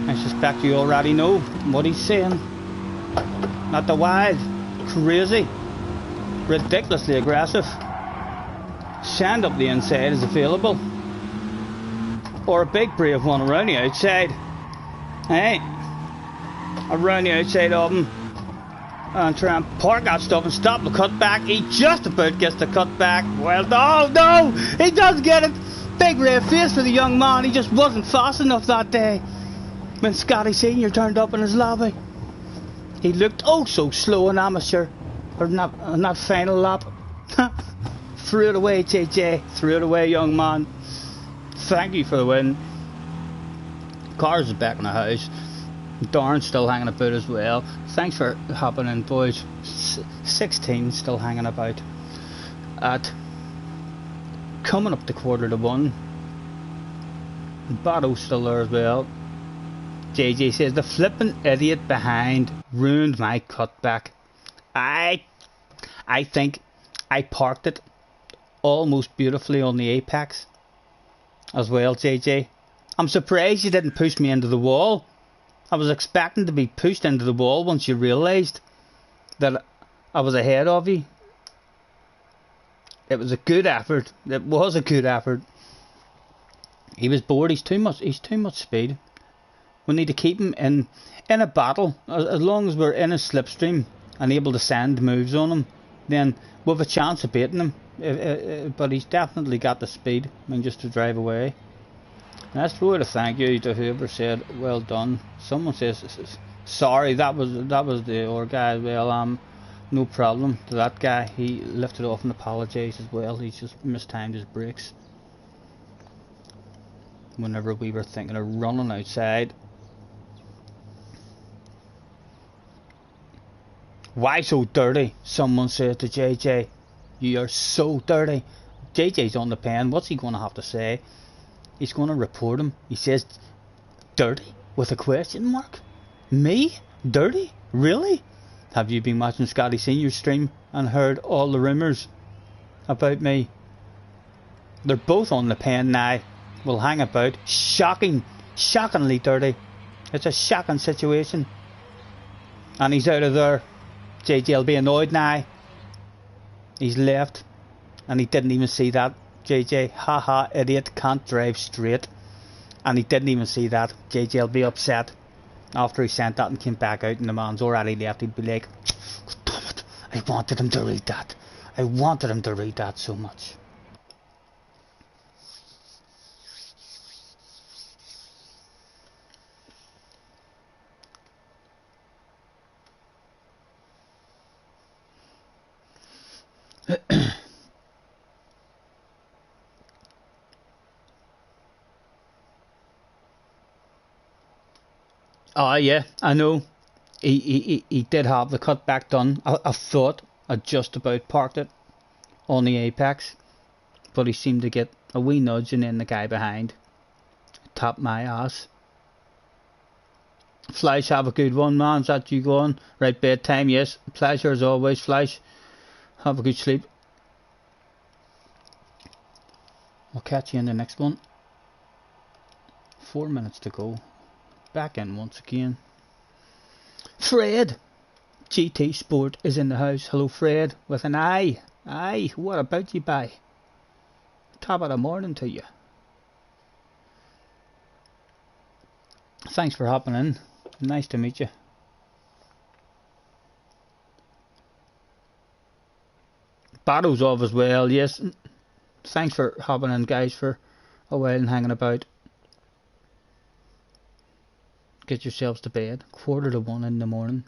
I suspect you already know what he's saying. Not the wild, crazy, ridiculously aggressive. Sand up the inside is available. Or a big brave one around the outside. Hey, around the outside of him and try and park that stuff and stop the cutback. He just about gets the cutback. Well, no, he does get it. Big red face for the young man. He just wasn't fast enough that day. When Scotty Senior turned up in his lobby, he looked oh so slow and amateur, or not on that final lap. Threw it away, JJ. Threw it away, young man. Thank you for the win. Cars is back in the house. Darren's still hanging about as well. Thanks for hopping in, boys. 16 still hanging about. At coming up to 1:45. Bado's still there as well. JJ says the flippin' idiot behind ruined my cutback. I think I parked it almost beautifully on the apex as well, JJ. I'm surprised you didn't push me into the wall. I was expecting to be pushed into the wall once you realised that I was ahead of you. It was a good effort. It was a good effort. He was bored. He's too much speed. We need to keep him in a battle. As long as we're in a slipstream and able to send moves on him, then we've a chance of beating him. But he's definitely got the speed. I mean, just to drive away. And let's throw a thank you to whoever said well done. Someone says sorry, that was the other guy as well. No problem to that guy. He lifted off and apologised as well. He's just mistimed his brakes whenever we were thinking of running outside. Why so dirty? Someone said to JJ. You are so dirty. JJ's on the pen. What's he going to have to say? He's going to report him. He says, dirty? With a question mark? Me? Dirty? Really? Have you been watching Scotty Senior's stream and heard all the rumours about me? They're both on the pen now. We'll hang about. Shockingly dirty. It's a shocking situation. And he's out of there. JJ'll be annoyed now. He's left. And he didn't even see that. JJ, haha, idiot, can't drive straight. And he didn't even see that. JJ'll be upset after he sent that and came back out and the man's already left. He'd be like, damn it, I wanted him to read that. I wanted him to read that so much. Oh yeah, I know. He did have the cutback done. I thought I just about parked it on the apex, but he seemed to get a wee nudge and then the guy behind tapped my ass. Flash, have a good one, man. Is that you going? Right, bedtime, yes. Pleasure as always, Flash. Have a good sleep. I'll catch you in the next one. 4 minutes to go. Back in once again. Fred! GT Sport is in the house. Hello, Fred. With an I. Aye, what about you, bye? Top of the morning to you. Thanks for hopping in. Nice to meet you. Battle's off as well, yes. Thanks for hopping in, guys, for a while and hanging about. Get yourselves to bed. 1:45 in the morning.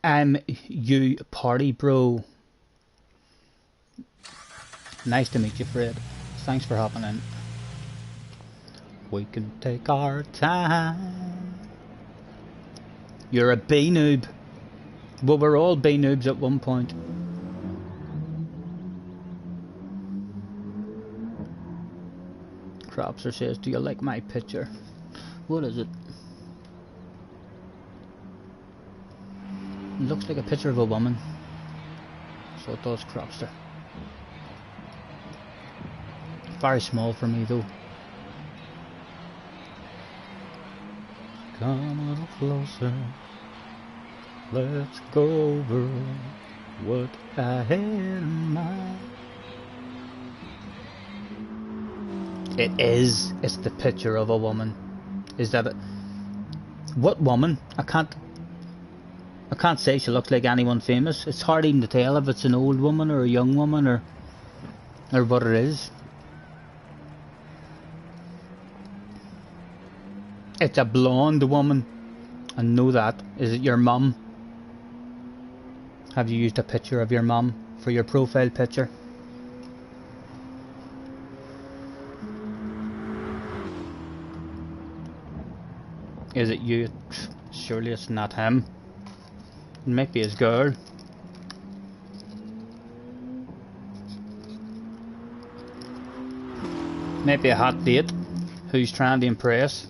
I'm you party bro. Nice to meet you, Fred. Thanks for hopping in. We can take our time. You're a B noob. Well, we're all B noobs at one point. Cropster says, do you like my picture? What is it? It looks like a picture of a woman. So it does, Cropster. Very small for me though. Come a little closer. Let's go over what I had in mind. It is. It's the picture of a woman. Is that it? What woman? I can't say she looks like anyone famous. It's hard even to tell if it's an old woman or a young woman or what it is. It's a blonde woman. I know that. Is it your mum? Have you used a picture of your mum for your profile picture? Is it you? Surely it's not him. It might be his girl. Maybe a hot date who's trying to impress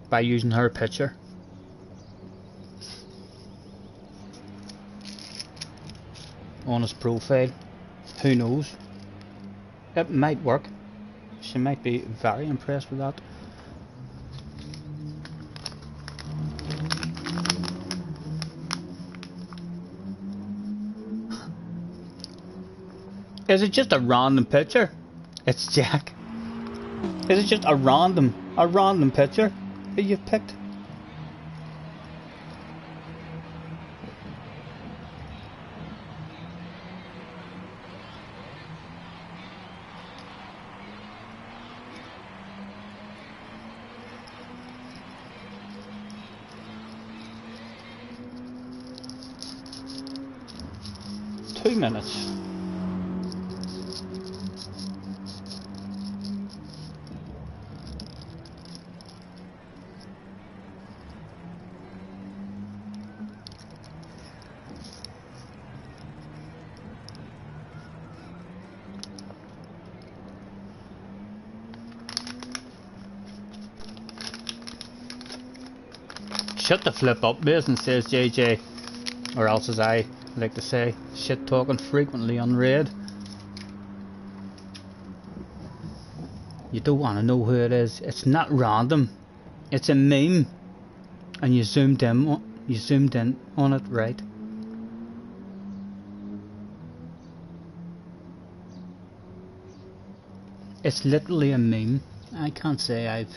by using her picture. On his profile. Who knows? It might work. She might be very impressed with that. Is it just a random picture? It's Jack. Is it just a random picture that you've picked? Two minutes. Shut the flip up, Mason, says JJ. Or else, as I like to say, shit talking frequently on raid. You don't want to know who it is. It's not random. It's a meme. And you zoomed in on it, right? It's literally a meme. I can't say I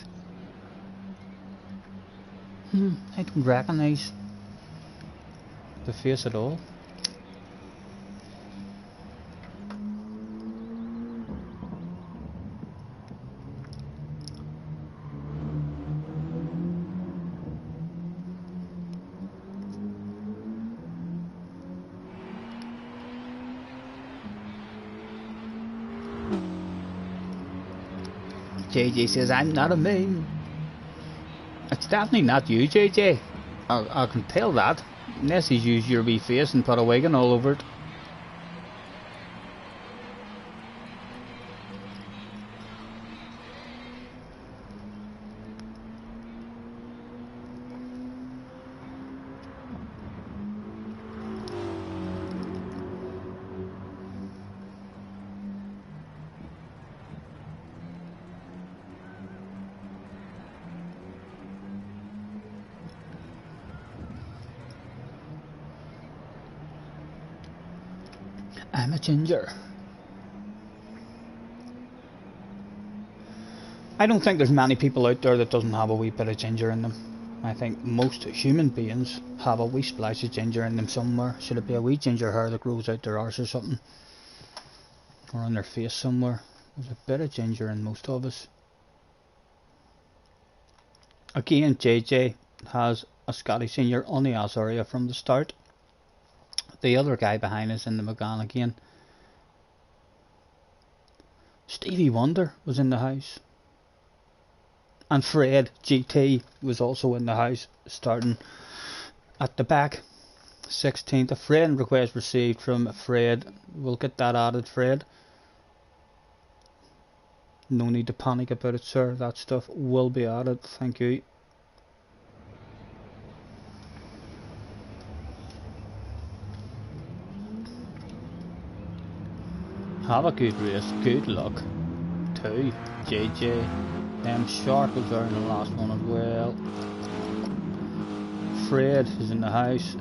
don't recognise the face at all. JJ says I'm not a meme. It's definitely not you, JJ. I can tell that. Unless he's used your wee face and put a wig all over it. I'm a ginger. I don't think there's many people out there that doesn't have a wee bit of ginger in them. I think most human beings have a wee splash of ginger in them somewhere. Should it be a wee ginger hair that grows out their arse or something? Or on their face somewhere. There's a bit of ginger in most of us. Again, JJ has a Scotty Senior on the ass area from the start. The other guy behind us in the McGann again. Stevie Wonder was in the house. And Fred GT was also in the house, starting at the back. 16th. A friend request received from Fred. We'll get that added, Fred. No need to panic about it, sir. That stuff will be added. Thank you. Have a good race, good luck to JJ. Shark was there in the last one as well. Fred is in the house.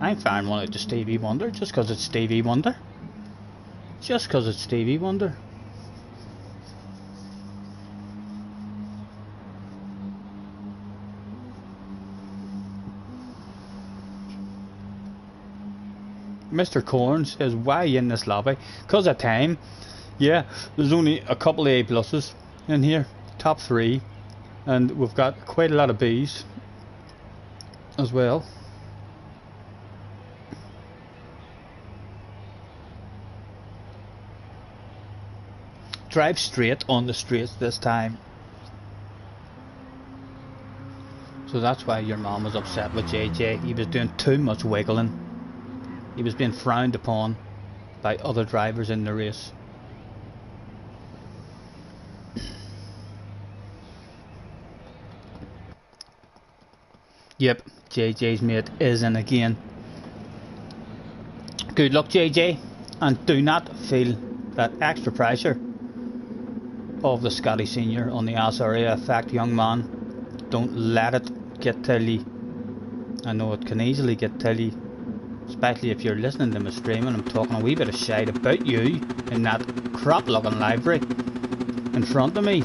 I'm firing one out to Stevie Wonder just because it's Stevie Wonder. Just because it's Stevie Wonder. Mr. Corns is why in this lobby? Because of time. Yeah, there's only a couple of A pluses in here, top 3, and we've got quite a lot of B's as well. Drive straight on the straights this time. So that's why your mom was upset with JJ. He was doing too much wiggling. He was being frowned upon by other drivers in the race. Yep, JJ's mate is in again. Good luck, JJ, and do not feel that extra pressure of the Scotty Senior on the ass area effect, young man. Don't let it get to you. I know it can easily get to you, especially if you're listening to me streaming. I'm talking a wee bit of shite about you in that crap looking library in front of me.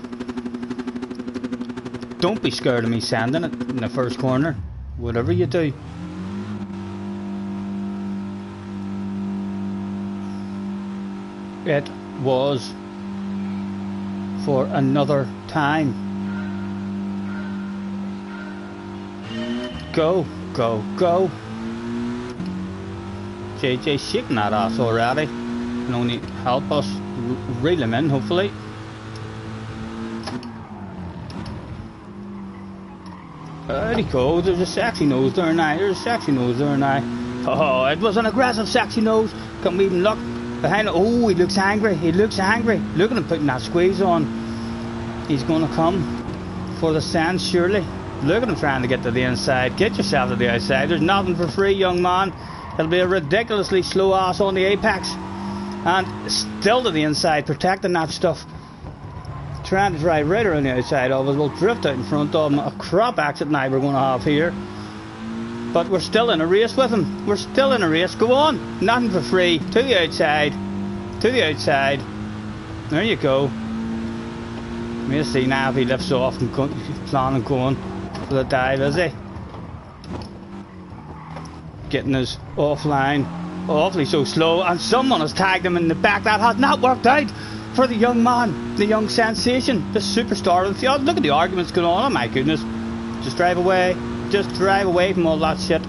Don't be scared of me sending it in the first corner, whatever you do. It was for another time. Go, go, go. JJ shaking that ass already. Can only help us reel him in, hopefully. There he goes. There's a sexy nose there now. There's a sexy nose there now. Oh, it was an aggressive sexy nose. Couldn't even look behind it. Oh, he looks angry. He looks angry. Look at him putting that squeeze on. He's going to come for the sand, surely. Look at him trying to get to the inside. Get yourself to the outside. There's nothing for free, young man. It'll be a ridiculously slow ass on the apex. And still to the inside, protecting that stuff. Trying to drive right around the outside of us. We'll drift out in front of him. A crap exit now we're going to have here. But we're still in a race with him. We're still in a race. Go on. Nothing for free. To the outside. To the outside. There you go. We'll see now if he lifts off and planning going for the dive, is he? Getting us offline. Awfully so slow. And someone has tagged him in the back. That has not worked out for the young man. The young sensation. The superstar of the field. Look at the arguments going on. Oh my goodness. Just drive away. Just drive away from all that shit.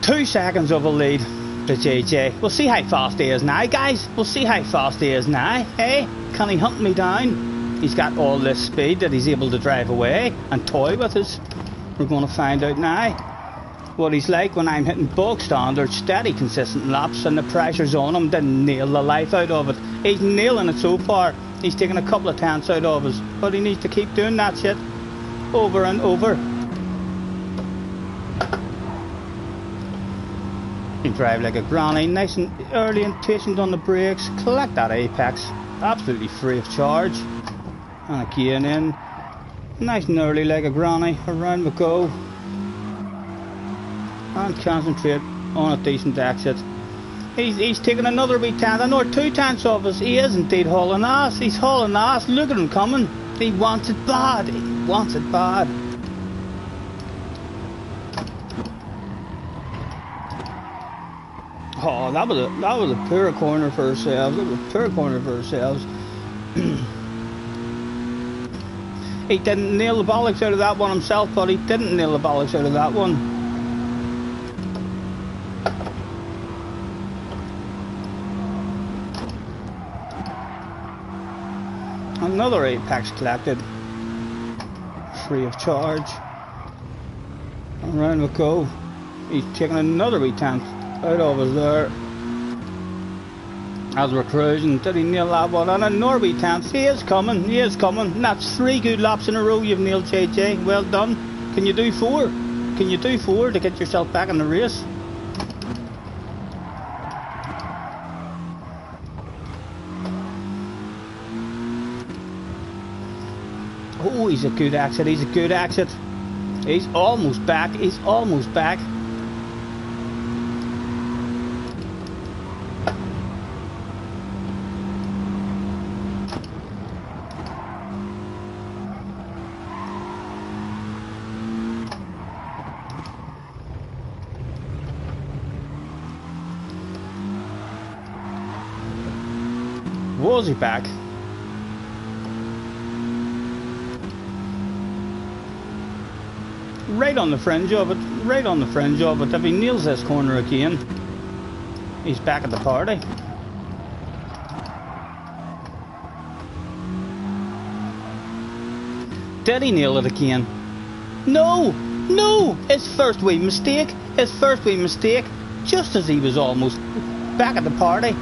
Two seconds of a lead to JJ. We'll see how fast he is now, guys. We'll see how fast he is now. Hey, can he hunt me down? He's got all this speed that he's able to drive away and toy with us. We're going to find out now what he's like when I'm hitting bog standard, steady, consistent laps and the pressure's on him to nail the life out of it. He's nailing it so far. He's taking a couple of tenths out of us, but he needs to keep doing that shit over and over. He drive like a granny, nice and early and patient on the brakes, collect that apex, absolutely free of charge. And again in, nice and early like a granny, around we go. And concentrate on a decent exit. He's taking another wee tenth, another 2 tenths off us. He is indeed hauling ass, he's hauling ass, look at him coming. He wants it bad, he wants it bad. Oh, that was a poor corner for ourselves. That was a poor corner for ourselves. He didn't nail the bollocks out of that one himself, but he didn't nail the bollocks out of that one. Another apex collected, free of charge. And round we go. He's taking another wee tenth out of us there. As we're cruising, did he nail that one? And another wee tenth. He is coming, he is coming. And that's 3 good laps in a row you've nailed, JJ. Well done. Can you do 4? Can you do 4 to get yourself back in the race? Oh, he's a good exit, he's a good exit. He's almost back. He's almost back. Was he back? Right on the fringe of it, right on the fringe of it. If he nails this corner again, he's back at the party. Did he nail it again? No! No! His first wee mistake! His first wee mistake! Just as he was almost back at the party.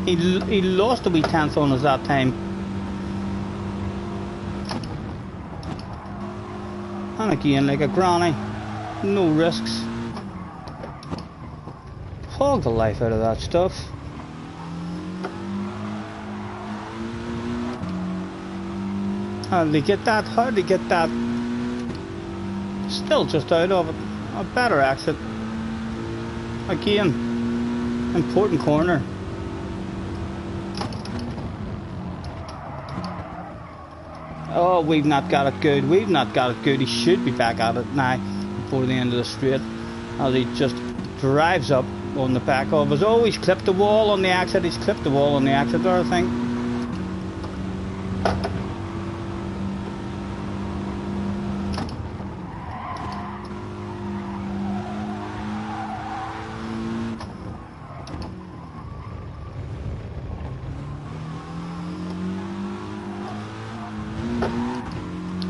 He lost a wee tenth on us that time. And again, like a granny. No risks. Hog the life out of that stuff. How did he get that? How did he get that? Still just out of it. A better exit. Again. Important corner. Oh, we've not got it good. We've not got it good. He should be back at it now before the end of the straight. As he just drives up on the back of us. Oh, he's clipped the wall on the exit. He's clipped the wall on the exit there, I think.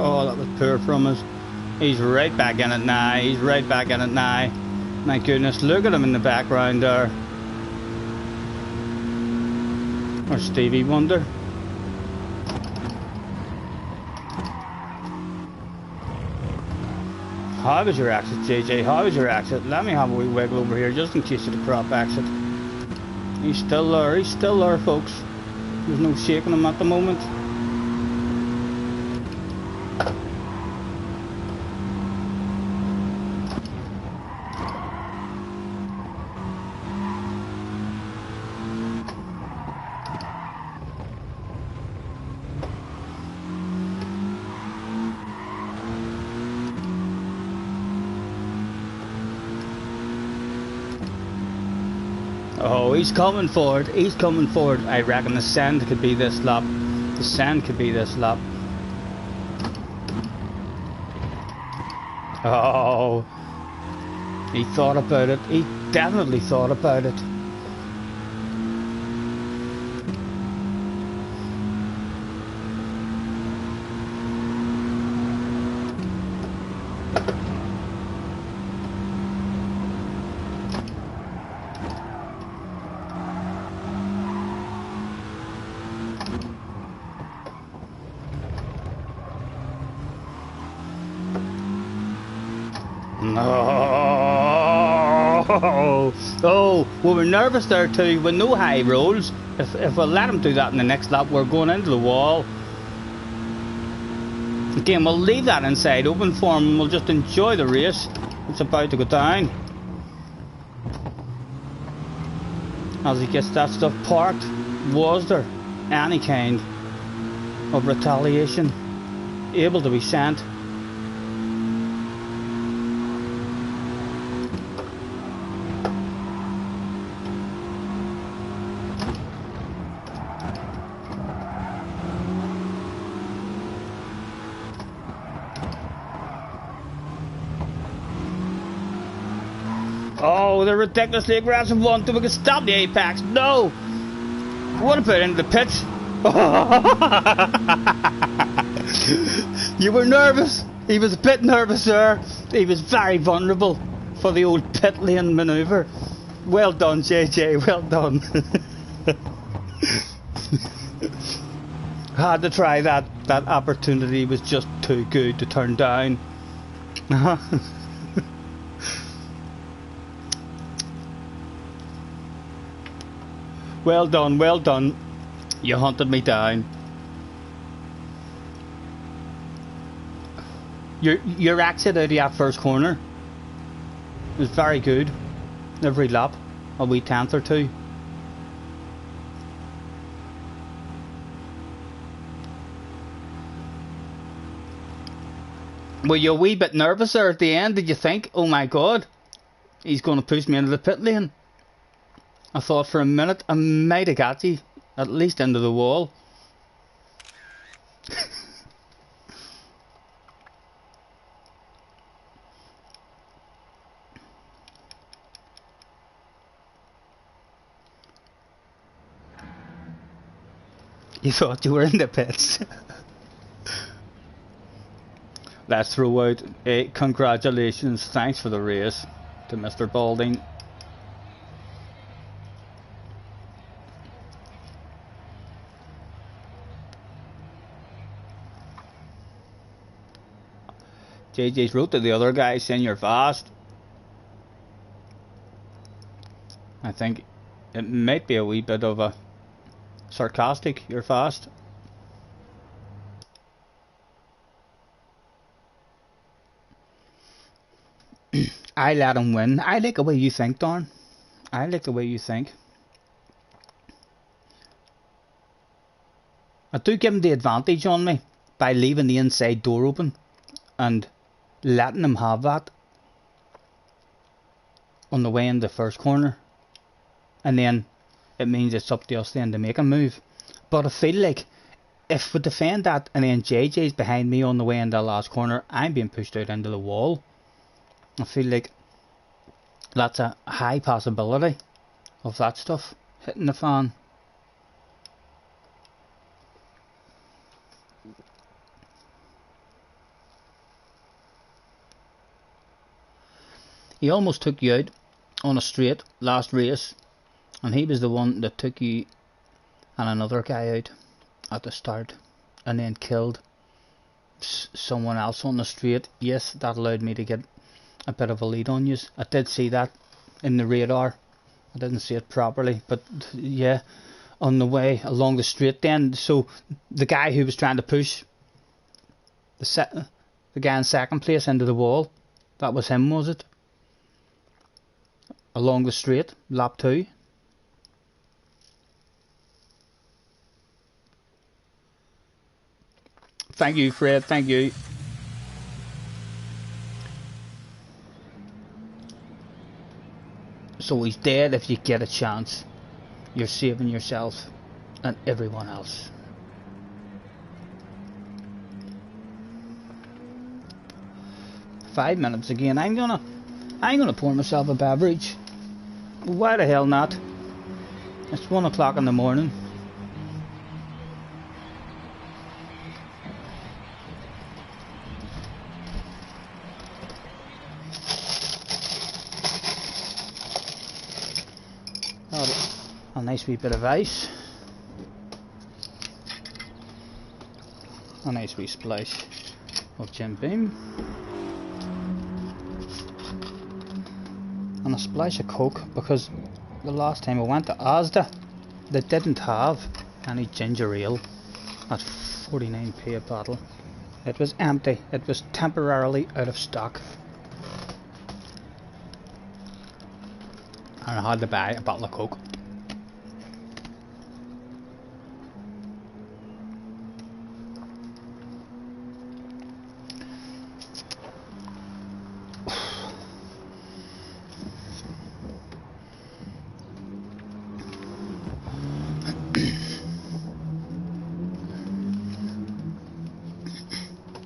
Oh, that was poor from us. He's right back in it now. He's right back in it now. My goodness, look at him in the background there. Or Stevie Wonder. How was your exit, JJ? How was your exit? Let me have a wee wiggle over here just in case of the crop exit. He's still there. He's still there, folks. There's no shaking him at the moment. Oh, he's coming forward. He's coming forward. I reckon the sand could be this lap. The sand could be this lap. Oh, he thought about it. He definitely thought about it. Oh, we were nervous there too, with no high rolls. If we let him do that in the next lap, we're going into the wall. Again, we'll leave that inside open for him and we'll just enjoy the race. It's about to go down. As he gets that stuff parked, was there any kind of retaliation able to be sent? Oh, the ridiculously aggressive one. We can stop the apex. No! What about into the pits? You were nervous. He was a bit nervous there. He was very vulnerable for the old pit lane manoeuvre. Well done, JJ. Well done. Had to try that. That opportunity was just too good to turn down. Well done, well done. You hunted me down. Your exit out of that first corner was very good. Every lap, a wee tenth or two. Were you a wee bit nervous there at the end? Did you think, oh my god, he's going to push me into the pit lane? I thought for a minute I might have got you, at least into the wall. You thought you were in the pits. Let's throw out a congratulations, thanks for the race to Mr. Balding. JJ's wrote to the other guy saying you're fast. I think it might be a wee bit of a sarcastic, you're fast. I let him win. I like the way you think, Darn. I like the way you think. I do give him the advantage on me by leaving the inside door open and letting him have that on the way in the first corner, and then it means it's up to us then to make a move. But I feel like if we defend that and then JJ's behind me on the way in the last corner, I'm being pushed out into the wall. I feel like that's a high possibility of that stuff hitting the fan. He almost took you out on a straight last race, and he was the one that took you and another guy out at the start and then killed someone else on the straight. Yes, that allowed me to get a bit of a lead on you. I did see that in the radar. I didn't see it properly, but yeah, on the way along the straight then. So the guy who was trying to push the guy in second place into the wall, that was him, was it? Along the straight, lap 2. Thank you, Fred, thank you. So he's dead if you get a chance. You're saving yourself and everyone else. Five minutes again. I'm gonna pour myself a beverage. Why the hell not? It's 1 o'clock in the morning. A nice wee bit of ice. A nice wee splash of Jim Beam. And a splash of Coke, because the last time I went to Asda they didn't have any ginger ale at 49p a bottle. It was empty. It was temporarily out of stock. And I had to buy a bottle of Coke.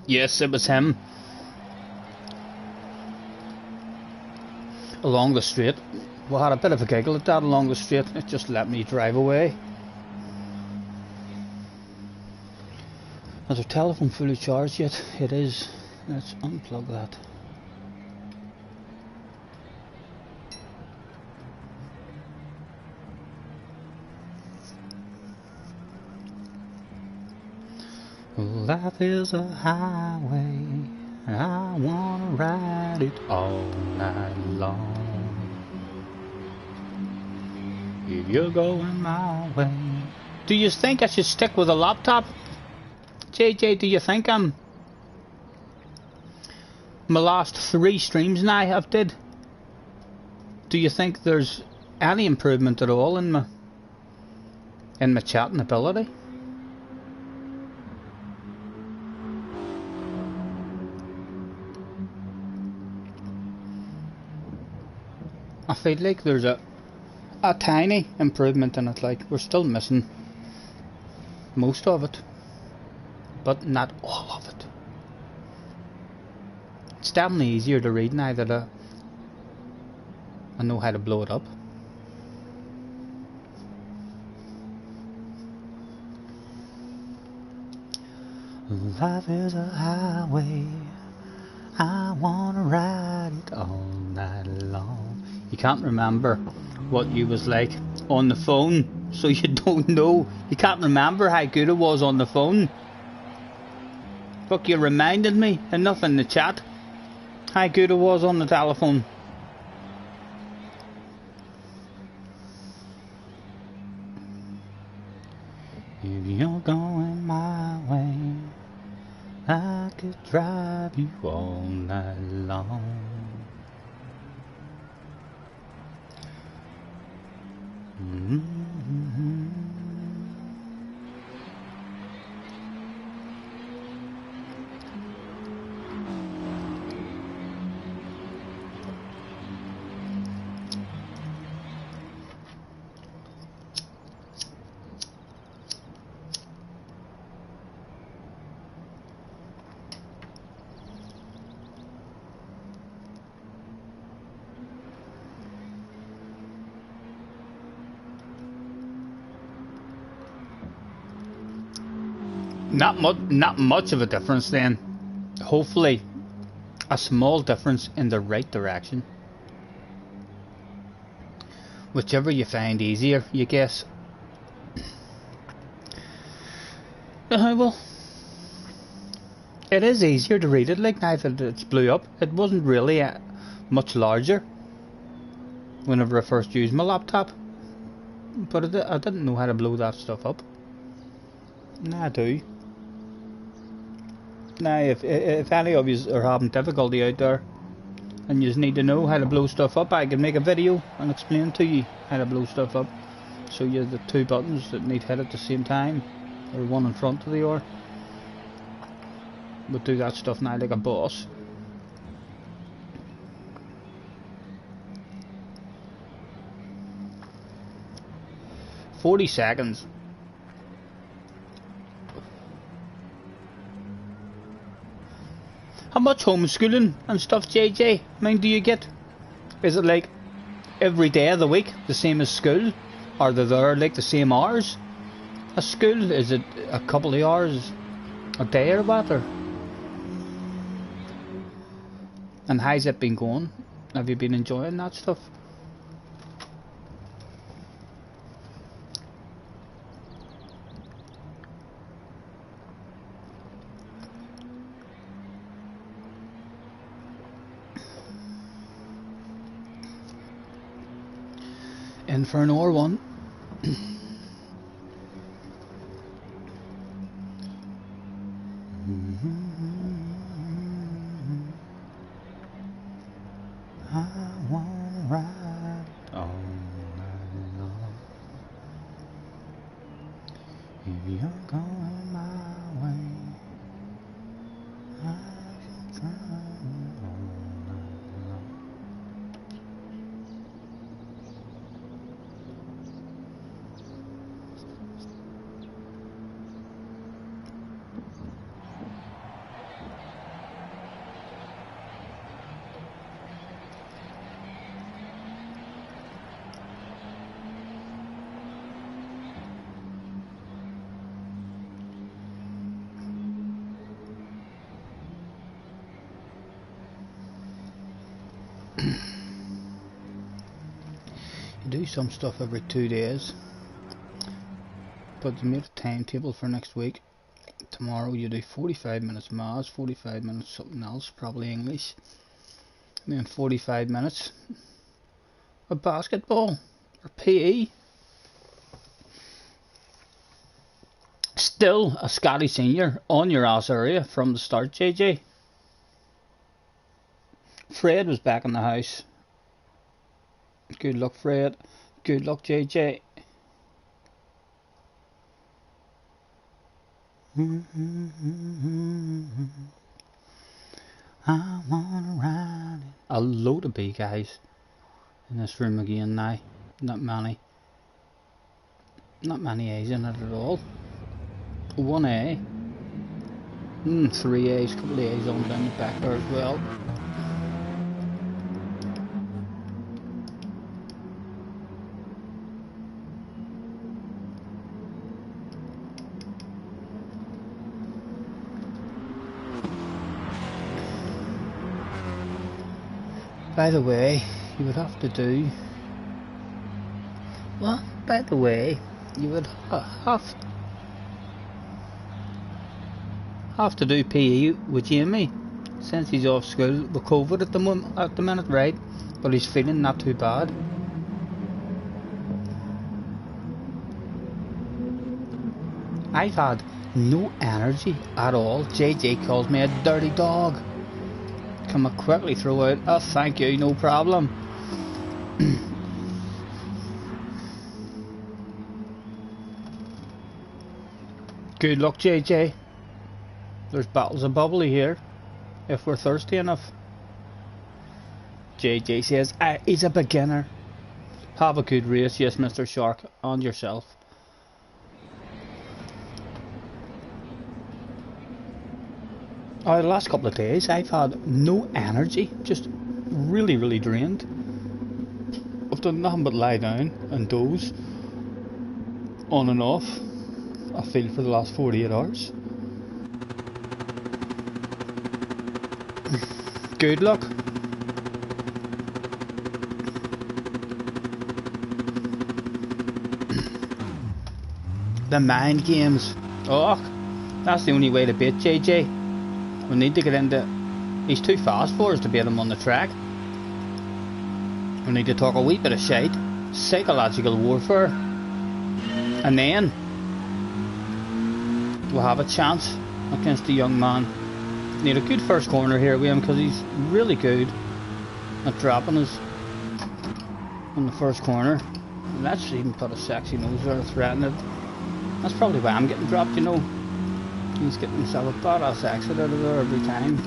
Yes, it was him. Along the straight. We had a bit of a giggle at that along the straight. It just let me drive away. Is our telephone fully charged yet? It is. Let's unplug that. Life is a highway, and I wanna ride it all night long. If you're going my way. Do you think I should stick with a laptop? JJ, do you think my last 3 streams now I've did. Do you think there's any improvement at all in my chatting ability? I feel like there's a tiny improvement in it. Like, we're still missing most of it, but not all of it. It's definitely easier to read now that I know how to blow it up. Life is a highway, I wanna ride it all night long. You can't remember what you was like on the phone, so you don't know. You can't remember how good it was on the phone. Fuck, you reminded me enough in the chat how good it was on the telephone. If you're going my way, I could drive you all night long. Not much of a difference then. Hopefully a small difference in the right direction. Whichever you find easier, you guess. Well, it is easier to read it like now that it's blew up. It wasn't really much larger whenever I first used my laptop, but I didn't know how to blow that stuff up. Now I do. Now, if any of you are having difficulty out there and you just need to know how to blow stuff up, I can make a video and explain to you how to blow stuff up. So you have the 2 buttons that need hit at the same time, or one in front of the other. But do that stuff now like a boss. $40. How much homeschooling and stuff, JJ? I mean, do you get? Is it like every day of the week, the same as school? Are they there like the same hours as school? Is it a couple of hours a day or what? Or? And how's it been going? Have you been enjoying that stuff? In for an R1. I wanna ride all night long. If you're going my way, I can drive you all night long. You do some stuff every 2 days, but you made a timetable for next week. Tomorrow you do 45 minutes maths, 45 minutes something else, probably English, and then 45 minutes of basketball or PE. Still a Scotty senior on your ass area from the start, JJ. Fred was back in the house. Good luck, Fred. Good luck, JJ. I wanna ride it. A load of bee guys in this room again now. Not many. Not many A's in it at all. 1 A. 3 A's, couple of A's on down the back there as well. By the way, you would have to do... Well, by the way, you would have to do PE with Jamie since he's off school with COVID at the minute, right? But he's feeling not too bad. I've had no energy at all. JJ calls me a dirty dog. Can I quickly throw out, oh thank you, no problem. Good luck, JJ. There's bottles of bubbly here, if we're thirsty enough. JJ says, he's a beginner. Have a good race, yes Mr. Shark, and yourself. The last couple of days I've had no energy, just really drained. I've done nothing but lie down and doze on and off, I feel, for the last 48 hours. Good luck. The mind games. Oh, that's the only way to beat JJ. We need to get into... He's too fast for us to beat him on the track. We need to talk a wee bit of shite. Psychological warfare. And then we'll have a chance against the young man. Need a good first corner here with him because he's really good at dropping us on the first corner. Let's even put a sexy nose there, threaten it. That's probably why I'm getting dropped, you know. He's getting himself a badass exit out of there every time.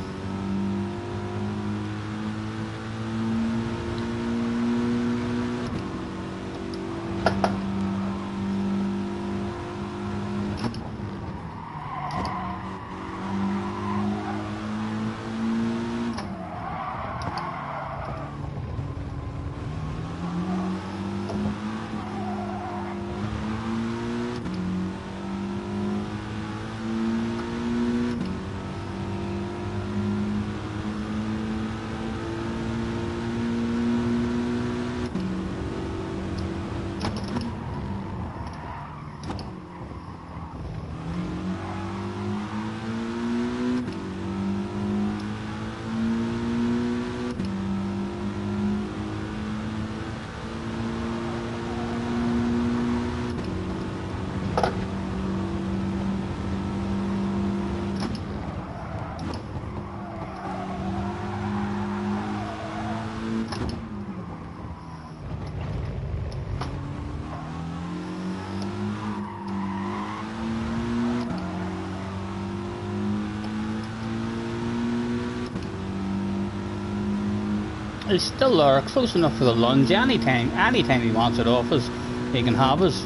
He's still there, close enough for the lunge. Anytime he wants it off us, he can have us.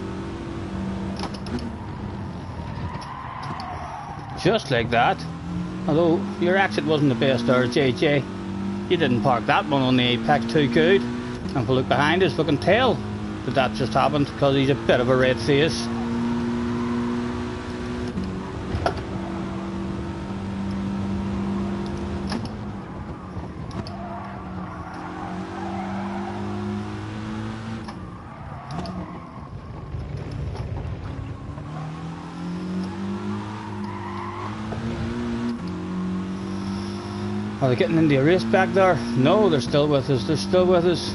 Just like that. Although your exit wasn't the best there, JJ. You didn't park that one on the apex too good. And if we look behind us, we can tell that just happened because he's a bit of a red face. Are they getting into a race back there? No, they're still with us. They're still with us.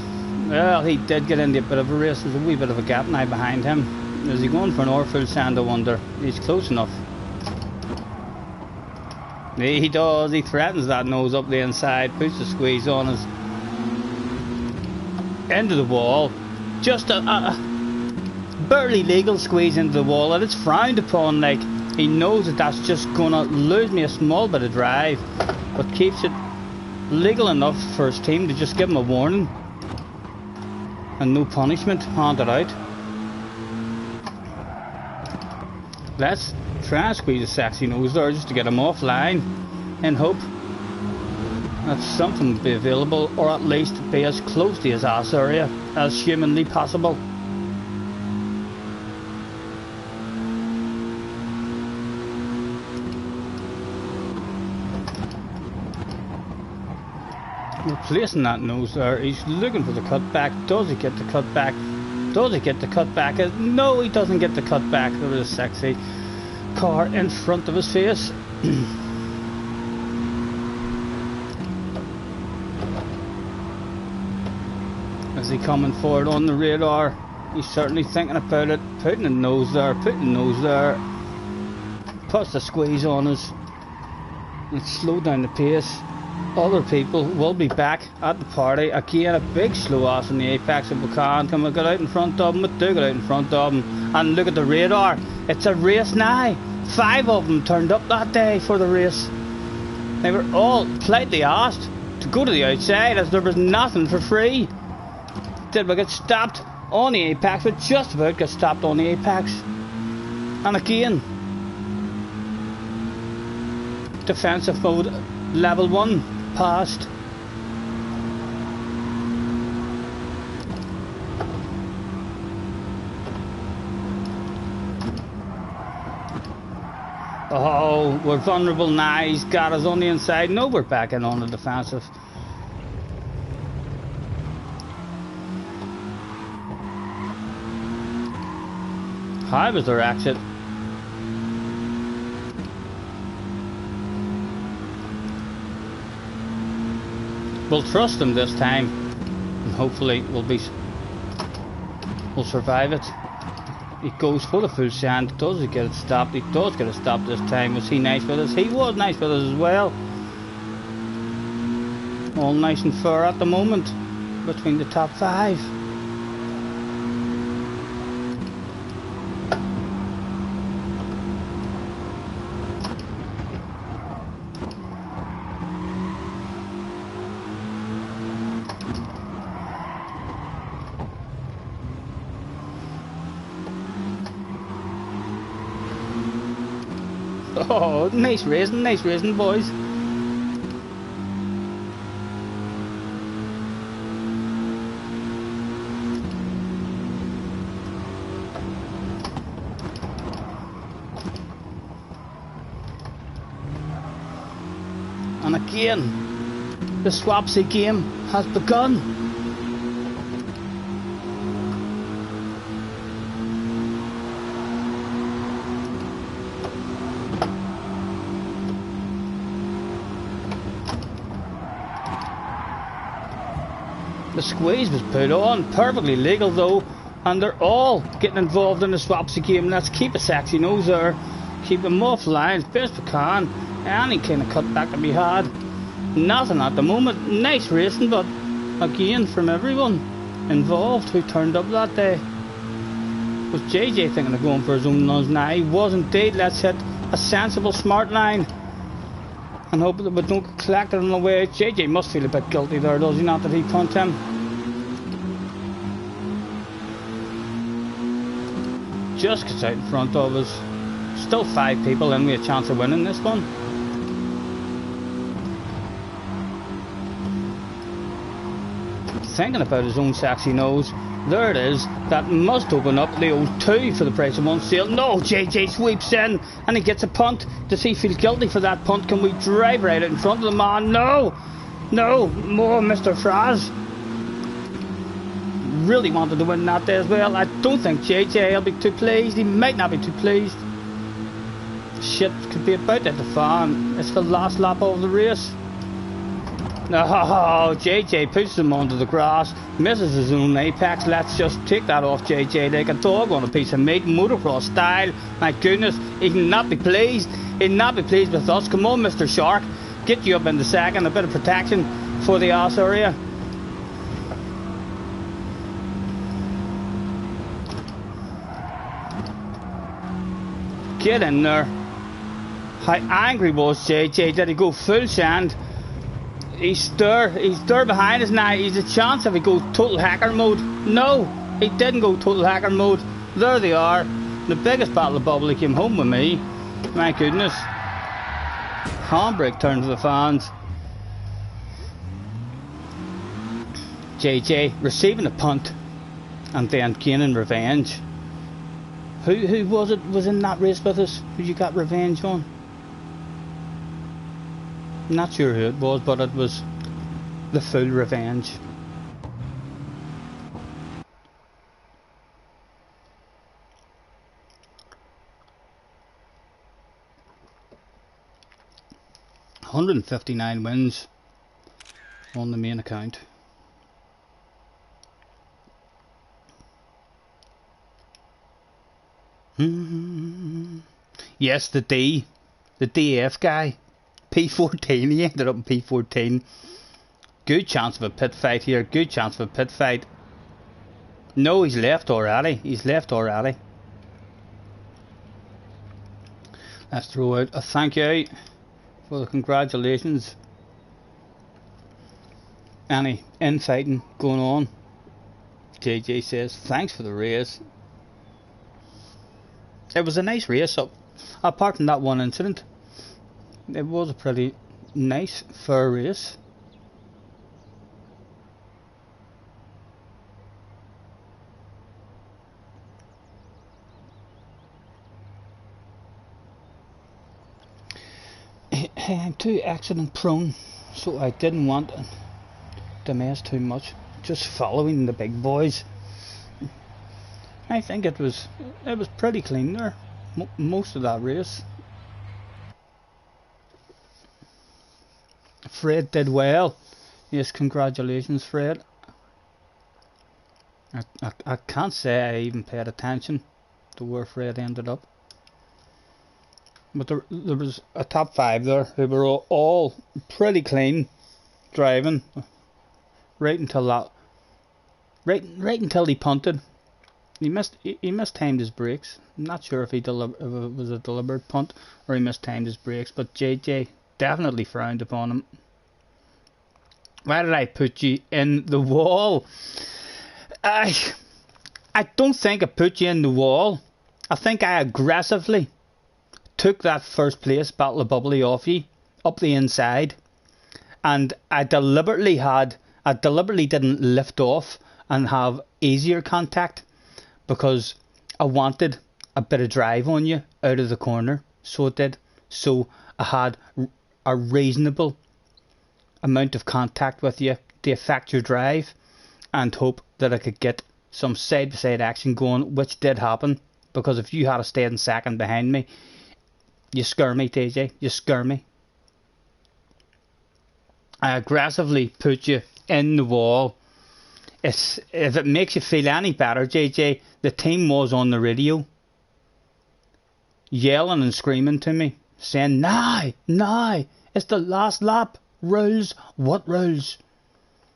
Well, he did get into a bit of a race. There's a wee bit of a gap now behind him. Is he going for an Orfield sand, I wonder? He's close enough. He does, he threatens that nose up the inside, puts the squeeze on us. Into the wall. Just a barely legal squeeze into the wall, and it's frowned upon. Like, he knows that that's just gonna lose me a small bit of drive, but keeps it legal enough for his team to just give him a warning. And no punishment handed out. Let's try and squeeze a sexy nose there just to get him offline, in hope that something will be available, or at least be as close to his ass area as humanly possible. Replacing that nose there, he's looking for the cutback. Does he get the cutback? Does he get the cutback? No, he doesn't get the cutback. There was a sexy car in front of his face. Is he coming forward on the radar? He's certainly thinking about it. Putting the nose there, putting the nose there. Puts the squeeze on us. Let's slow down the pace. Other people will be back at the party. Again, a big slow ass in the apex if we can. Can we get out in front of them? We do get out in front of them. And look at the radar. It's a race now. 5 of them turned up that day for the race. They were all politely asked to go to the outside as there was nothing for free. Did we get stopped on the apex? We just about got stopped on the apex. And again, defensive mode level 1 passed. Oh, we're vulnerable now. He's got us on the inside. No, we're backing on the defensive. How was their exit? We'll trust him this time, and hopefully we'll survive it. He goes for the full sand. Does he get it stopped? He does get it stopped this time. Was he nice with us? He was nice with us as well. All nice and fair at the moment between the top 5. Oh, nice racing, boys. And again, the swapsy game has begun. The squeeze was put on, perfectly legal though, and they're all getting involved in the swapsy game. Let's keep a sexy nose there, keep them offline as best we can. Any kind of cutback to be had. Nothing at the moment. Nice racing, but again from everyone involved who turned up that day. Was JJ thinking of going for his own nose now? He was indeed. Let's hit a sensible smart line and hope that we don't get collected on the way out. JJ must feel a bit guilty there, does he not, that he punt him? Just gets out in front of us. Still 5 people and we have a chance of winning this one. Thinking about his own sexy nose. There it is. That must open up the old 2 for the price of 1 sale. No, JJ sweeps in and he gets a punt. Does he feel guilty for that punt? Can we drive right out in front of the man? No! No! More Mr. Fraz. Really wanted to win that day as well. I don't think JJ will be too pleased. He might not be too pleased. Shit could be about at the fan. It's the last lap of the race. No, JJ puts him onto the grass, misses his own apex. Let's just take that off JJ like a dog on a piece of meat, motocross style. My goodness, he cannot be pleased. He'll not be pleased with us. Come on, Mr. Shark. Get you up in the second. A bit of protection for the ass area. Get in there. How angry was JJ? Did he go full sand? He's there behind us now. He's a chance if he goes total hacker mode. No, he didn't go total hacker mode. There they are. The biggest battle of bubble. He came home with me. My goodness. Handbrake turned to the fans. JJ receiving a punt and then gaining revenge. Who was it was in that race with us? Who you got revenge on? Not sure who it was, but it was the full revenge. $159 wins on the main account. Yes, the DF guy. P14, he ended up in P14. Good chance of a pit fight here, good chance of a pit fight. No, he's left already, Let's throw out a thank you for the congratulations. Any infighting going on? JJ says, thanks for the race. It was a nice race up, apart from that one incident. It was a pretty nice, fair race. I'm too accident prone, so I didn't want to mess too much. Just following the big boys. I think it was pretty clean there, most of that race. Fred did well. Yes, congratulations, Fred. I can't say I even paid attention to where Fred ended up. But there was a top 5 there who were all pretty clean driving right until he punted. He mistimed his brakes. I'm not sure if it was a deliberate punt or he mistimed his brakes, but JJ definitely frowned upon him. Why did I put you in the wall? I don't think I put you in the wall. I think I aggressively took that first place Battle of Bubbly off you up the inside, and I deliberately didn't lift off and have easier contact because I wanted a bit of drive on you out of the corner. So it did. So I had a reasonable amount of contact with you to affect your drive and hope that I could get some side by side action going, which did happen, because if you had stayed in second behind me, you scare me, TJ, you scare me. I aggressively put you in the wall. If it makes you feel any better, JJ, the team was on the radio yelling and screaming to me, saying, "Now, it's the last lap. Rules, what rules?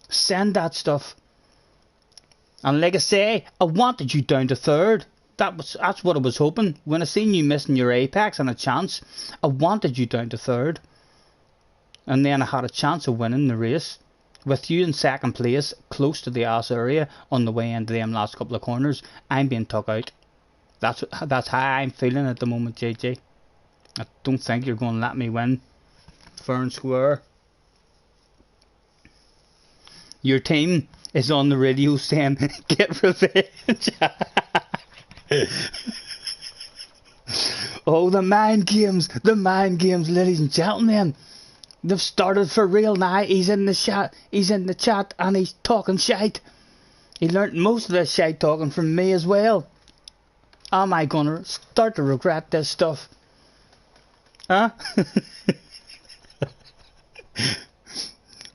Send that stuff." And like I say, I wanted you down to third. That's what I was hoping. When I seen you missing your apex and a chance, I wanted you down to third. And then I had a chance of winning the race with you in second place, close to the ass area on the way into them last couple of corners. I'm being took out. That's how I'm feeling at the moment, JJ. I don't think you're going to let me win fair and square. Your team is on the radio saying, "Get revenge." Oh, the mind games, ladies and gentlemen. They've started for real now. He's in the chat and he's talking shite. He learnt most of this shite talking from me as well. Am I gonna start to regret this stuff? Huh?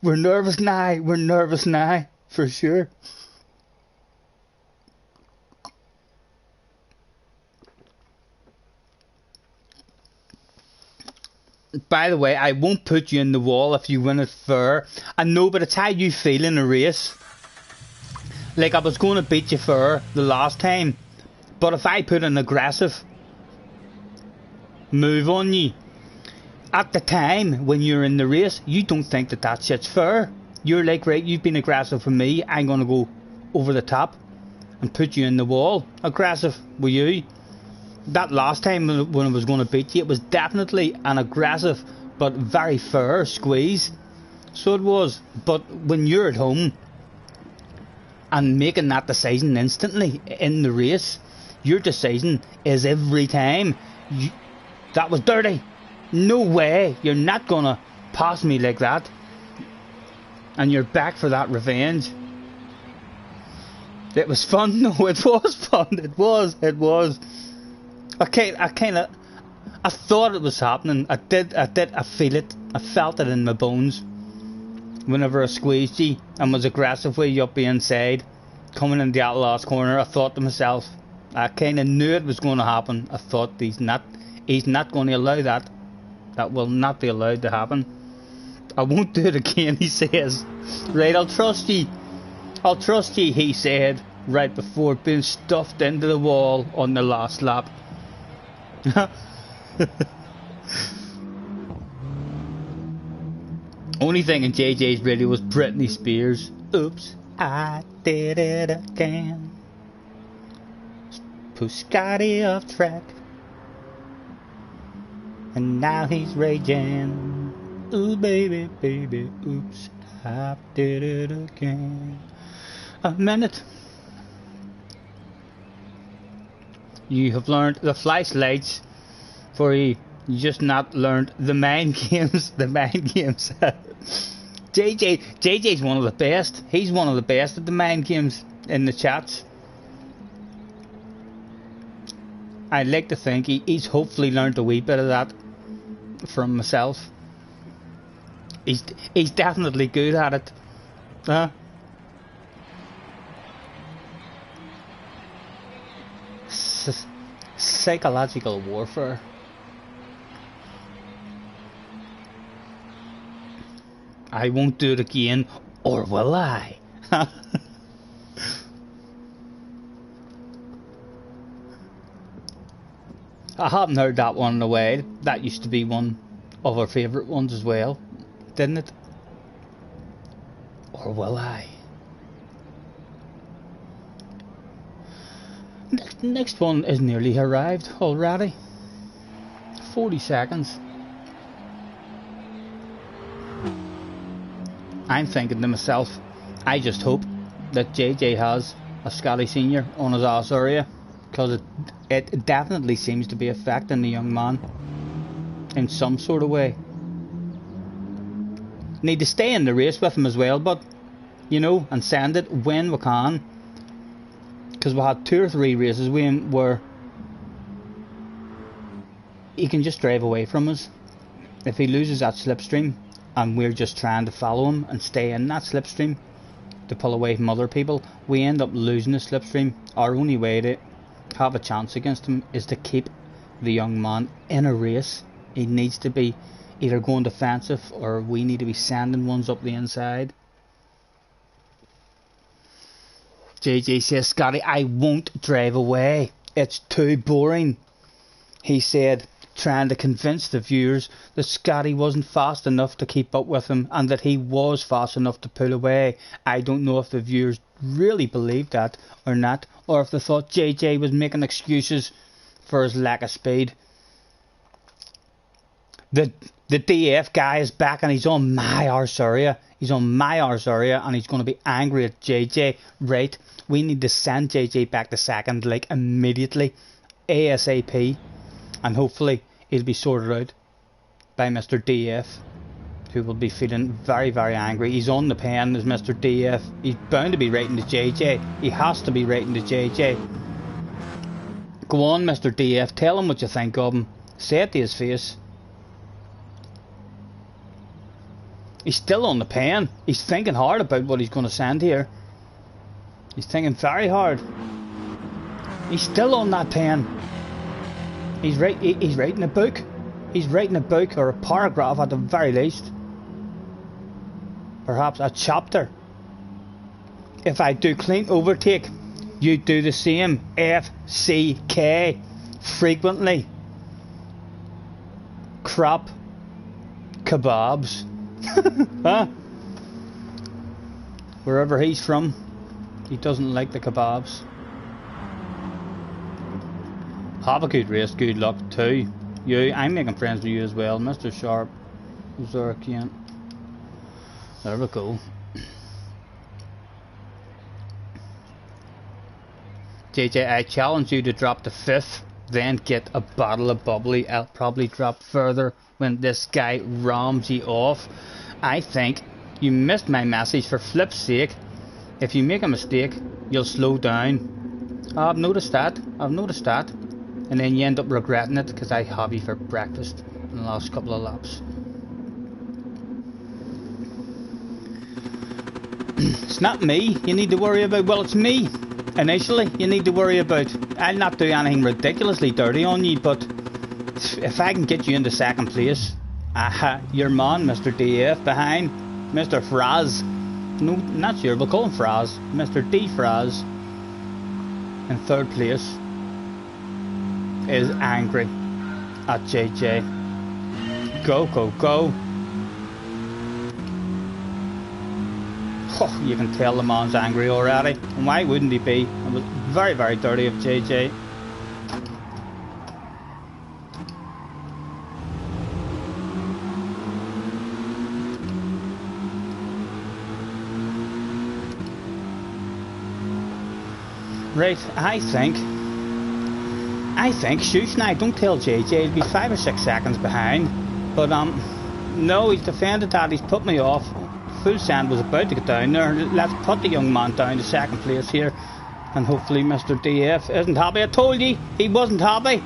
We're nervous now, for sure. By the way, I won't put you in the wall if you win it fair. I know, but it's how you feel in a race. Like, I was going to beat you fair the last time, but if I put an aggressive move on you, at the time when you're in the race, you don't think that that shit's fair. You're like, right, you've been aggressive for me, I'm going to go over the top and put you in the wall. Aggressive with you. That last time when I was going to beat you, it was definitely an aggressive but very fair squeeze. So it was. But when you're at home and making that decision instantly in the race, your decision is every time, that was dirty. No way, you're not going to pass me like that. And you're back for that revenge. It was fun. No, it was fun. It was. I thought it was happening. I feel it. I felt it in my bones. Whenever I squeezed you and was aggressive with you up the inside, coming in the last corner, I thought to myself, I kind of knew it was going to happen. I thought he's not going to allow that. That will not be allowed to happen. I won't do it again, he says. Right, I'll trust you. I'll trust you, he said, right before being stuffed into the wall on the last lap. Only thing in JJ's radio was Britney Spears. Oops, I did it again. Push Scotty off track, and now he's raging. Ooh baby, baby, oops, I did it again. A minute. You have learned the flashlights for you. You just not learned the mind games. The mind games. JJ's one of the best. He's one of the best at the mind games in the chats. I'd like to think he's hopefully learned a wee bit of that from myself. He's definitely good at it. Psychological warfare. I won't do it again, or will I? I haven't heard that one in a while. That used to be one of our favourite ones as well, didn't it? Or will I? Next one is nearly arrived already. 40 seconds. I'm thinking to myself, I just hope that JJ has a Scotty Senior on his ass area, because it definitely seems to be affecting the young man in some sort of way. Need to stay in the race with him as well, but you know, and send it when we can, because we had 2 or 3 races where he can just drive away from us. If he loses that slipstream and we're just trying to follow him and stay in that slipstream to pull away from other people, we end up losing the slipstream. Our only way to have a chance against him is to keep the young man in a race. He needs to be either going defensive, or we need to be sending ones up the inside. JJ says, Scotty, I won't drive away. It's too boring. He said, trying to convince the viewers that Scotty wasn't fast enough to keep up with him, and that he was fast enough to pull away. I don't know if the viewers really believed that or not, or if they thought JJ was making excuses for his lack of speed. The DF guy is back, and he's on my arse area. He's on my arse area, and he's going to be angry at JJ. Right, we need to send JJ back to second, like, immediately, ASAP. And hopefully he'll be sorted out by Mr. DF, who will be feeling very, very angry. He's on the pen as Mr. DF. He's bound to be writing to JJ. He has to be writing to JJ. Go on, Mr. DF. Tell him what you think of him. Say it to his face. He's still on the pen. He's thinking hard about what he's going to send here. He's thinking very hard. He's still on that pen. He's writing a book. He's writing a book or a paragraph at the very least. Perhaps a chapter. If I do clean overtake, you do the same. FCK. Frequently. Crap. Kebabs. Huh? Wherever he's from, he doesn't like the kebabs. Have a good race, good luck too. You, I'm making friends with you as well, Mr. Sharp. Zurkian. There we go. JJ, I challenge you to drop the 5th, then get a bottle of bubbly. I'll probably drop further when this guy rams you off. I think you missed my message. For flip's sake. If you make a mistake, you'll slow down. I've noticed that. And then you end up regretting it because I have you for breakfast in the last couple of laps. It's not me you need to worry about. Well, it's me initially you need to worry about. I'll not do anything ridiculously dirty on you, but if I can get you into 2nd place, your man Mr. DF behind Mr. Fraz, no, not sure, we'll call him Fraz, Mr. D Fraz in 3rd place is angry at JJ. Go, go, go. Oh, you can tell the man's angry already. And why wouldn't he be? It was very, very dirty of JJ. Right, I think, shoosh now, don't tell JJ, he'll be 5 or 6 seconds behind. But, no, he's defended that, he's put me off. Full send was about to get down there. Let's put the young man down to 2nd place here. And hopefully Mr. DF isn't happy. I told you, he wasn't happy.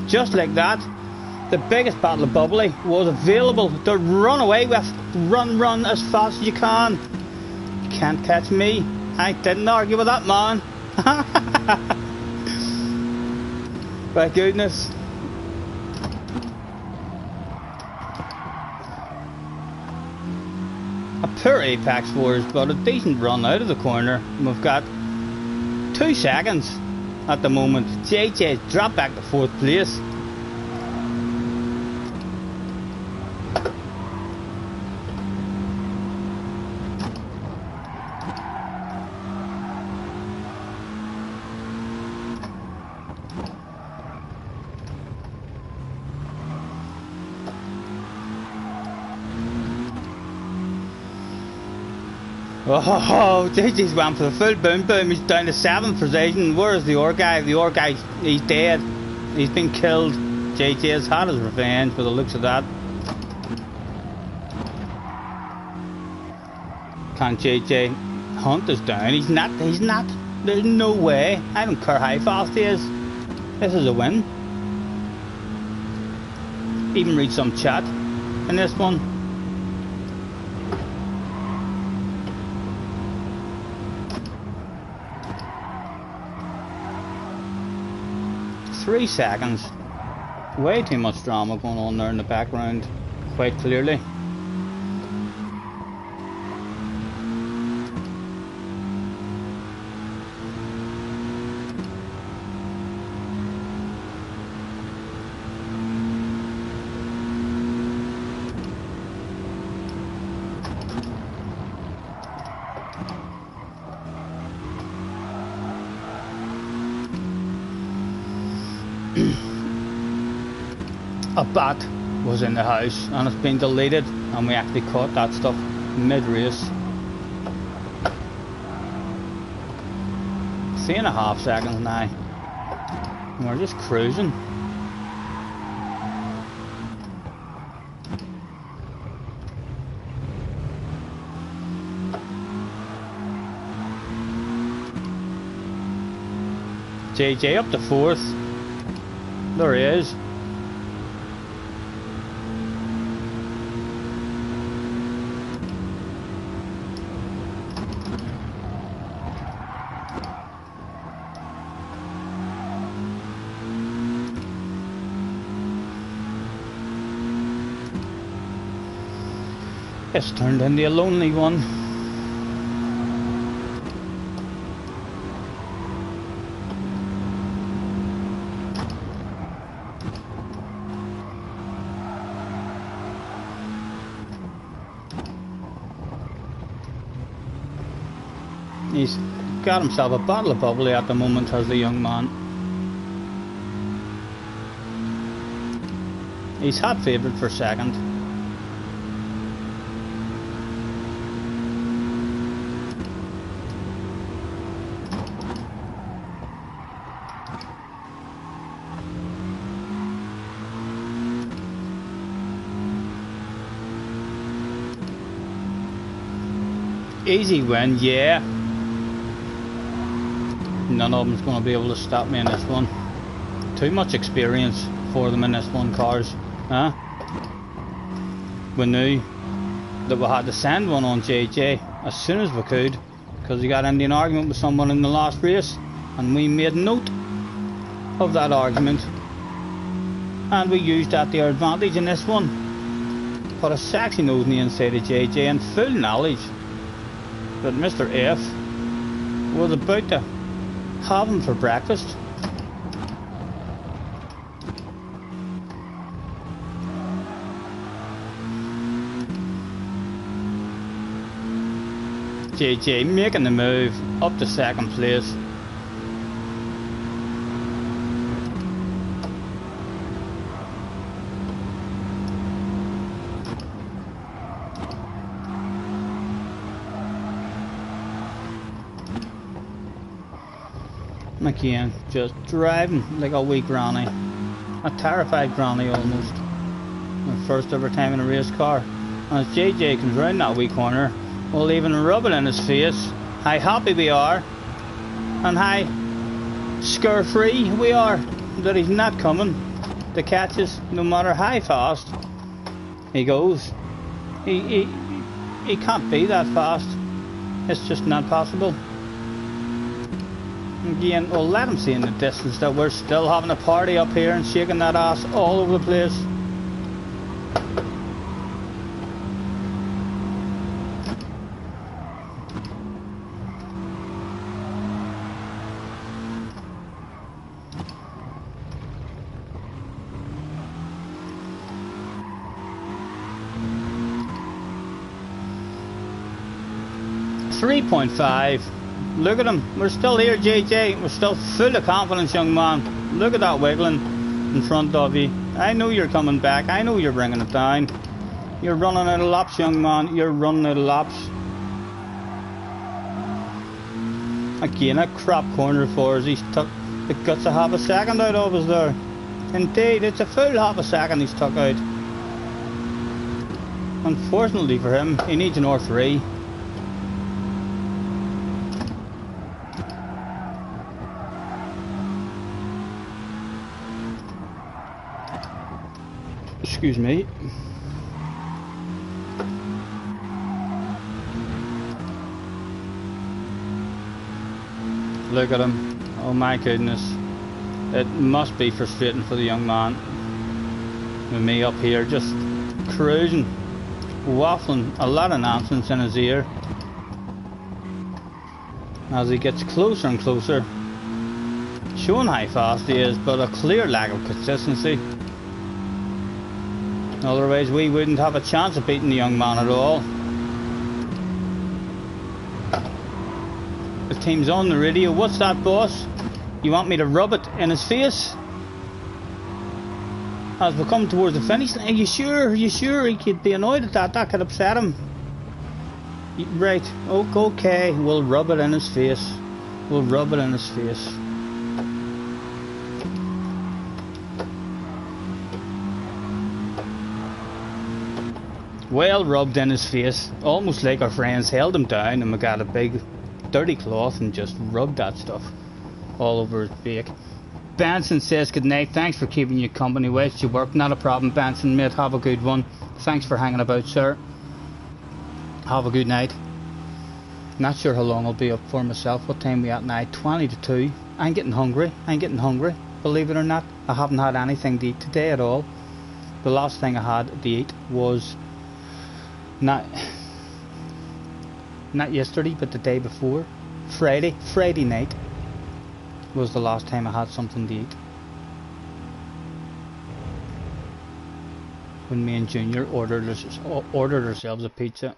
Just like that, the biggest bottle of bubbly was available to run away with. Run as fast as you can. You can't catch me. I didn't argue with that man. My goodness. A poor apex wars, but a decent run out of the corner. We've got 2 seconds at the moment. JJ's dropped back to 4th place. Oh, JJ's went for the full boom boom. He's down to 7th position. Where's the other guy? The other guy, he's dead. He's been killed. JJ's had his revenge by the looks of that. Can JJ hunt us down? He's not. There's no way. I don't care how fast he is. This is a win. Even read some chat in this one. Three seconds. Way too much drama going on there in the background, quite clearly. A bat was in the house and it's been deleted, and we actually caught that stuff mid-race. 3.5 seconds now. And we're just cruising. JJ up to 4th. There he is. It's turned into a lonely one. He's got himself a bottle of bubbly at the moment, has the young man. He's hot favourite for second. Easy win, yeah. None of them's going to be able to stop me in this one. Too much experience for them in this one, cars. Huh? We knew that we had to send one on JJ as soon as we could, because he got into an argument with someone in the last race, and we made note of that argument, and we used that to our advantage in this one. Put a sexy nose on the inside of JJ in full knowledge that Mr. F was about to have him for breakfast. JJ making the move up to second place. Again, just driving like a wee granny. A terrified granny almost. My first ever time in a race car. And as JJ comes round that wee corner, we'll even rub it in his face how happy we are and how scare free we are that he's not coming to catch us no matter how fast he goes. He can't be that fast. It's just not possible. Again, we'll let him see in the distance that we're still having a party up here and shaking that ass all over the place. .5. Look at him. We're still here, JJ. We're still full of confidence, young man. Look at that wiggling in front of you. I know you're coming back. I know you're bringing it down. You're running out of laps, young man. You're running out of laps. Again, a crap corner for us. He's took the guts of half a second out of us there. Indeed, it's a full half a second he's took out. Unfortunately for him, he needs an R3. Excuse me. Look at him. Oh my goodness. It must be frustrating for the young man. With me up here just cruising, waffling a lot of nonsense in his ear. As he gets closer and closer, showing how fast he is, but a clear lack of consistency. Otherwise we wouldn't have a chance of beating the young man at all. The team's on the radio. What's that, boss? You want me to rub it in his face? As we come towards the finish, are you sure? Are you sure? He could be annoyed at that. That could upset him. Right. Okay. We'll rub it in his face. We'll rub it in his face. Well rubbed in his face, almost like our friends held him down and we got a big dirty cloth and just rubbed that stuff all over his beak. Benson says good night, thanks for keeping you company whilst you work. Not a problem, Benson, mate, have a good one. Thanks for hanging about, sir. Have a good night. Not sure how long I'll be up for myself. What time are we at now? 20 to 2. I'm getting hungry, believe it or not. I haven't had anything to eat today at all. The last thing I had to eat was Not yesterday, but the day before. Friday night was the last time I had something to eat. When me and Junior ordered ourselves a pizza.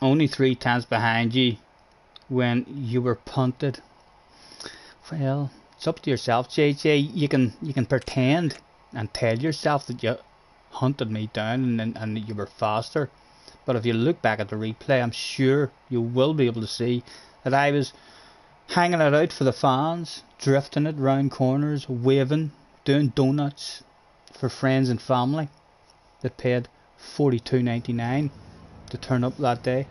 Only 3 times behind you when you were punted. Well, it's up to yourself, JJ. You can pretend and tell yourself that you hunted me down and you were faster. But if you look back at the replay, I'm sure you will be able to see that I was hanging it out for the fans, drifting it round corners, waving, doing donuts for friends and family that paid $42.99 to turn up that day.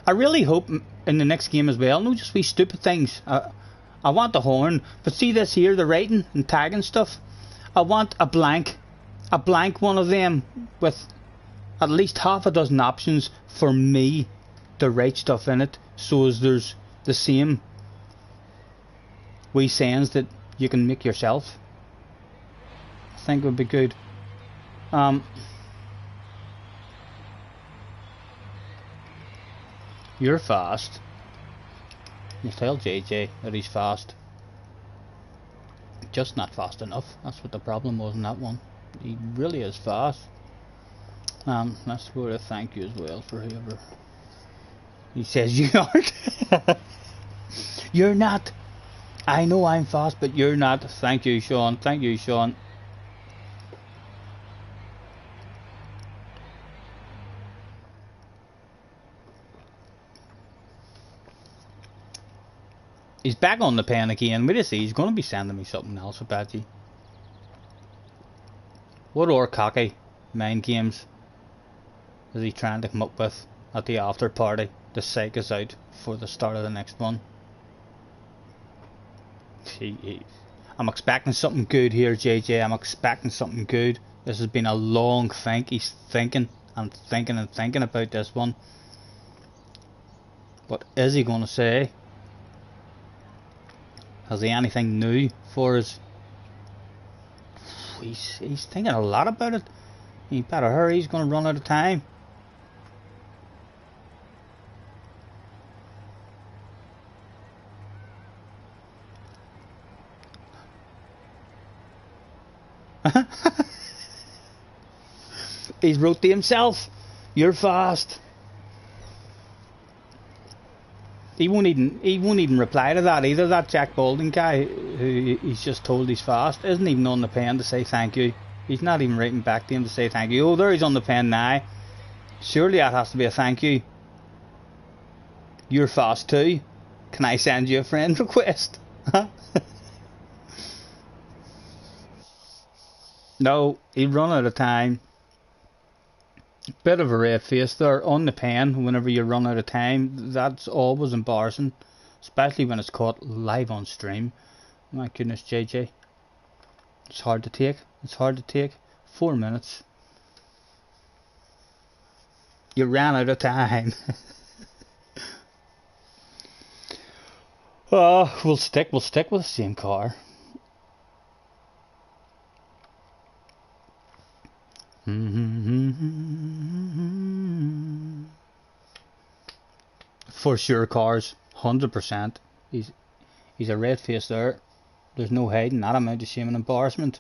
I really hope in the next game as well, no just wee stupid things. I want the horn, but see this here, the writing and tagging stuff. I want a blank one of them with at least half a dozen options for me to write stuff in it, so as there's the same wee sayings that you can make yourself. I think it would be good. You're fast. You tell JJ that he's fast. Just not fast enough. That's what the problem was in that one. He really is fast. Let's go to thank you as well for whoever. He says you aren't. You're not. I know I'm fast, but you're not. Thank you, Sean. Thank you, Sean. He's back on the pen again. Wait a see, he's going to be sending me something else, I bet you. What or cocky mind games is he trying to come up with at the after party to psych us out for the start of the next one? I'm expecting something good here, JJ. I'm expecting something good. This has been a long think. He's thinking and thinking and thinking about this one. What is he going to say? Has he anything new for us? He's thinking a lot about it. He better hurry, he's going to run out of time. He's wrote to himself, you're fast. He won't even reply to that either, that Jack Balding guy who he's just told he's fast. Isn't even on the pen to say thank you. He's not even writing back to him to say thank you. Oh, there he's on the pen now. Surely that has to be a thank you. You're fast too. Can I send you a friend request? No, he'd run out of time. Bit of a red face there on the pen whenever you run out of time. That's always embarrassing, especially when it's caught live on stream. My goodness, JJ. It's hard to take. It's hard to take. 4 minutes. You ran out of time. Oh, we'll stick with the same car. For sure, cars, 100%. He's a red face there. There's no hiding that amount of shame and embarrassment.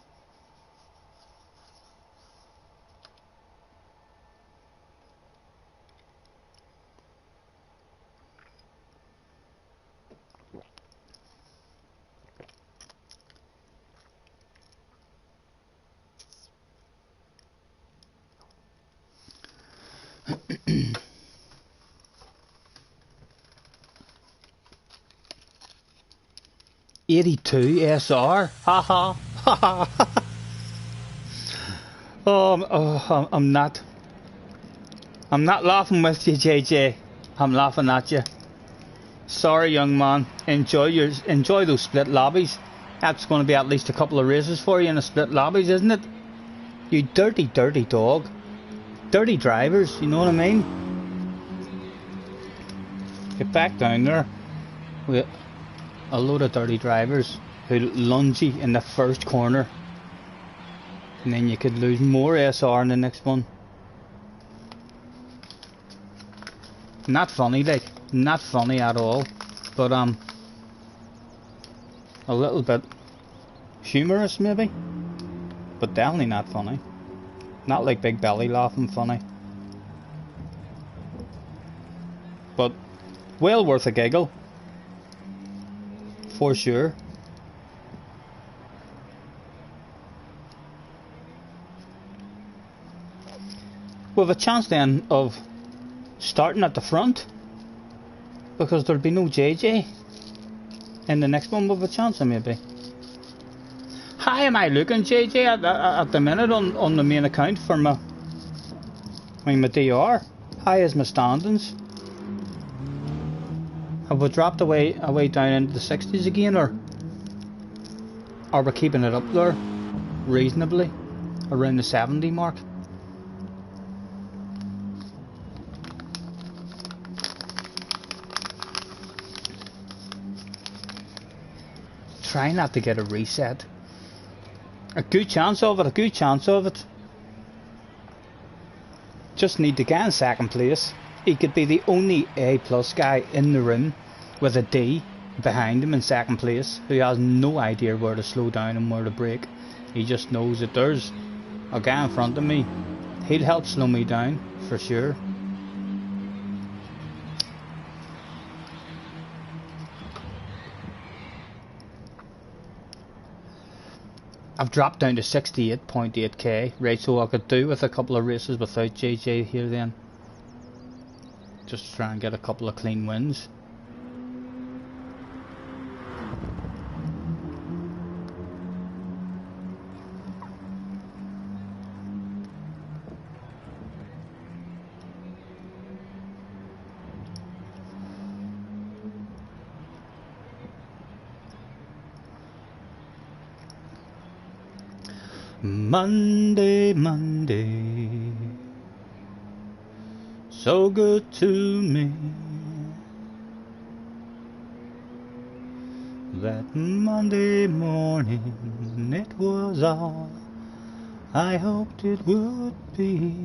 '82 SR, haha, haha. I'm not laughing with you, JJ. I'm laughing at you. Sorry, young man. Enjoy those split lobbies. That's going to be at least a couple of races for you in the split lobbies, isn't it? You dirty, dirty dog. Dirty drivers, you know what I mean? Get back down there with a load of dirty drivers who lunge you in the first corner And then you could lose more SR in the next one. Not funny, like, not funny at all, but a little bit humorous maybe, but definitely not funny. Not like Big Belly laughing funny, but well worth a giggle for sure. With a chance then of starting at the front, because there'll be no JJ in the next one. With a chance of maybe. How am I looking, JJ, at the minute on the main account for my DR? How is my standings? Have we dropped away down into the 60s again, or are we keeping it up there reasonably around the 70 mark? Try not to get a reset. A good chance of it. Just need to get in second place. He could be the only A+ guy in the room with a D behind him in second place, who has no idea where to slow down and where to brake. He just knows that there's a guy in front of me. He'll help slow me down for sure. I've dropped down to 68.8k, right, so I could do with a couple of races without JJ here then. Just to try and get a couple of clean wins. Monday, Monday, so good to me. That Monday morning, it was all I hoped it would be.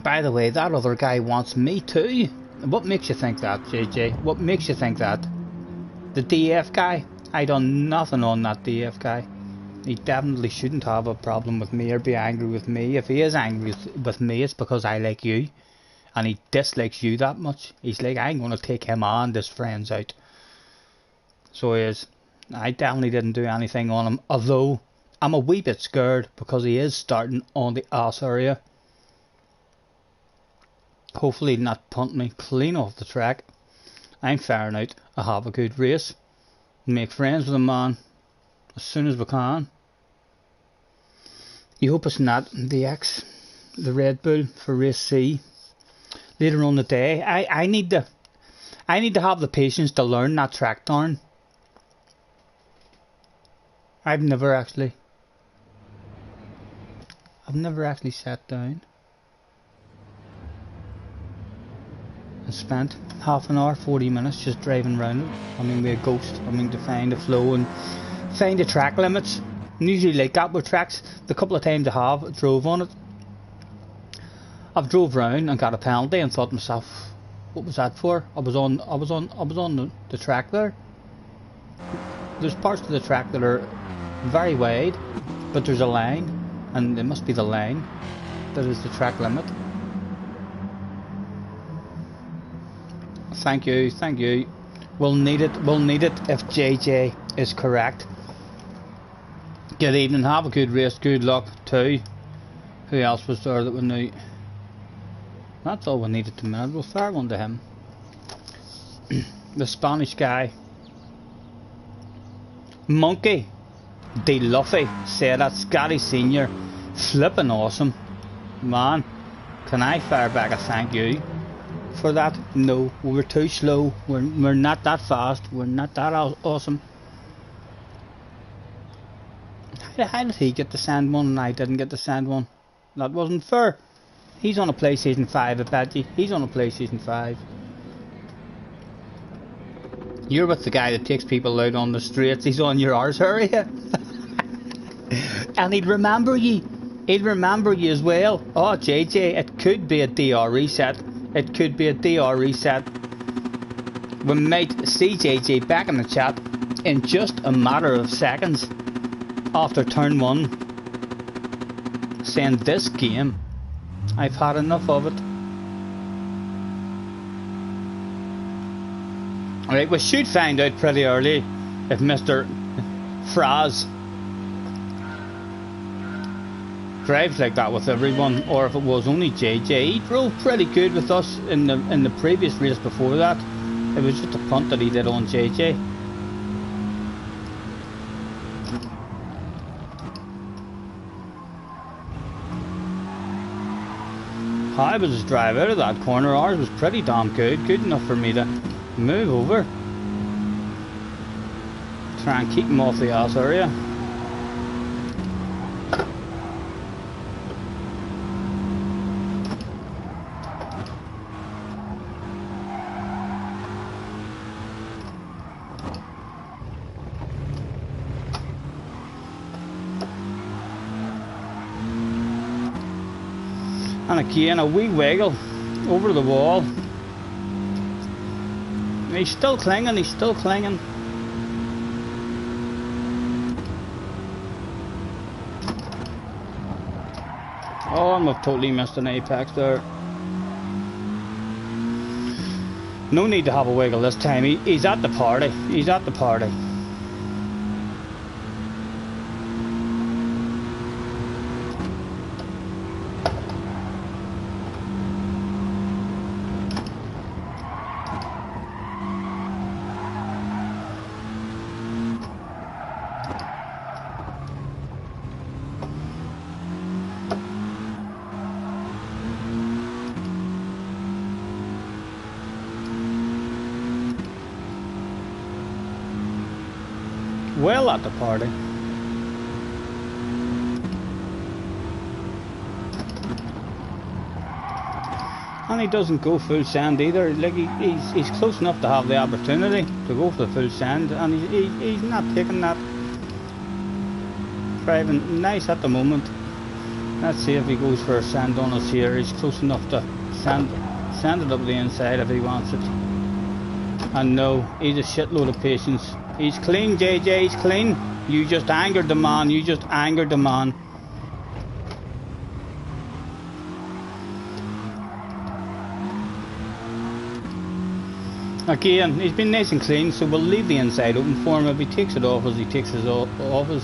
By the way, that other guy wants me too. What makes you think that, JJ? What makes you think that? The DF guy? I done nothing on that DF guy. He definitely shouldn't have a problem with me or be angry with me. If he is angry with me, it's because I like you. And he dislikes you that much. He's like, I'm going to take him and his friends out. So he is. I definitely didn't do anything on him. Although, I'm a wee bit scared because he is starting on the ass area. Hopefully not punt me clean off the track. I'm firing out. I have a good race. Make friends with a man as soon as we can. You hope it's not the X, the Red Bull for race C. Later on the day, I need to have the patience to learn that track down. I've never actually sat down and spent half an hour, 40 minutes just driving around it. I mean, we're a ghost. I mean, to find the flow and find the track limits. And usually like that with tracks. The couple of times I have drove on it, I've drove round and got a penalty and thought to myself, what was that for? I was on the track there. There's parts of the track that are very wide But there's a line, and it must be the line that is the track limit. Thank you, thank you. We'll need it if JJ is correct. Good evening, have a good race, good luck too. Who else was there that we knew? That's all we needed to know. We'll fire one to him. The Spanish guy. Monkey De Luffy said that Scotty Senior flipping awesome. Man, can I fire back a thank you for that? No, we were too slow. We're not that fast. We're not that awesome. How did he get the sand one and I didn't get the sand one? That wasn't fair. He's on a PlayStation 5, I bet you. He's on a PlayStation 5. You're with the guy that takes people out on the streets. He's on your arse area. And he'd remember you. He'd remember you as well. Oh, JJ, it could be a DR reset. It could be a DR reset. We might see JJ back in the chat in just a matter of seconds after turn 1, saying this game, I've had enough of it. Alright, we should find out pretty early if Mr. Fraz drives like that with everyone, or if it was only JJ. He drove pretty good with us in the previous race before that. It was just a punt that he did on JJ. I was just drive out of that corner. Ours was pretty damn good enough for me to move over, try and keep him off the ass area. And again, a wee wiggle over the wall. And he's still clinging, he's still clinging. Oh, and we've totally missed an apex there. No need to have a wiggle this time. He's at the party. He's at the party. Well at the party. And he doesn't go full send either. Like he's close enough to have the opportunity to go for the full send, and he's not taking that. Driving nice at the moment. Let's see if he goes for a send on us here. He's close enough to send it up the inside if he wants it. And no, he's a shitload of patience. He's clean, JJ, he's clean. You just angered the man, you just angered the man. Again, he's been nice and clean, so we'll leave the inside open for him. If he takes it off as he takes his off us,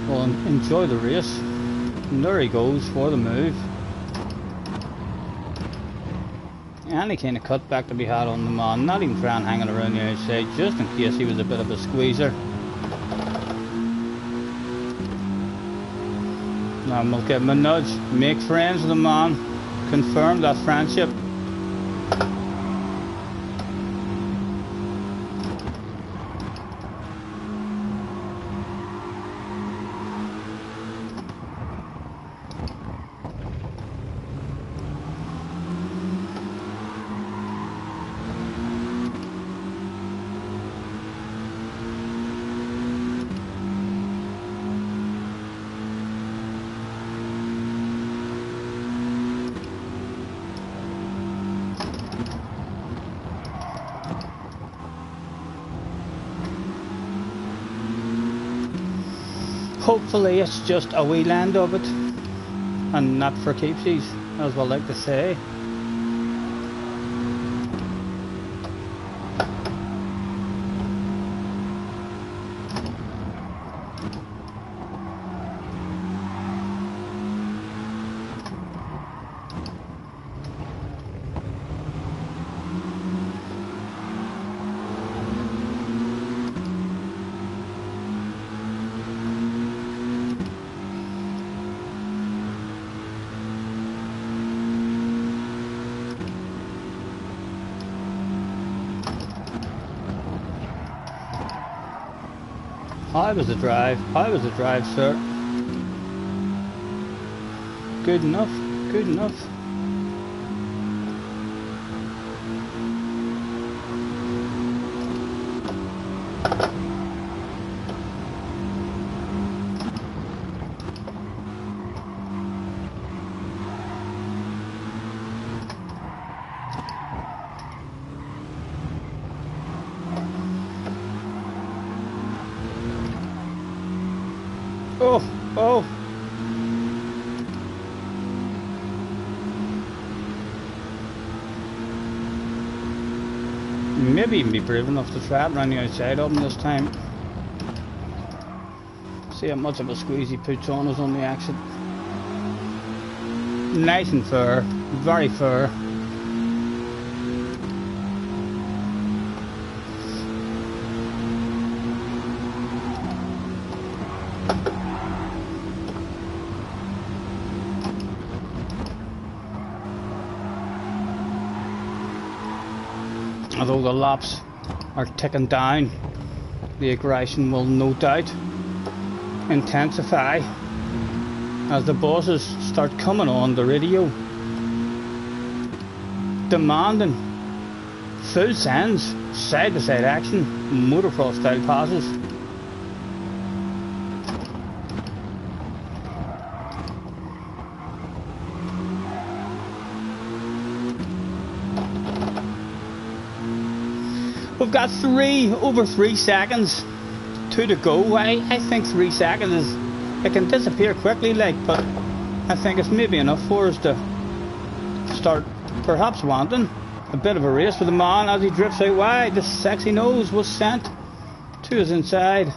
we'll enjoy the race. And there he goes for the move. Any kind of cutback to be had on the man, not even trying hanging around the outside, just in case he was a bit of a squeezer. Now we'll give him a nudge, make friends with the man, confirm that friendship. hopefully it's just a wee land of it and not for keepsies, as we like to say. How was the drive? How was the drive, sir? Good enough, good enough. Oh, oh. Maybe even be brave enough to try it around the outside of him this time. See how much of a squeeze he puts on us on the exit. Nice and fair, very fair. Although the laps are ticking down, the aggression will no doubt intensify as the bosses start coming on the radio, demanding full sends, side-to-side action, motocross style passes. We've got over 3 seconds to go. I think 3 seconds is, it can disappear quickly like, but I think it's maybe enough for us to start perhaps wanting a bit of a race with the man as he drifts out wide. The sexy nose was sent to his inside.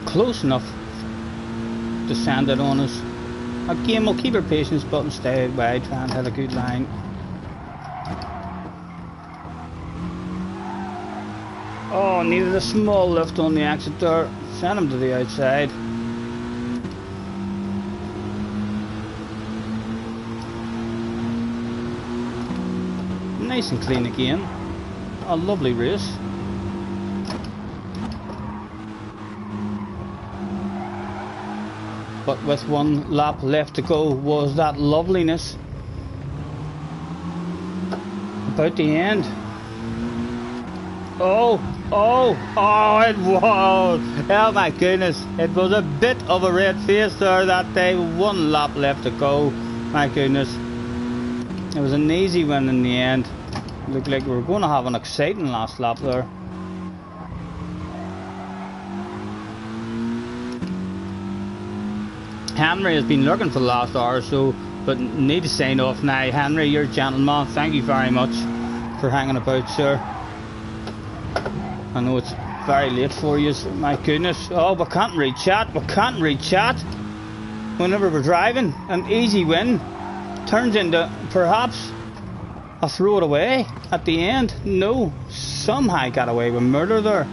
Close enough to send it on us. Again, we'll keep our patience but stay out wide, try and hit a good line. Oh, needed a small lift on the exit there. Send him to the outside. Nice and clean again. A lovely race. But with 1 lap left to go, was that loveliness about the end? Oh, it was! Oh my goodness, it was a bit of a red face there that day. 1 lap left to go. My goodness, it was an easy win in the end. Looked like we were going to have an exciting last lap there. Henry has been looking for the last hour or so, but need to sign off now. Henry, you're a gentleman. Thank you very much for hanging about, sir. I know it's very late for you. My goodness. Oh, we can't read chat. We can't read chat. Whenever we're driving, an easy win turns into perhaps a throw it away at the end. No, somehow got away with murder there.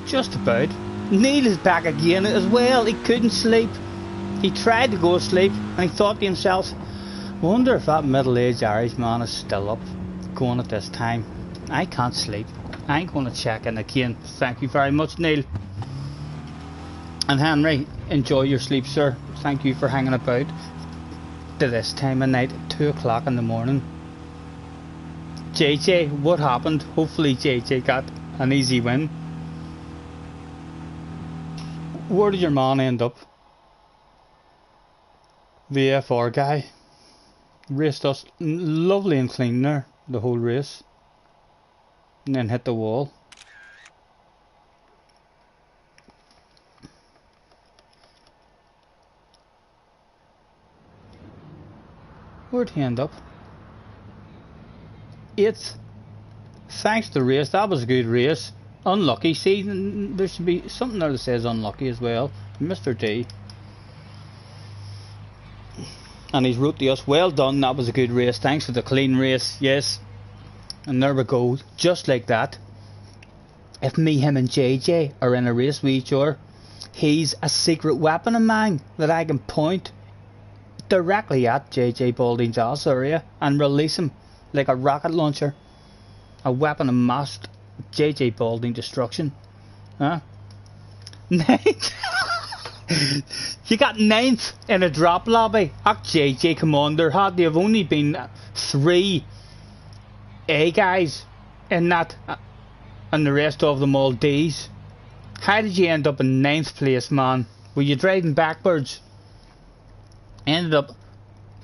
Just about. Neil is back again as well. He couldn't sleep. He tried to go to sleep and he thought to himself, wonder if that middle-aged Irish man is still up going at this time. I can't sleep. I'm going to check in again. Thank you very much, Neil. And Henry, enjoy your sleep, sir. Thank you for hanging about to this time of night, 2 o'clock in the morning. JJ, what happened? Hopefully JJ got an easy win. Where did your man end up? The FR guy. Raced us lovely and clean there, the whole race. And then hit the wall. Where'd he end up? 8th. Thanks to the race, that was a good race. Unlucky, see, there should be something there that says unlucky as well. Mr. D. And he's wrote to us, well done, that was a good race, thanks for the clean race, yes. And there we go, just like that. If me, him and JJ are in a race with each other, he's a secret weapon of mine that I can point directly at JJ Balding's ass area and release him like a rocket launcher. A weapon of mass JJ Balding destruction. Huh? 9th. You got 9th in a drop lobby. JJ, come on, there had to have only been 3 A guys in that, and the rest of them all D's. How did you end up in 9th place, man? Were you driving backwards? Ended up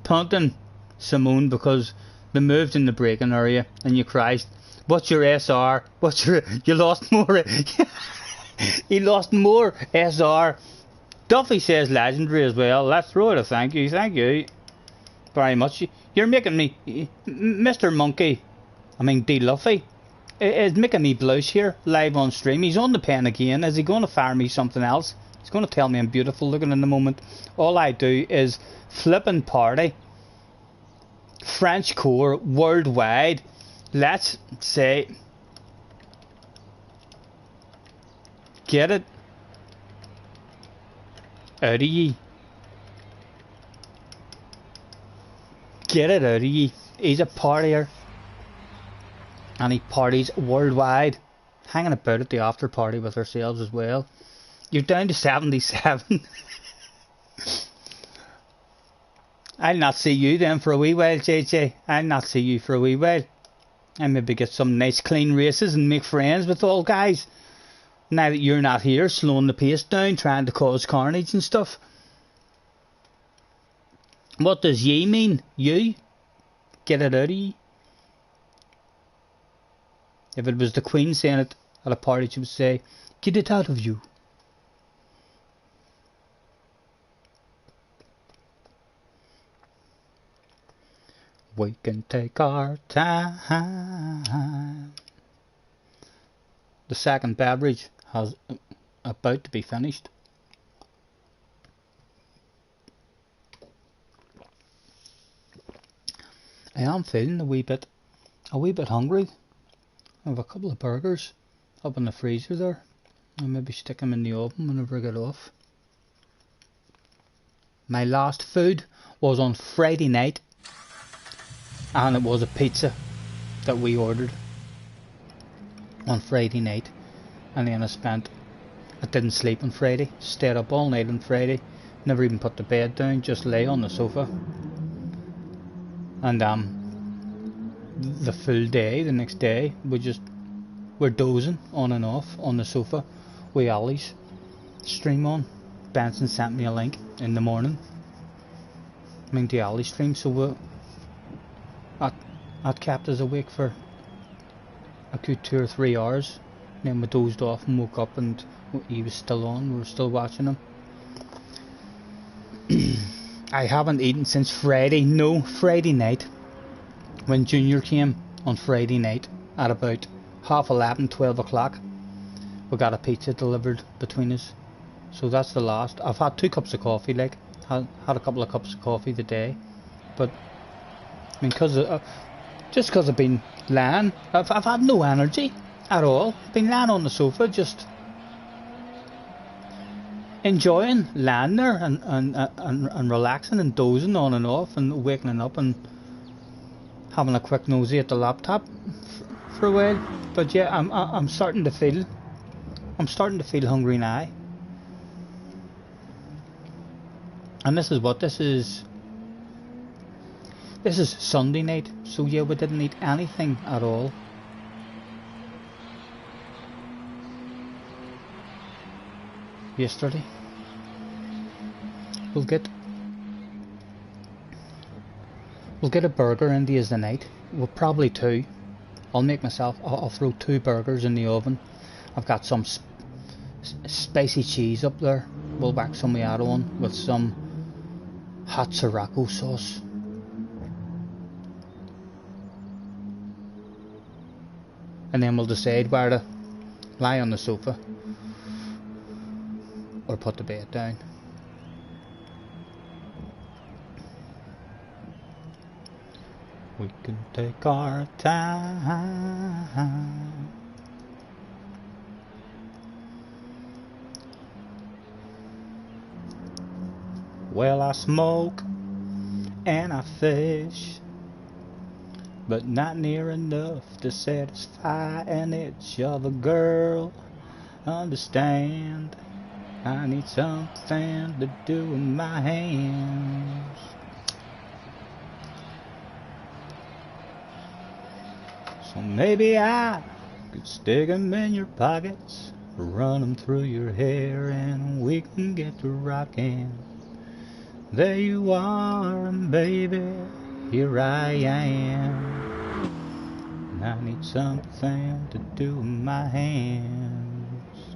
punting Simone because they moved in the braking area and you crashed. What's your SR? You lost more. You lost more SR. Duffy says legendary as well. Let's throw it a thank you very much. You're making me, Mr. Monkey, D. Luffy, is making me blush here live on stream. He's on the pen again. Is he going to fire me something else? He's going to tell me I'm beautiful looking in the moment. All I do is flippin' party. French core worldwide. Let's say, get it out of ye. Get it out of ye. He's a partier. And he parties worldwide. Hanging about at the after party with ourselves as well. You're down to 77. I'll not see you then for a wee while, JJ. I'll not see you for a wee while. I maybe get some nice clean races and make friends with all guys. Now that you're not here, slowing the pace down, trying to cause carnage and stuff. What does ye mean? You? Get it out of ye. If it was the Queen saying it at a party, she would say, get it out of you. We can take our time. The second beverage has about to be finished. I am feeling a wee bit hungry. I have a couple of burgers up in the freezer there. I'll maybe stick them in the oven whenever I get off. My last food was on Friday night. And it was a pizza that we ordered on Friday night. And then I didn't sleep on Friday. Stayed up all night on Friday. Never even put the bed down, just lay on the sofa. And the full day, the next day, we're dozing on and off on the sofa with Ali's stream on. Benson sent me a link in the morning. The Ali stream, so that kept us awake for a good 2 or 3 hours. Then we dozed off and woke up and he was still on. We were still watching him. I haven't eaten since Friday. No, Friday night. When Junior came on Friday night at about 11:30, 12 o'clock. We got a pizza delivered between us. So that's the last. I've had 2 cups of coffee, had a couple of cups of coffee today. But just because I've been lying, I've had no energy at all. I've been lying on the sofa, just enjoying lying there and relaxing and dozing on and off and waking up and having a quick nosy at the laptop for a while. But yeah, I'm starting to feel hungry now. And this is Sunday night, so yeah, we didn't eat anything at all. Yesterday. We'll get a burger into you tonight. Well, probably two. I'll throw 2 burgers in the oven. I've got some spicy cheese up there. We'll whack some of that on with some hot Sriracha sauce. And then we'll decide where to lie on the sofa or put the bed down. We can take our time. Well, I smoke and I fish, but not near enough to satisfy an itch of a girl. Understand, I need something to do with my hands. So maybe I could stick 'em in your pockets, run 'em through your hair, and we can get to rocking. There you are, and baby, here I am. And I need something to do with my hands.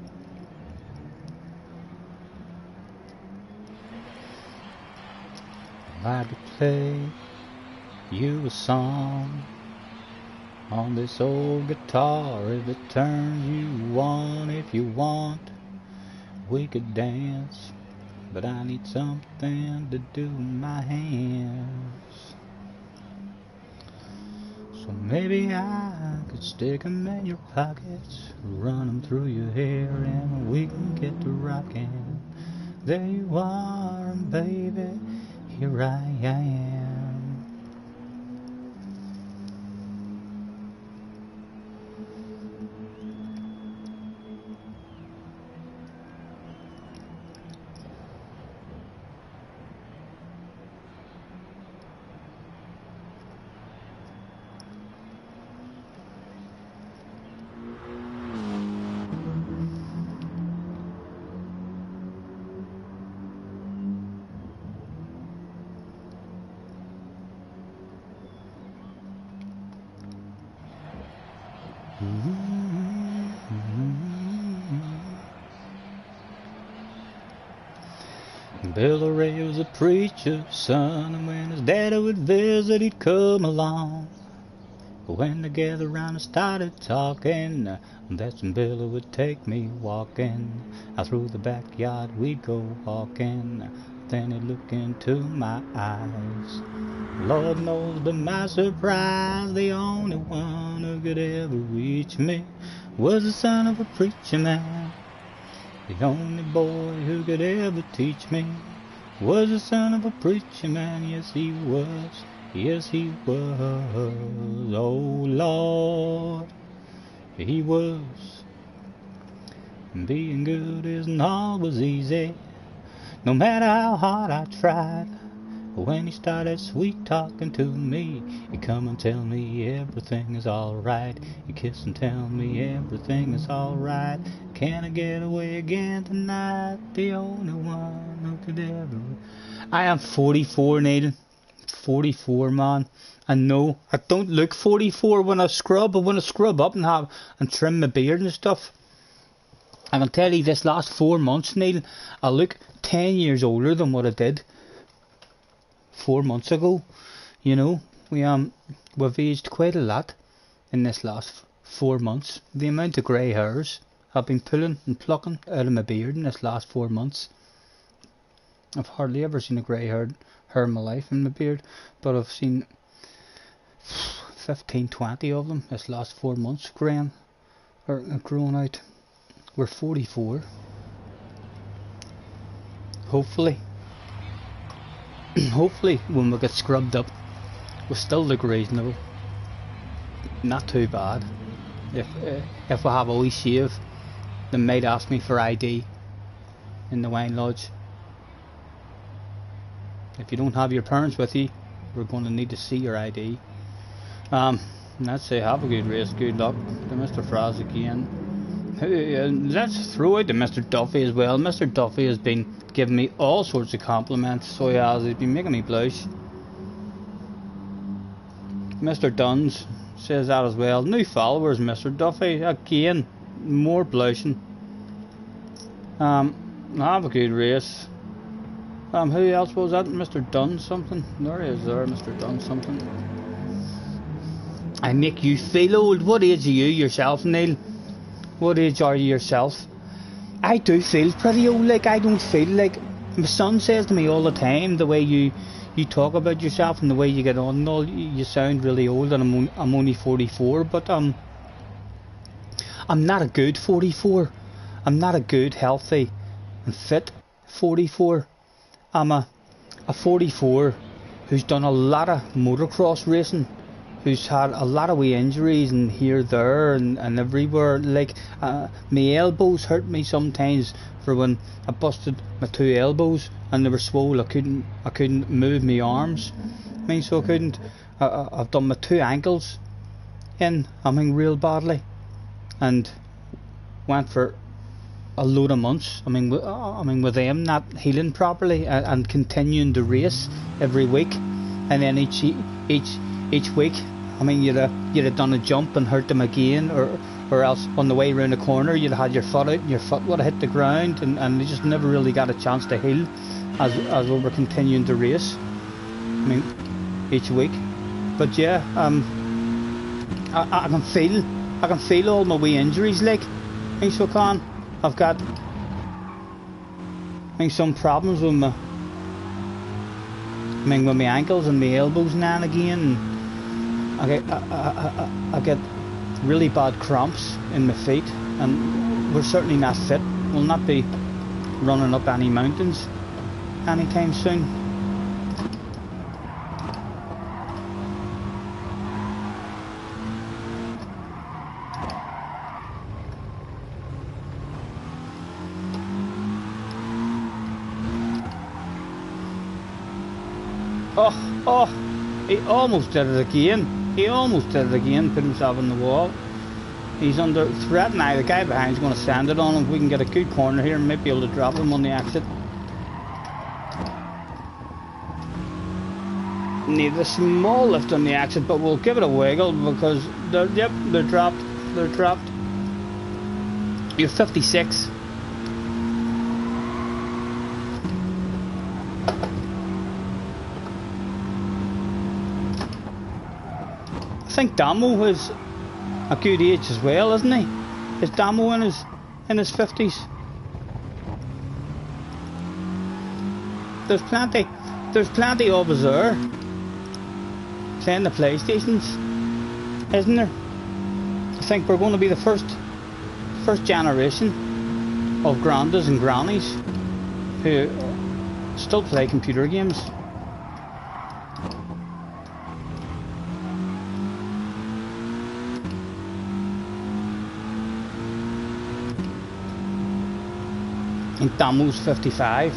I could play you a song on this old guitar if it turns you on. If you want, we could dance, but I need something to do with my hands. So maybe I could stick 'em in your pockets, run 'em through your hair, and we can get to rocking. There you are, and baby, here I am. Billy Ray was a preacher's son, and when his daddy would visit, he'd come along. But when they gathered around and started talking, that's when Billy would take me walking. Out through the backyard we'd go walking, then he'd look into my eyes. Lord knows to my surprise, the only one who could ever reach me was the son of a preacher man. The only boy who could ever teach me was the son of a preacher man. Yes, he was. Yes, he was. Oh, Lord, he was. Being good isn't always easy, no matter how hard I tried. When he started sweet talking to me, he'd come and tell me everything is alright. He'd kiss and tell me everything is alright. Can I get away again tonight? The only one who could ever. I am 44, Neil. 44, man. And no, I don't look 44 when I scrub, but when I scrub up and trim my beard and stuff. I can tell you this last 4 months, Neil, I look 10 years older than what I did 4 months ago. You know, we've aged quite a lot in this last 4 months. The amount of grey hairs I've been pulling and plucking out of my beard in this last 4 months. I've hardly ever seen a grey hair in my life in my beard, but I've seen 15, 20 of them this last 4 months growing out. We're 44. Hopefully when we get scrubbed up, we'll still look reasonable. Not too bad. If we have a wee shave, they might ask me for ID in the wine lodge. If you don't have your parents with you, we're going to need to see your ID. Let's say have a good race, good luck to Mr. Fraz again. Let's throw out to Mr. Duffy as well. Mr. Duffy has been giving me all sorts of compliments, so he has. He's been making me blush. Mr. Duns says that as well. New followers, Mr. Duffy. Again, more blushing. Have a good race. Who else was that? Mr. Dunn something? There he is there, Mr. Dunn something. I make you feel old. What age are you yourself, Neil? What age are you yourself? I do feel pretty old. Like, I don't feel like... My son says to me all the time, the way you talk about yourself and the way you get on and all, you sound really old, and I'm only 44, but I'm not a good 44. I'm not a good, healthy and fit 44. I'm a 44 who's done a lot of motocross racing, who's had a lot of wee injuries and here, there and everywhere. Like, my elbows hurt me sometimes for when I busted my 2 elbows and they were swole. I couldn't move my arms. I mean, so I couldn't. I've done my 2 ankles in, real badly, and went for a load of months. With them not healing properly and continuing to race every week, and then each week, you'd have done a jump and hurt them again, or else on the way around the corner you'd have had your foot out and your foot would have hit the ground, and they just never really got a chance to heal as we were continuing to race. Each week. But yeah, I can feel all my wee injuries, like, so I've got some problems with my with my ankles and my elbows now and again, and I get really bad cramps in my feet, and we're certainly not fit. We'll not be running up any mountains anytime soon. Oh, he almost did it again. Put himself in the wall. He's under threat now. The guy behind is going to sand it on him. If we can get a good corner here and might be able to drop him on the exit. Need a small lift on the exit, but we'll give it a wiggle because they're dropped. You're 56. I think Damo is a good age as well, isn't he? Is Damo in his 50s? There's plenty of us there playing the PlayStations, isn't there? I think we're going to be the first generation of grandas and grannies who still play computer games. I think Damo's 55.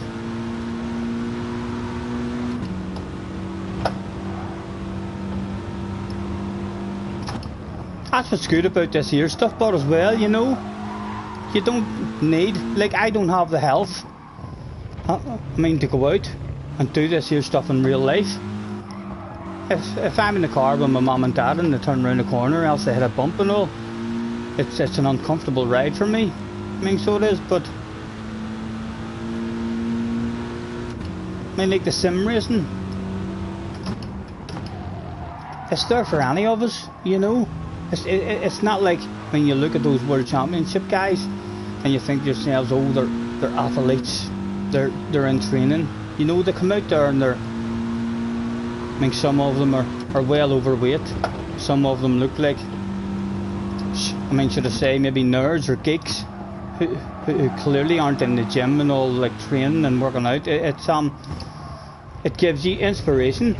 That's what's good about this here stuff, but as well, you know, you don't need, like, I don't have the health, to go out and do this here stuff in real life. If I'm in the car with my mum and dad and they turn around the corner, else they hit a bump and all, it's an uncomfortable ride for me. So it is, but like the sim racing, it's there for any of us, you know. It's not like when you look at those World Championship guys and you think to yourselves, oh, they're athletes, they're in training. You know, they come out there and some of them are well overweight. Some of them look like, should I say, maybe nerds or geeks who clearly aren't in the gym and all, like, training and working out. It gives you inspiration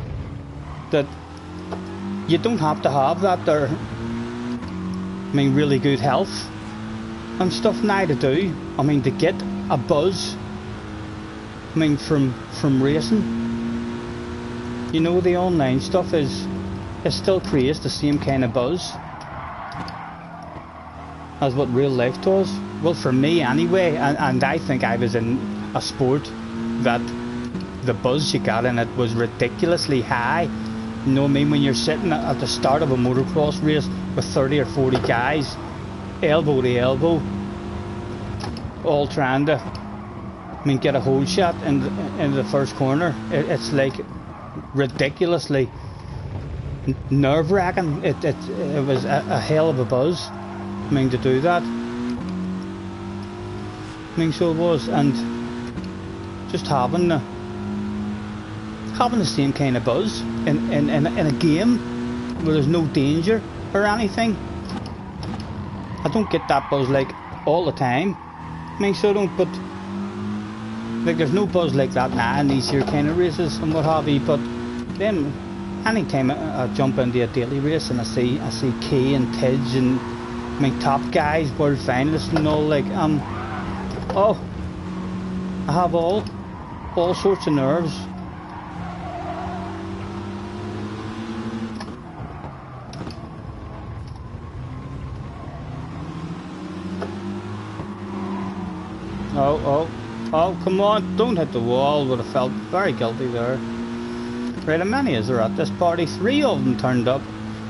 that you don't have to have that there, really good health and stuff now to do. To get a buzz, from racing. You know, the online stuff is still creates the same kind of buzz. as what real life does. Well, for me anyway, and I think I was in a sport that the buzz you got in it was ridiculously high. You know what I mean? When you're sitting at the start of a motocross race with 30 or 40 guys, elbow to elbow, all trying to, get a hole shot in the first corner. It's like ridiculously nerve-wracking. It was a hell of a buzz, to do that. So it was, and just having the same kind of buzz in a game where there's no danger or anything. I don't get that buzz like all the time. So I don't, but like there's no buzz like that now in these here kind of races and what have you. But then anytime I jump into a daily race and I see Kay and Tidge and top guys, world finalists and all, like oh, I have all sorts of nerves. Oh, come on, don't hit the wall. Would have felt very guilty there. Right, how many is there at this party? 3 of them turned up,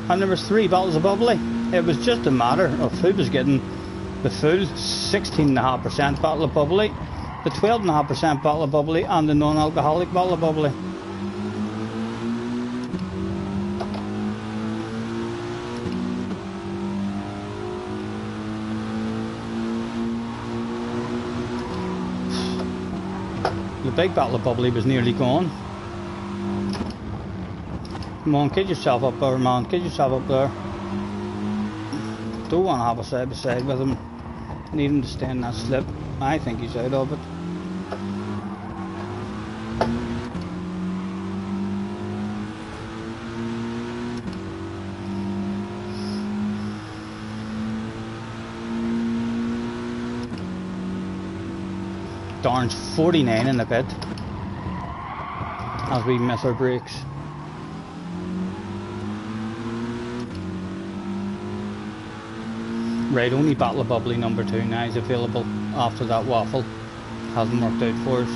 and there was 3 bottles of bubbly. It was just a matter of who was getting the full 16.5% bottle of bubbly, the 12.5% bottle of bubbly, and the non-alcoholic bottle of bubbly. The big bottle of bubbly was nearly gone. Come on, get yourself up there, man. Get yourself up there. Don't want to have a side by side with him. Need him to stay in that slip. I think he's out of it. Darn's 49 in a bit as we miss our brakes. Right, only bottle of bubbly number 2 now is available after that waffle. Hasn't worked out for us.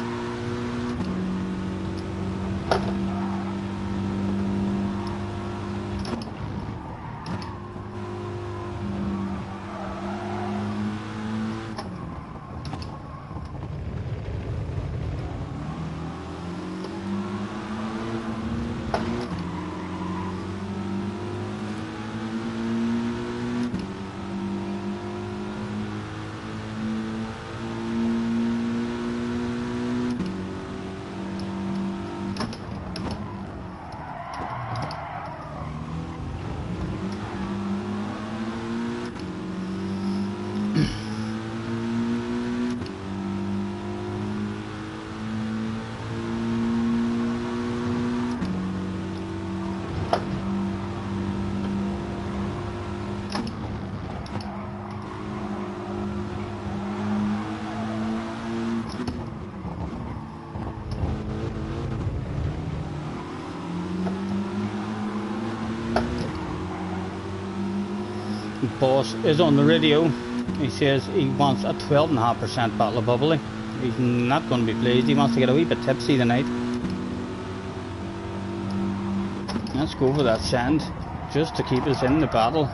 Boss is on the radio. He says he wants a 12.5% bottle of bubbly. He's not going to be pleased. He wants to get a wee bit tipsy tonight. Let's go for that sand just to keep us in the battle.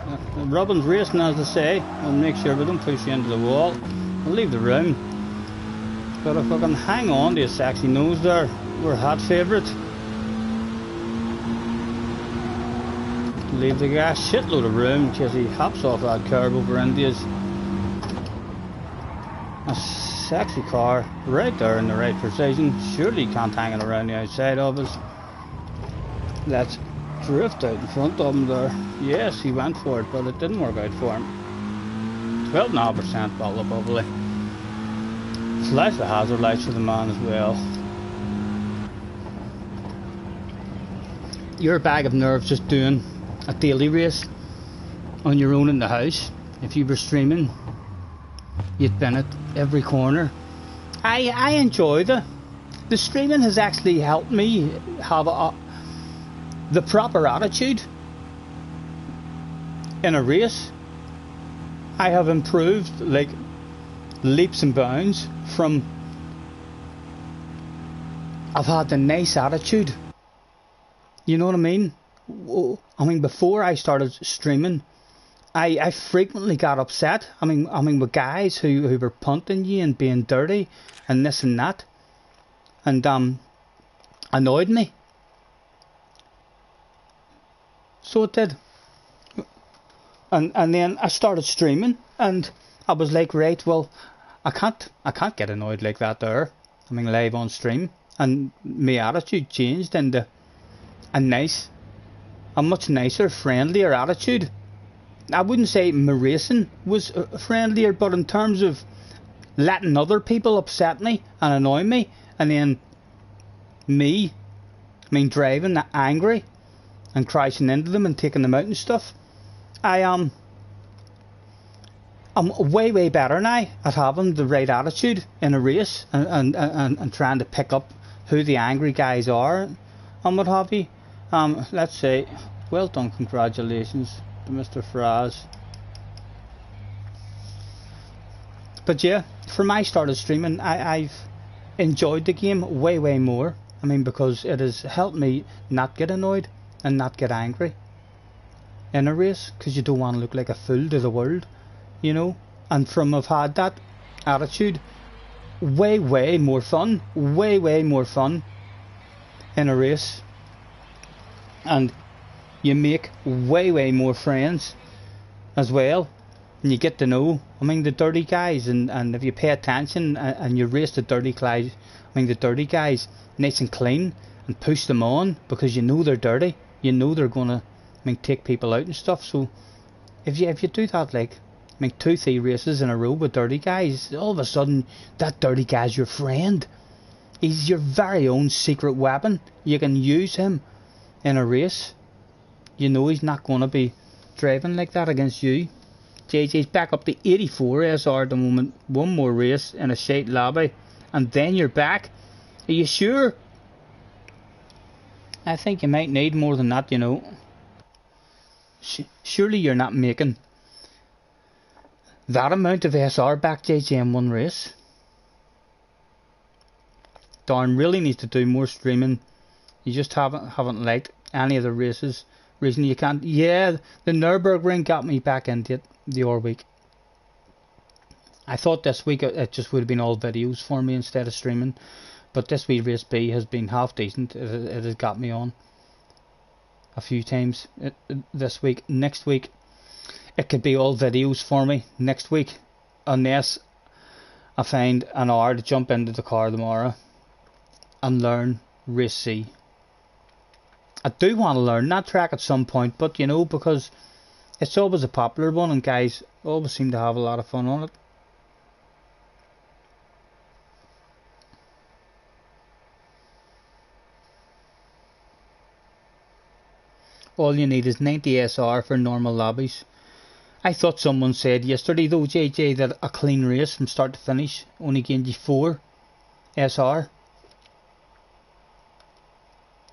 Robin's racing, as they say. We'll make sure we don't push you into the wall. We'll leave the room. But if I can hang on to his sexy nose there, we're hot favourite. Leave the guy a shitload of room in case he hops off that curb over India's. A sexy car right there in the right position. Surely he can't hang it around the outside of us. Let's drift out in front of him there. Yes, he went for it, but it didn't work out for him. 12.5% bottle of bubbly. Flash the hazard lights for the man as well. You're a bag of nerves just doing a daily race on your own in the house. If you were streaming, you'd been at every corner. I enjoy the streaming. Has actually helped me have the proper attitude in a race. I have improved like leaps and bounds from. I've had a nice attitude. You know what I mean? I mean, before I started streaming, I frequently got upset. I mean, with guys who were punting you and being dirty and this and that, and annoyed me. So it did. And then I started streaming, and I was like, right, well, I can't get annoyed like that there. I mean, live on stream, and my attitude changed into a much nicer, friendlier attitude. I wouldn't say my racing was friendlier, but in terms of letting other people upset me and annoy me, and then driving angry and crashing into them and taking them out and stuff, I'm way better now at having the right attitude in a race and trying to pick up who the angry guys are and what have you. Let's say, well done, congratulations to Mr. Faraz. But yeah, from I started streaming, I've enjoyed the game way more. I mean, because it has helped me not get annoyed and not get angry in a race, because you don't want to look like a fool to the world, you know. And from I've had that attitude, way more fun, way more fun in a race, and you make way more friends as well, and you get to know, I mean, the dirty guys, and if you pay attention and you race the dirty guys, the dirty guys nice and clean, and push them on, because you know they're dirty, you know they're gonna take people out and stuff. So if you do that, like 2-3 races in a row with dirty guys, all of a sudden that dirty guy's your friend. He's your very own secret weapon. You can use him in a race. You know he's not going to be driving like that against you. JJ's back up to 84 SR at the moment. One more race in a shite lobby, and then you're back. Are you sure? I think you might need more than that, you know. Surely you're not making that amount of SR back, JJ, in one race. Darn really needs to do more streaming. You just haven't liked any of the races. Reason you can't. Yeah, the Nürburgring got me back into it the other week. I thought this week it just would have been all videos for me instead of streaming, but this week race B has been half decent. It has got me on a few times this week. Next week it could be all videos for me next week, unless I find an hour to jump into the car tomorrow and learn race C. I do want to learn that track at some point, but you know, because it's always a popular one and guys always seem to have a lot of fun on it. All you need is 90 SR for normal lobbies. I thought someone said yesterday though, JJ, that a clean race from start to finish only gained you 4 SR.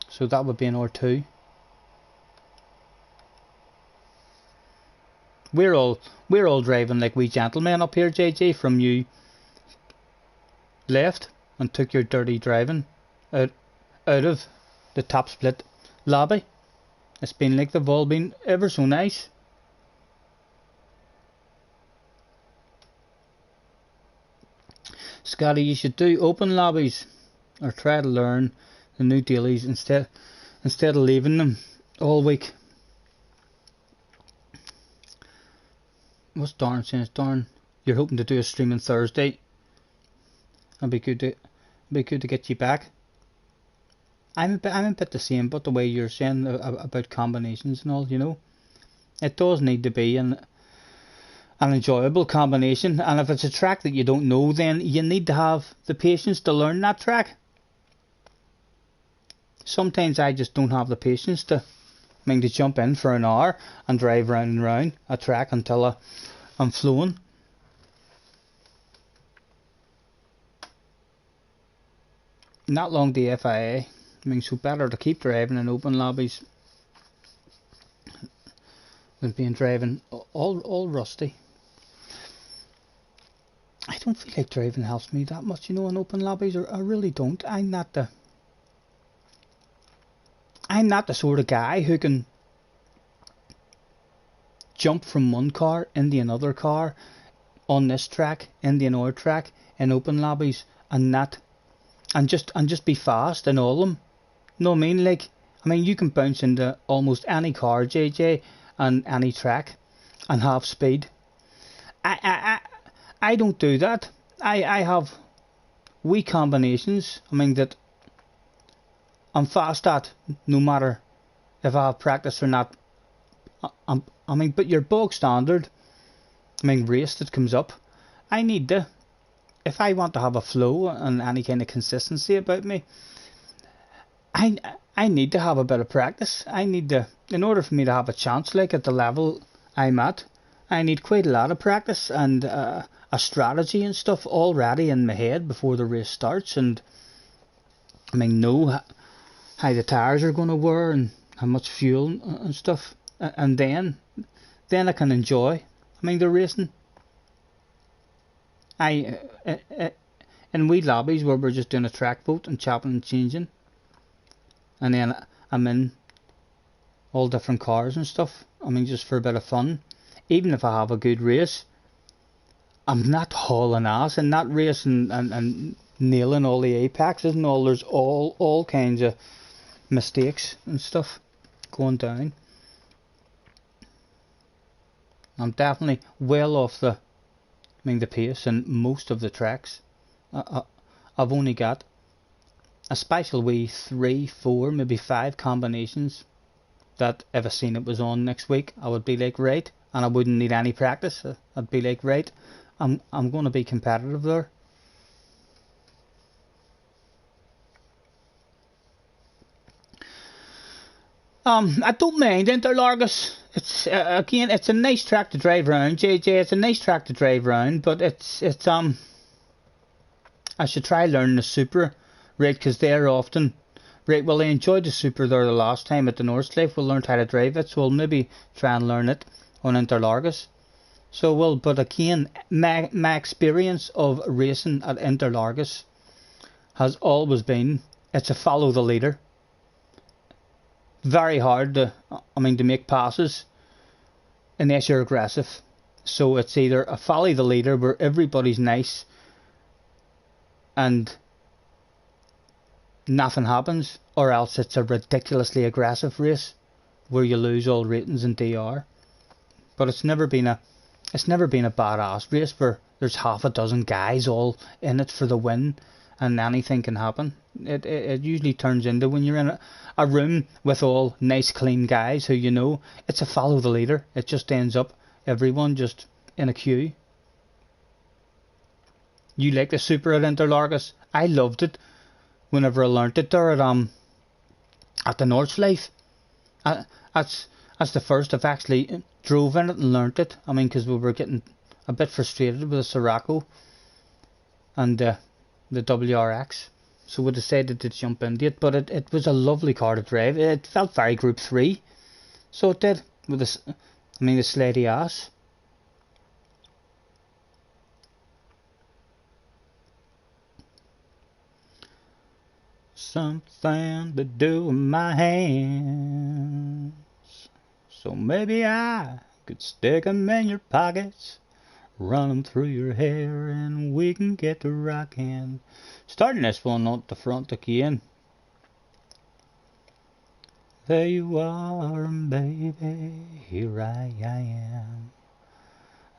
So that would be an R2. We're all driving like we gentlemen up here, JJ, from you left and took your dirty driving out of the top split lobby. It's been like they've all been ever so nice. Scotty, you should do open lobbies or try to learn the new dailies instead of leaving them all week. What's Darn saying? Darn, you're hoping to do a stream on Thursday. It'd be good to get you back. I'm a bit the same, but the way you're saying about combinations and all, you know, it does need to be an enjoyable combination, and if it's a track that you don't know, then you need to have the patience to learn that track. Sometimes I just don't have the patience to jump in for an hour and drive round and round a track until I'm flowing. Not long the FIA. So better to keep driving in open lobbies than being driving all rusty. don't feel like driving helps me that much, you know, in open lobbies. I really don't. I'm not the sort of guy who can jump from one car into another car on this track, into another track in open lobbies, and just be fast in all of them. No, I mean, you can bounce into almost any car, JJ, and any track, and have speed. I don't do that. I have wee combinations. I mean, that I'm fast at, no matter if I have practice or not. I mean, but your bog standard, I mean, race that comes up, I need to, if I want to have a flow and any kind of consistency about me, I need to have a bit of practice. I need to, in order for me to have a chance, like at the level I'm at, I need quite a lot of practice and a strategy and stuff already in my head before the race starts. And I mean, know how the tires are going to wear and how much fuel and stuff. And then I can enjoy, I mean, the racing. In wee lobbies where we're just doing a track vote and chopping and changing, and then I'm in all different cars and stuff, I mean, just for a bit of fun. Even if I have a good race, I'm not hauling ass in that race and nailing all the apexes and all. There's all kinds of mistakes and stuff going down. I'm definitely well off the pace in most of the tracks. I've only got a special wee 3, 4, maybe 5 combinations that if I seen it was on next week, I would be like, right, and I wouldn't need any practice. I'd be like, right, I'm going to be competitive there. I don't mind Interlargus. It's again, it's a nice track to drive around, JJ. It's a nice track to drive around, but it's I should try learning the Super, right? Because they're often right. Well, I enjoyed the Super there the last time at the Northcliffe. We learned how to drive it, so we'll maybe try and learn it on Interlargus. So well, but again, my experience of racing at Interlargus has always been it's a follow the leader. Very hard to make passes unless you're aggressive. So it's either a follow the leader where everybody's nice and nothing happens, or else it's a ridiculously aggressive race where you lose all ratings and DR. But it's never been a badass race where there's half a dozen guys all in it for the win and anything can happen. It usually turns into, when you're in a room with all nice clean guys who you know, it's a follow the leader. It just ends up everyone just in a queue. You like the Super at Interlargus? I loved it whenever I learnt it there at the Northcliffe. That's the first I've actually drove in it and learnt it. I mean, because we were getting a bit frustrated with the Sirocco and the WRX. So we decided to jump into it, but it was a lovely car to drive. It felt very Group 3, so it did, with the sledy ass. Something to do with my hands, so maybe I could stick 'em in your pockets, run 'em through your hair, and we can get to rockin'. Starting this one at the front again. There you are, baby, here I am.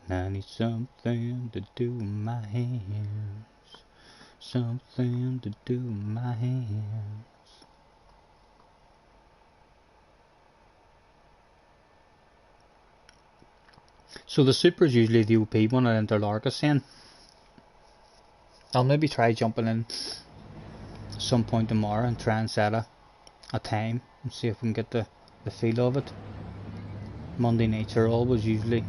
And I need something to do with my hands, something to do with my hands. So the Super is usually the OP one at Interlargus then. I'll maybe try jumping in some point tomorrow and try and set a time and see if we can get the feel of it. Monday nights are always usually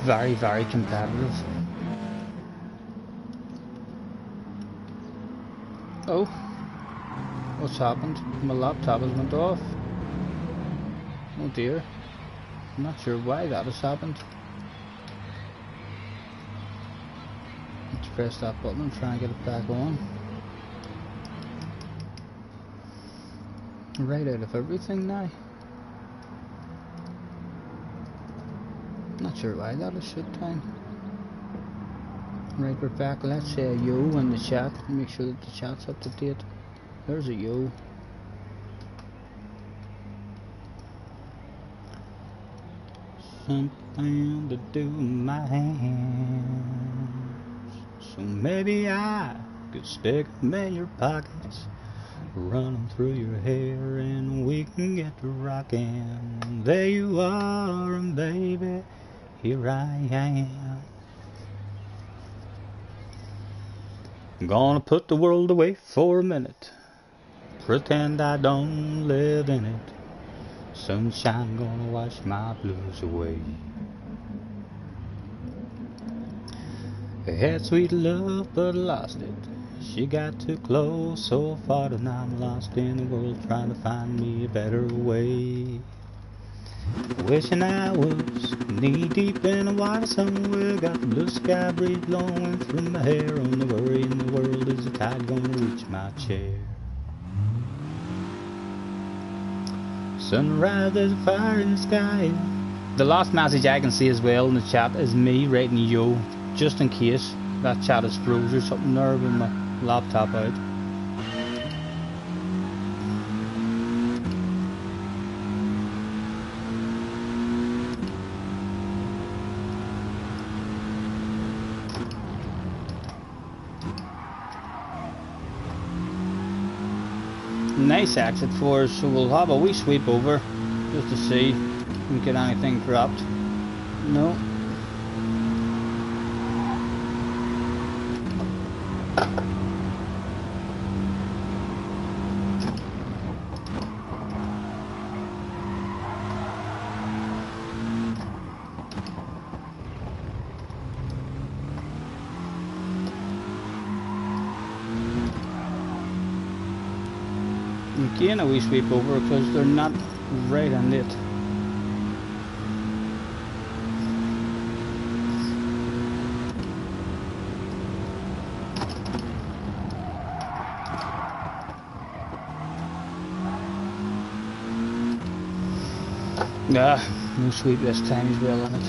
very, very competitive. Oh, what's happened? My laptop has went off. Oh dear, I'm not sure why that has happened. press that button and try and get it back on. Right out of everything now. Not sure why that is shut down. Right, we're back. Let's say a yo in the chat. Make sure that the chat's up to date. There's a yo. Something to do with my hands. So maybe I could stick them in your pockets, run them through your hair, and we can get to rockin'. There you are, and baby, here I am. I'm gonna put the world away for a minute, pretend I don't live in it. Sunshine gonna wash my blues away. I had sweet love but lost it. She got too close, so far, and I'm lost in the world trying to find me a better way. Wishing I was knee deep in the water somewhere, got the blue sky breeze blowing through my hair. Only worry in the world is the tide gonna reach my chair. Sunrise, there's a fire in the sky. The last message I can see as well in the chat is me writing yo, just in case that chat is froze or something there with my laptop out. Nice exit for us, so we'll have a wee sweep over just to see if we can get anything dropped. No. Again a wee sweep over because they're not right on it. No sweep this time as well on it.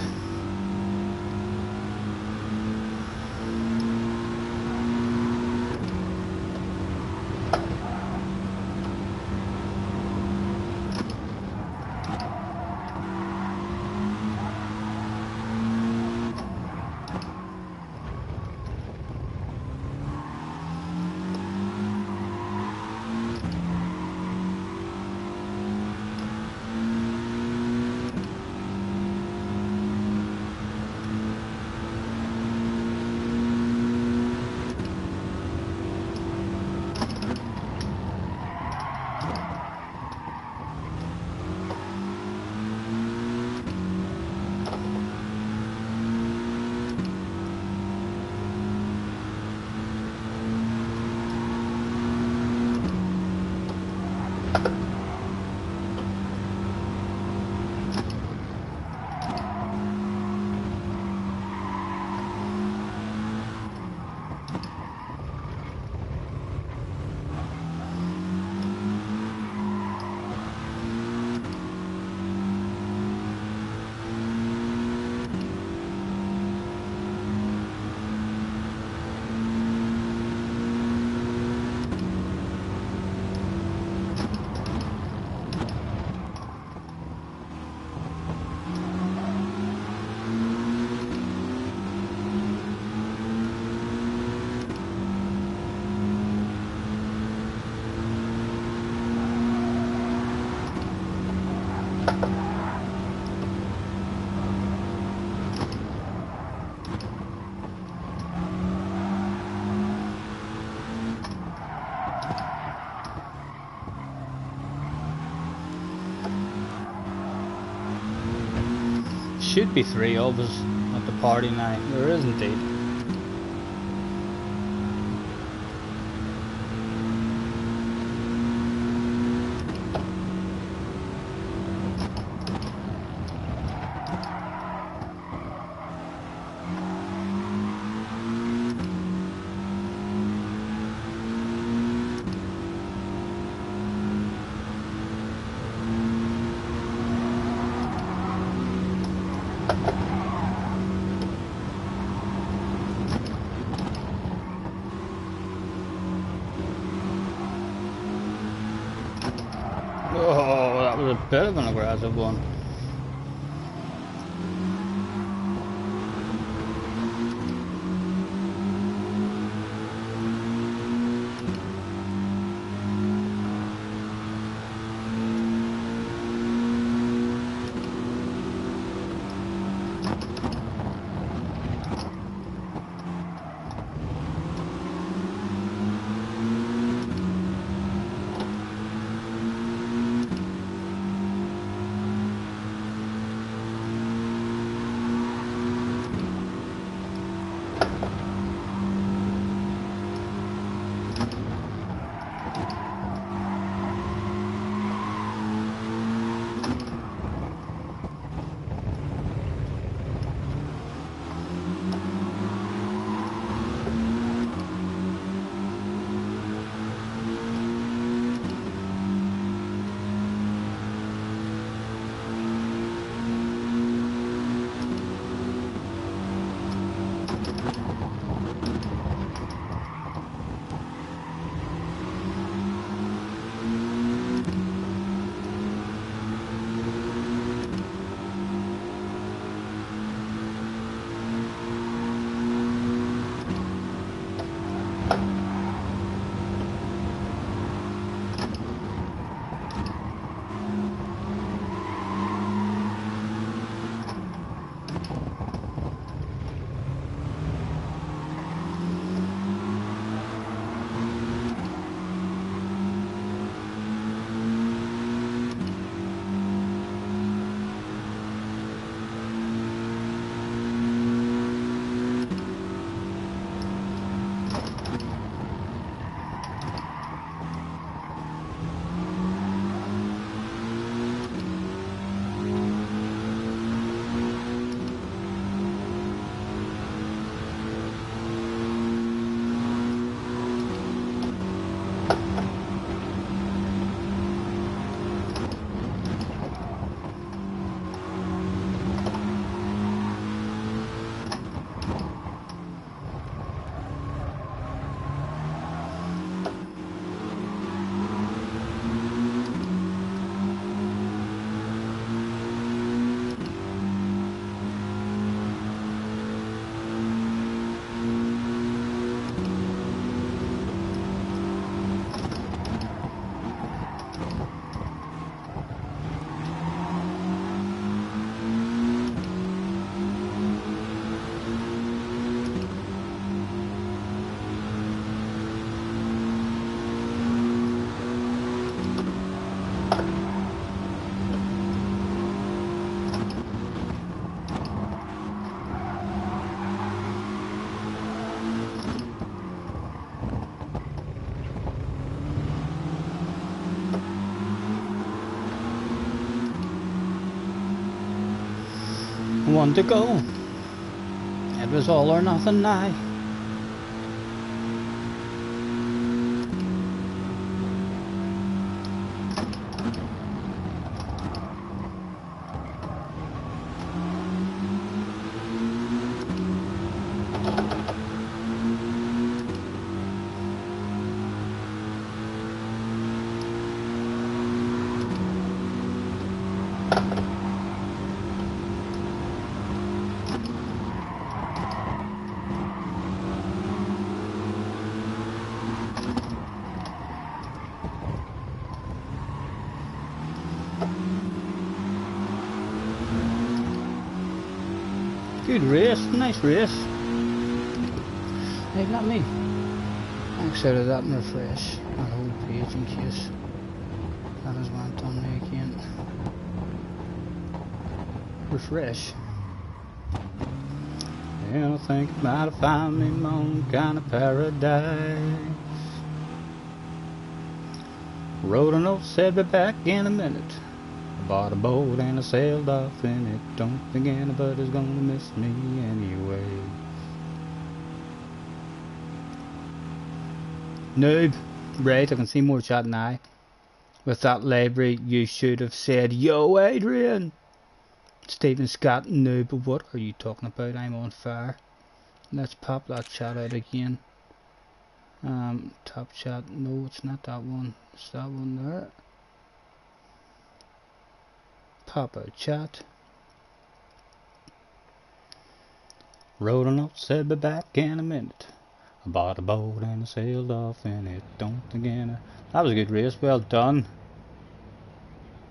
Should be 3 of us at the party now. There is indeed. bit of an aggressive one. One to go. It was all or nothing now. Good race, nice race. Hey, let me exit out of that and refresh that whole page in case that has went on me again. Refresh. Yeah, I think I might have found me my own kind of paradise. Wrote a note, said be back in a minute. I bought a boat and I sailed off in it. Don't think anybody's gonna miss me anyway. Noob. Right, I can see more chat now. With that library, you should have said, Yo, Adrian! Stephen Scott, noob, what are you talking about? I'm on fire. Let's pop that chat out again. Top chat. No, it's not that one. It's that one there. have a chat. Rode a note, said be back in a minute. I bought a boat and I sailed off in it. Don't again. That was a good race, well done.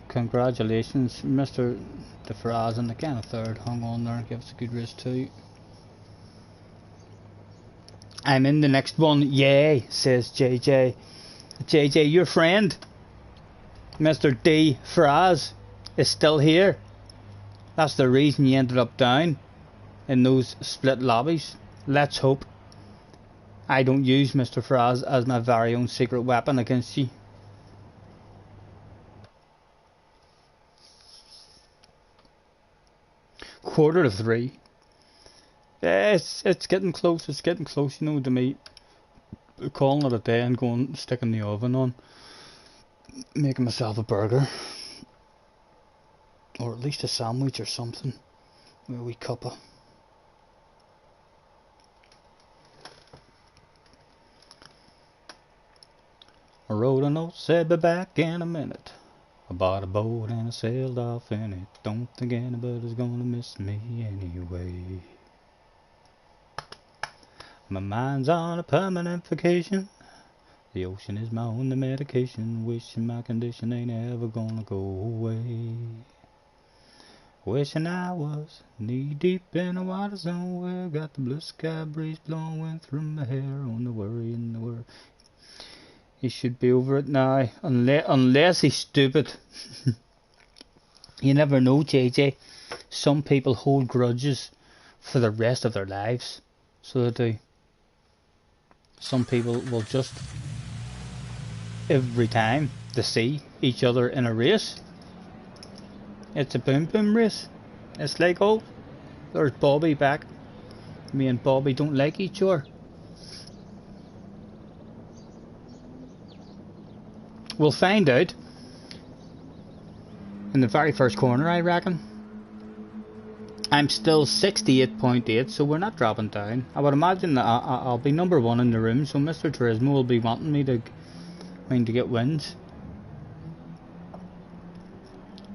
Congratulations, Mr. DeFraz, and again a third. Hung on there and gave us a good race too. I'm in the next one, yay, says JJ. JJ, your friend, Mr. D. Fraz, is still here. That's the reason you ended up down in those split lobbies. Let's hope I don't use Mr. Fraz as my very own secret weapon against you. Quarter to 3. Yeah, it's getting close. It's getting close, you know, to me calling it a day and going sticking the oven on, making myself a burger, or at least a sandwich or something with a wee cuppa. I wrote a note, said be back in a minute. I bought a boat and I sailed off in it. Don't think anybody's gonna miss me anyway. My mind's on a permanent vacation. The ocean is my only medication. Wishing my condition ain't ever gonna go away. Wishing I was knee deep in a water somewhere. Got the blue sky breeze blowing through my hair. On the worry and the worry. He should be over it now, unless he's stupid. You never know, JJ. Some people hold grudges for the rest of their lives. So they do. Some people will just, every time they see each other in a race, it's a boom boom race. It's like, oh, there's Bobby back. Me and Bobby don't like each other. We'll find out in the very first corner, I reckon. I'm still 68.8, so we're not dropping down. I would imagine that I'll be number 1 in the room, so Mr. Turismo will be wanting me to get wins.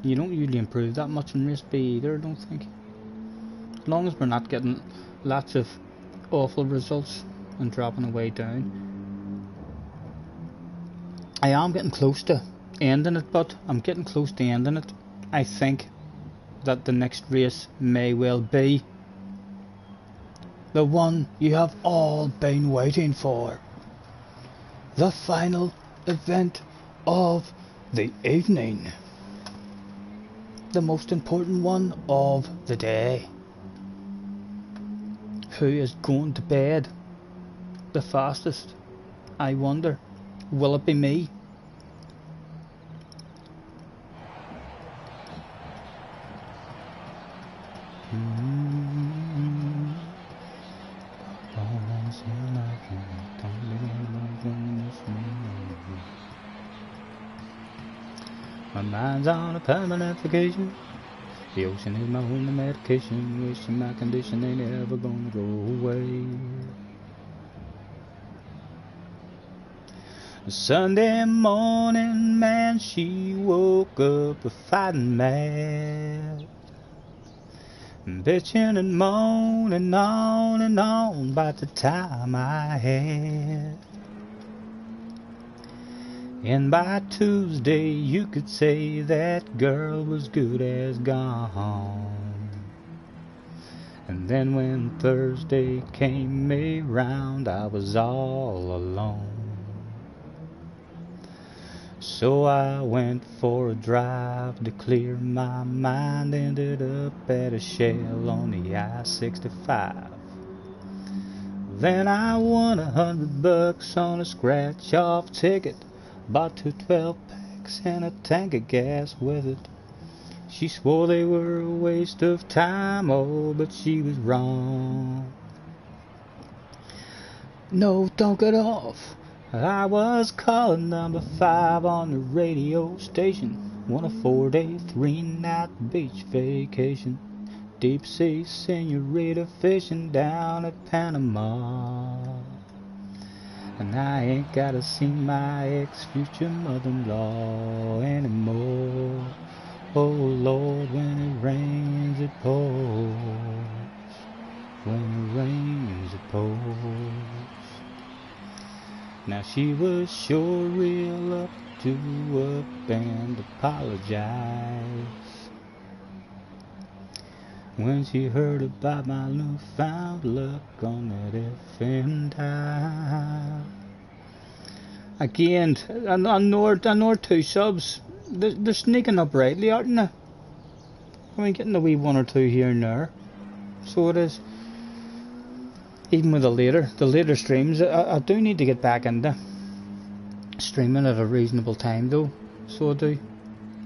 You don't usually improve that much in race B either, I don't think. As long as we're not getting lots of awful results and dropping away down. I am getting close to ending it, but I'm getting close to ending it. I think that the next race may well be the one you have all been waiting for. The final event of the evening. The most important one of the day. Who is going to bed the fastest? I wonder. Will it be me? My mind's on a permanent vacation. The ocean is my only medication. Wishing my condition ain't ever gonna go away. Sunday morning, man, she woke up a fighting mad, bitching and moaning on and on about the time I had. And by Tuesday you could say that girl was good as gone. And then when Thursday came around, I was all alone. So I went for a drive to clear my mind. Ended up at a Shell on the I-65. Then I won $100 on a scratch-off ticket. Bought 2 12-packs and a tank of gas with it. She swore they were a waste of time, oh, but she was wrong. No, don't get off. I was calling number 5 on the radio station. Won a 4-day, 3-night beach vacation. Deep sea senorita fishing down at Panama. And I ain't gotta see my ex-future mother-in-law anymore. Oh Lord, when it rains it pours. When it rains it pours. Now she was sure real up to up and apologize when she heard about my newfound luck on that FM dial. Again, I know 2 subs. They're sneaking up rightly, aren't they? I mean, getting a wee 1 or 2 here and there. So it is. Even with the later streams, I do need to get back into streaming at a reasonable time though. So I do.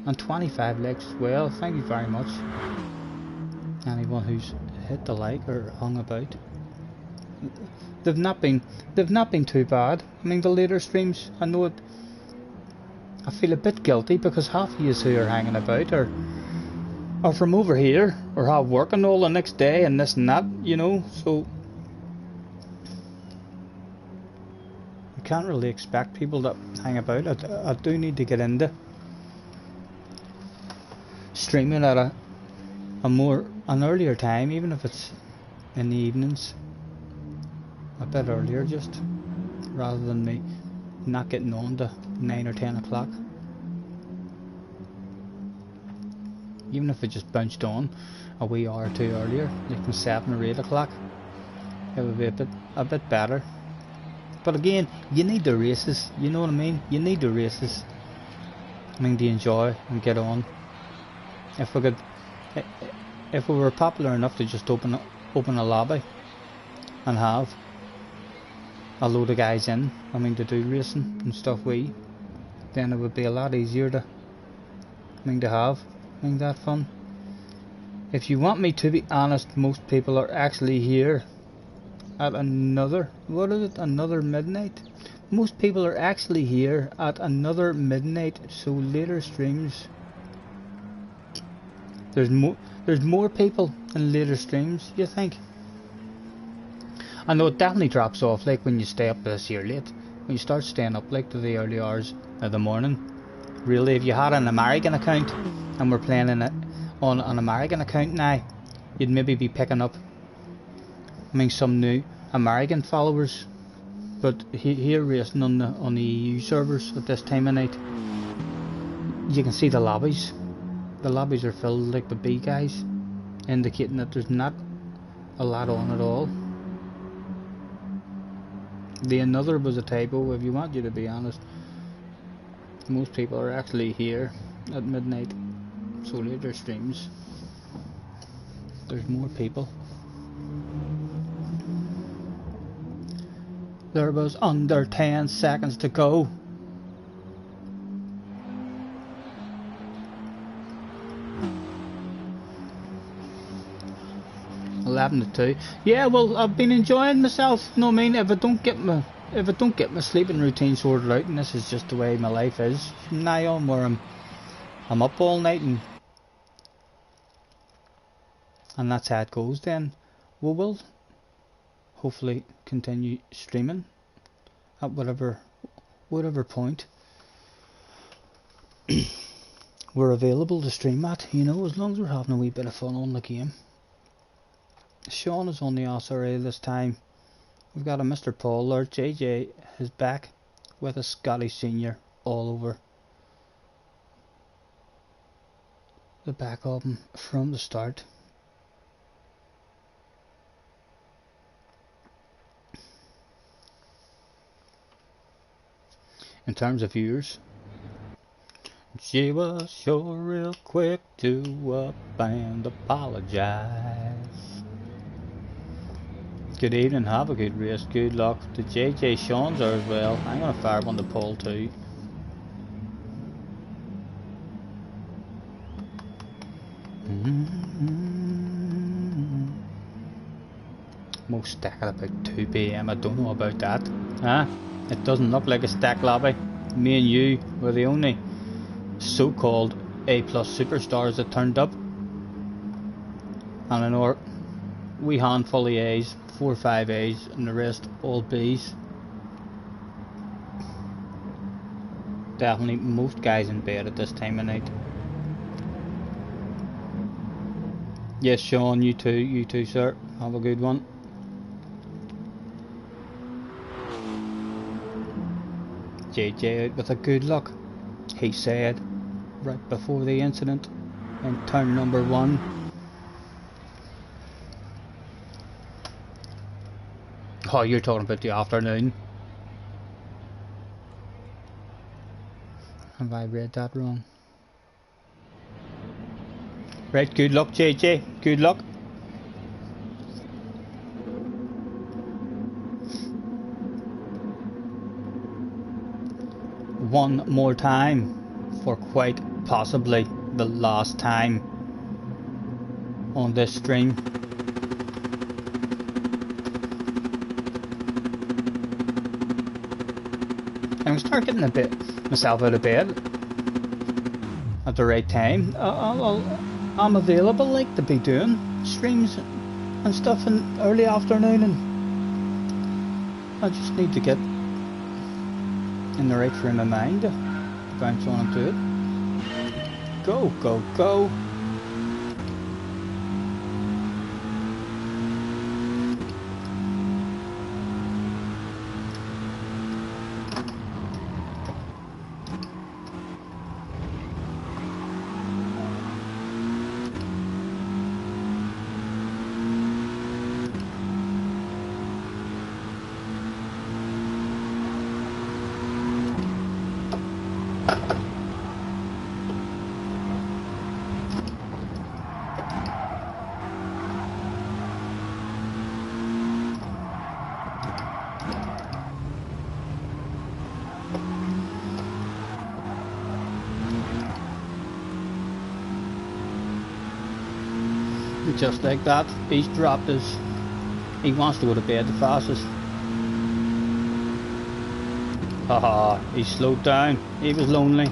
And 25 likes as well. Thank you very much. Anyone who's hit the like or hung about. They've not been too bad. I mean, the later streams, I know it. I feel a bit guilty because half of you who are hanging about are from over here or have work and all the next day and this and that, you know. So you can't really expect people to hang about. I do need to get into streaming at an earlier time, even if it's in the evenings. A bit earlier, just rather than me not getting on to 9 or 10 o'clock. Even if it just bounced on a wee hour or 2 earlier, like from 7 or 8 o'clock, it would be a bit better. But again, you need the races, you know what I mean? You need the races. I mean, to enjoy and get on. If we were popular enough to just open a lobby and have a load of guys in, I mean, to do racing and stuff, then it would be a lot easier to have that fun. If you want me to be honest, most people are actually here at another midnight. Most people are actually here at another midnight, so later streams. There's more people in later streams, you think? I know it definitely drops off, like when you stay up this year late. When you start staying up like to the early hours of the morning. Really, if you had an American account and we're playing in it on an American account now, you'd maybe be picking up, I mean, some new American followers. But here racing on the EU servers at this time of night, you can see the lobbies. The lobbies are filled like with B guys, indicating that there's not a lot on at all. The another was a typo, if you want you to be honest. Most people are actually here at midnight, so later streams there's more people. There was under 10 seconds to go. To 2. Yeah, well, I've been enjoying myself. No, I mean, if I don't get my sleeping routine sorted out, and this is just the way my life is from now on, where I'm up all night and that's how it goes, then we will hopefully continue streaming at whatever point we're available to stream at, you know, as long as we're having a wee bit of fun on the game. Sean is on the SRA this time. We've got a Mr. Paul there. JJ is back with a Scotty Senior all over the back of him from the start. In terms of viewers, she was sure real quick to up and apologize. Good evening, have a good race, good luck. To JJ, Sean's there as well. I'm going to fire one to Paul too. Most stack at about 2 PM. I don't know about that. Huh? It doesn't look like a stack lobby. Me and you were the only so-called A+ superstars that turned up. And I know we handful of A's, 4 or 5 A's, and the rest all B's. Definitely most guys in bed at this time of night. Yes, Sean, you too, sir. Have a good one. JJ out with a good luck, he said, right before the incident in turn number 1. Oh, you're talking about the afternoon. Have I read that wrong? Right, good luck, JJ. Good luck. One more time, for quite possibly the last time on this stream. I'm gonna start getting a bit myself out of bed at the right time. I'm available, like, to be doing streams and stuff in early afternoon, and I just need to get in the right frame of mind to bounce on and do it. Go, go, go. Just like that, he's dropped his... He wants to go to bed the fastest. Haha, he slowed down. He was lonely.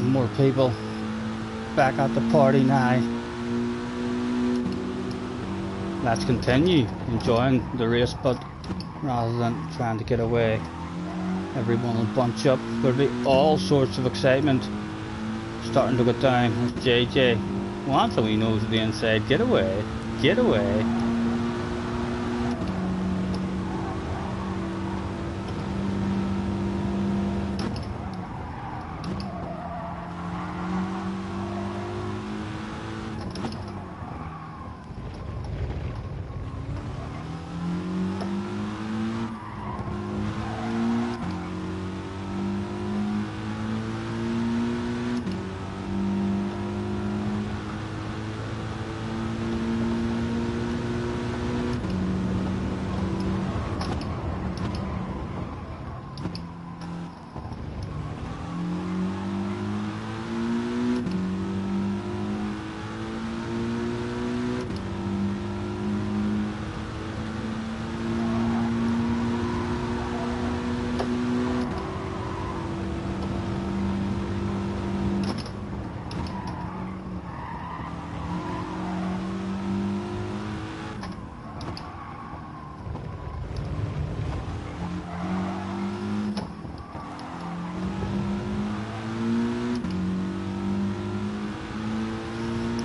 More people back at the party now. Let's continue enjoying the race, but rather than trying to get away, everyone will bunch up. There'll be all sorts of excitement starting to go down. As JJ wants a wee nose to the inside. Get away, get away.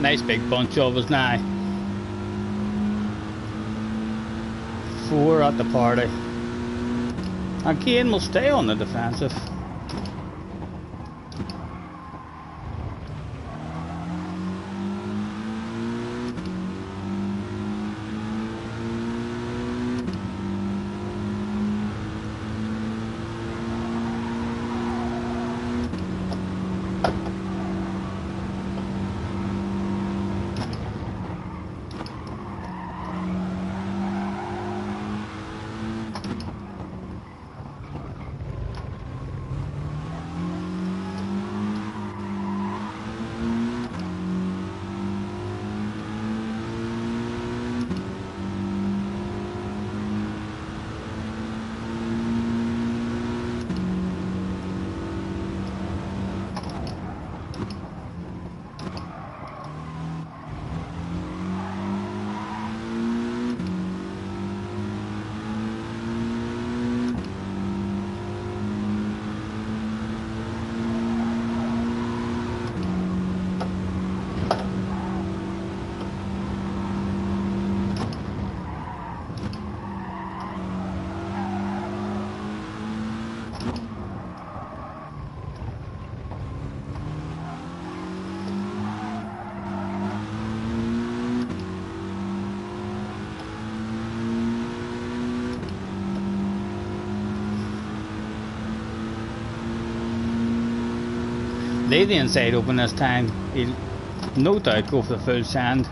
Nice big bunch of us now. 4 at the party. Again, we'll stay on the defensive. Leave the inside open this time. He'll no doubt go for the full sand.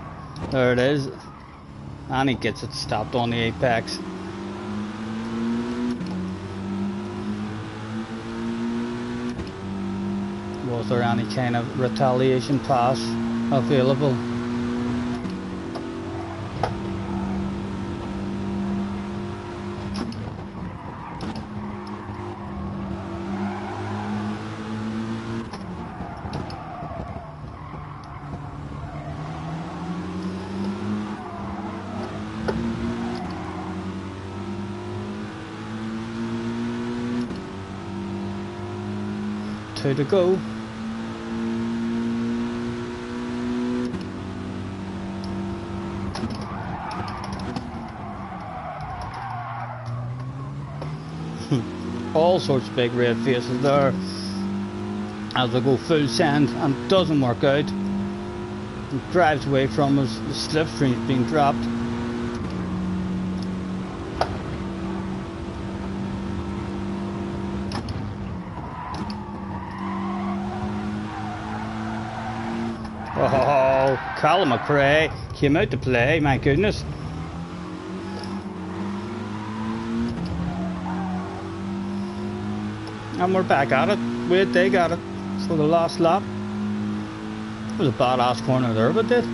There it is. And he gets it stopped on the apex. Was there any kind of retaliation pass available? Two to go. All sorts of big red faces there as we go full send, and doesn't work out. It drives away from us. The slipstream's being dropped. Oh, Colin McRae came out to play, my goodness. And we're back at it. Wait, they got it for the last lap. It was a badass corner there, but did.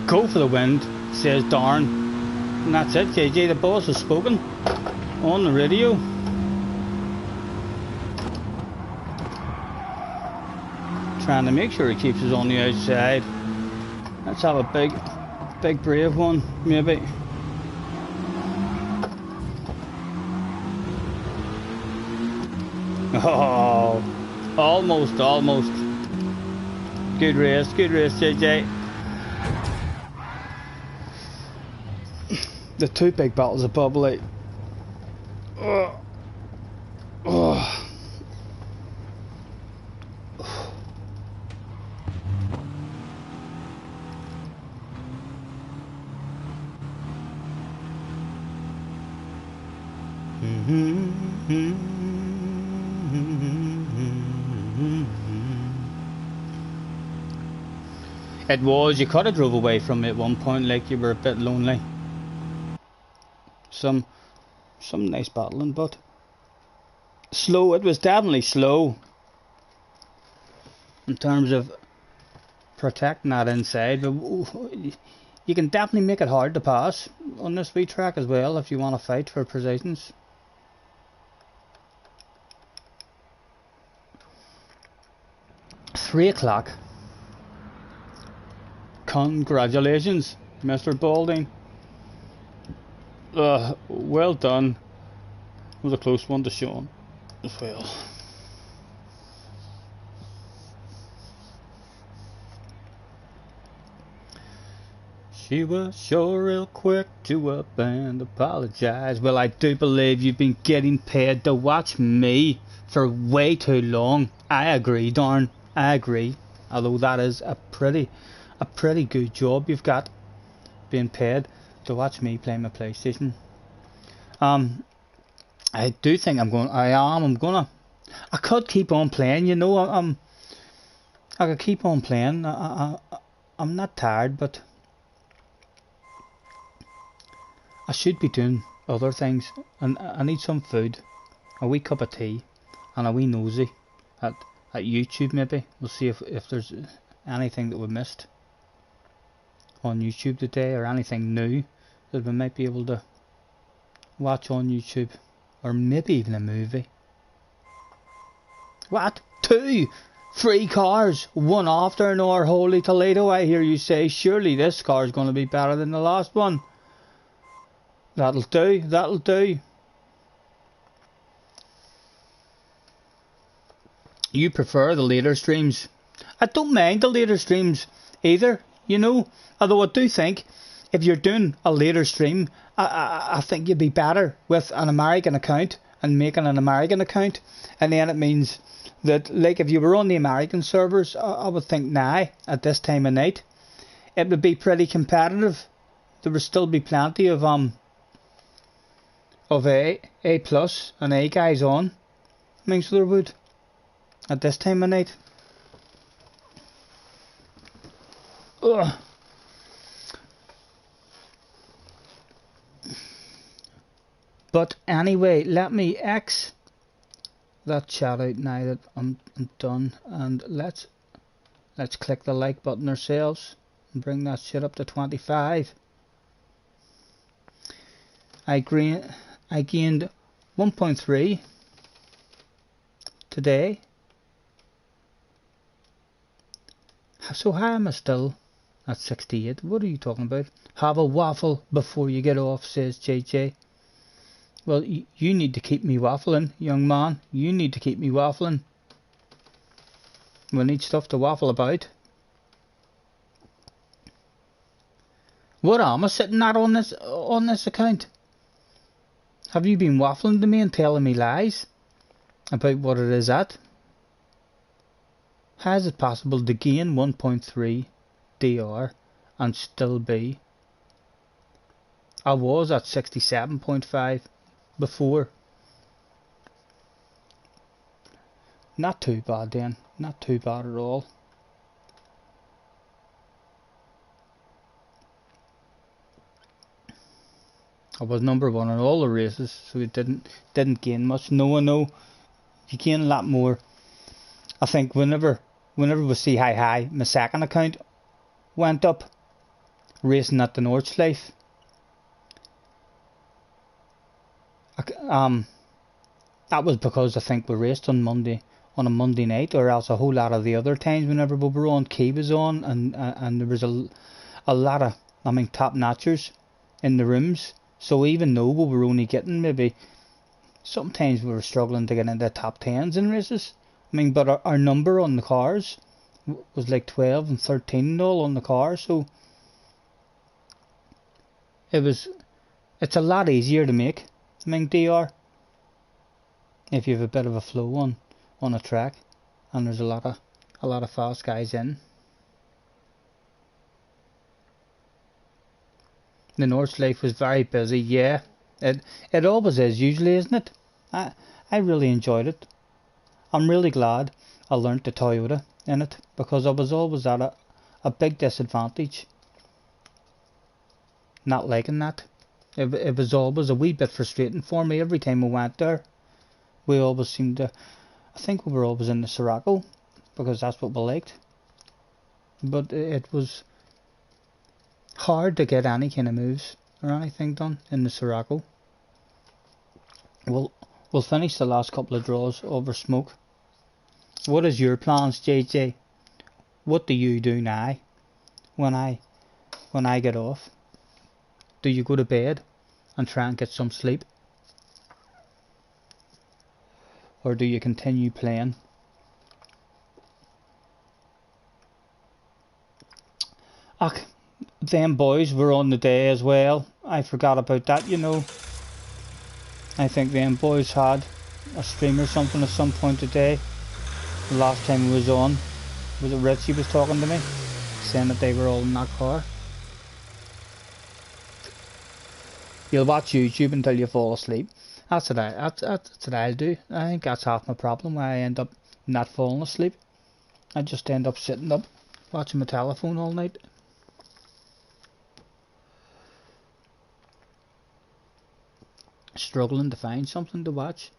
Go for the wind, says Darn. And that's it, JJ. The boss has spoken on the radio. Trying to make sure he keeps us on the outside. Let's have a big brave one, maybe. Oh, almost. Good race, JJ. The two big battles of bubbly. Oh. It was, you could have drove away from me at one point, like you were a bit lonely. Some nice battling, but slow. It was definitely slow in terms of protecting that inside, but you can definitely make it hard to pass on this wee track as well if you want to fight for positions. $3 o'clock. Congratulations, Mr. Balding. Well done. It was a close one to Sean as well. She was sure real quick to up and apologise. Well, I do believe you've been getting paid to watch me for way too long. I agree, darn. I agree. Although that is a pretty good job you've got, being paid to watch me play my PlayStation. I do think I could keep on playing, you know. I could keep on playing. I'm not tired, but I should be doing other things, and I need some food, a wee cup of tea, and a wee nosy at YouTube. Maybe we'll see if there's anything that we missed on YouTube today, or anything new that we might be able to watch on YouTube, or maybe even a movie. What? 2 free cars, one after another. Holy Toledo, I hear you say. Surely this car is going to be better than the last one. That'll do, that'll do. You prefer the later streams? I don't mind the later streams either, you know. Although I do think if you're doing a later stream, I think you'd be better with an American account and making an American account. And then it means that, like, if you were on the American servers, I would think now, at this time of night, it would be pretty competitive. There would still be plenty of A plus and A guys on. I mean, so there would, at this time of night. Ugh. But anyway, let me X that chat out now that I'm done, and let's click the like button ourselves and bring that shit up to 25. I gained 1.3 today. So how am I still at 68? What are you talking about? Have a waffle before you get off, says JJ. Well, you need to keep me waffling, young man. You need to keep me waffling. We need stuff to waffle about. What am I sitting at on this account? Have you been waffling to me and telling me lies about what it is at? How is it possible to gain 1.3 DR and still be? I was at 67.5 before. Not too bad then, not too bad at all. I was number 1 in all the races, so it didn't gain much. No, I know you gain a lot more. I think whenever we see how high my second account went up, racing at the Nordschleife, that was because I think we raced on a Monday night, or else a whole lot of the other times whenever we were on, Key was on, and there was a lot of, top notchers in the rooms. So even though we were only getting maybe, sometimes we were struggling to get into the top 10s in races. But our number on the cars was like 12 and 13 and all on the car, so it's a lot easier to make. DR, if you have a bit of a flow on a track, and there's a lot of fast guys in. The Nordschleife was very busy, yeah. It always is usually, isn't it? I really enjoyed it. I'm really glad I learnt the Toyota in it, because I was always at a big disadvantage not liking that. It was always a wee bit frustrating for me every time we went there. We always seemed to, I think we were always in the Sirocco, because that's what we liked. But it was hard to get any kind of moves or anything done in the Sirocco. We'll finish the last couple of draws over smoke. What is your plans, JJ? What do you do now when I when I get off? Do you go to bed and try and get some sleep? Or do you continue playing? Ach, them boys were on the day as well. I forgot about that, you know. I think them boys had a stream or something at some point today. The last time he was on, was it Richie was talking to me, saying that they were all in that car. You'll watch YouTube until you fall asleep. That's what I'll do. I think that's half my problem, why I end up not falling asleep. I just end up sitting up, watching my telephone all night. Struggling to find something to watch.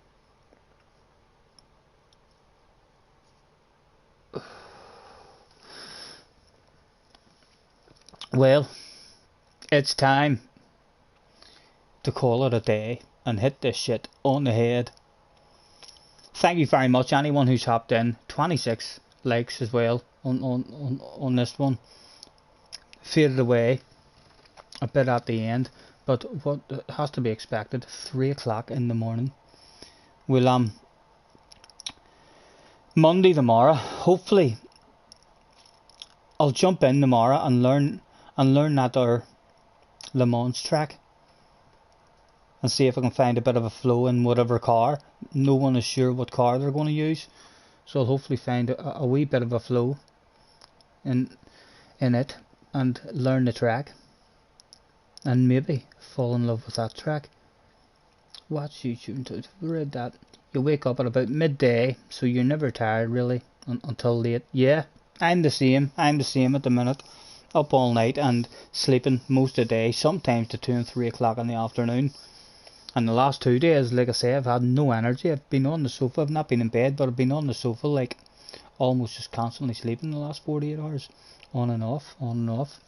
Well, it's time to call it a day and hit this shit on the head. Thank you very much anyone who's hopped in. 26 likes as well on this one. Faded away a bit at the end, but what has to be expected, 3 o'clock in the morning. We'll Monday tomorrow, hopefully I'll jump in tomorrow and learn that our Le Mans track and see if I can find a bit of a flow in whatever car. No one is sure what car they're going to use, so I'll hopefully find a wee bit of a flow in it and learn the track and maybe fall in love with that track. Watch YouTube until you read that. You wake up at about midday, so you're never tired really until late. Yeah, I'm the same at the minute. Up all night and sleeping most of the day, sometimes to 2 and 3 o'clock in the afternoon. And the last 2 days, like I say, I've had no energy. I've been on the sofa. I've not been in bed, but I've been on the sofa, like almost just constantly sleeping the last 48 hours. On and off.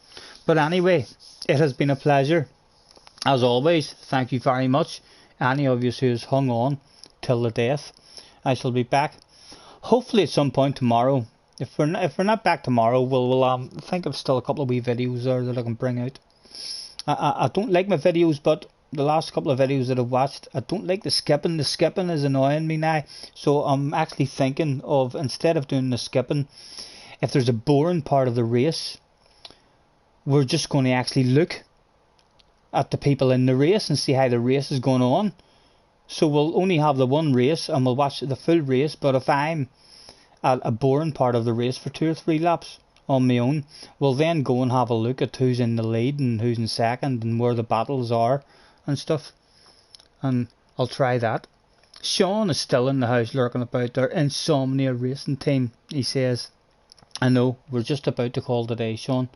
But anyway, it has been a pleasure. As always, thank you very much. Any of you who's hung on till the death. I shall be back hopefully at some point tomorrow. If we're not back tomorrow, we'll think of still a couple of wee videos there that I can bring out. I don't like my videos, but the last couple of videos that I've watched, I don't like the skipping. The skipping is annoying me now. So I'm actually thinking of, instead of doing the skipping, if there's a boring part of the race, we're just going to actually look at the people in the race and see how the race is going on. So we'll only have the one race and we'll watch the full race, but if I'm at a boring part of the race for 2 or 3 laps on my own, we'll then go and have a look at who's in the lead and who's in second and where the battles are and stuff, and I'll try that. Sean is still in the house lurking about there. Insomnia Racing Team, he says. I know, we're just about to call today, Sean.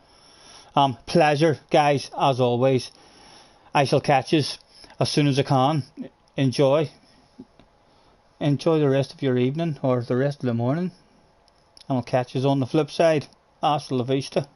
Pleasure, guys, as always. I shall catch you as soon as I can. Enjoy the rest of your evening or the rest of the morning, and I'll catch you on the flip side. Hasta la vista.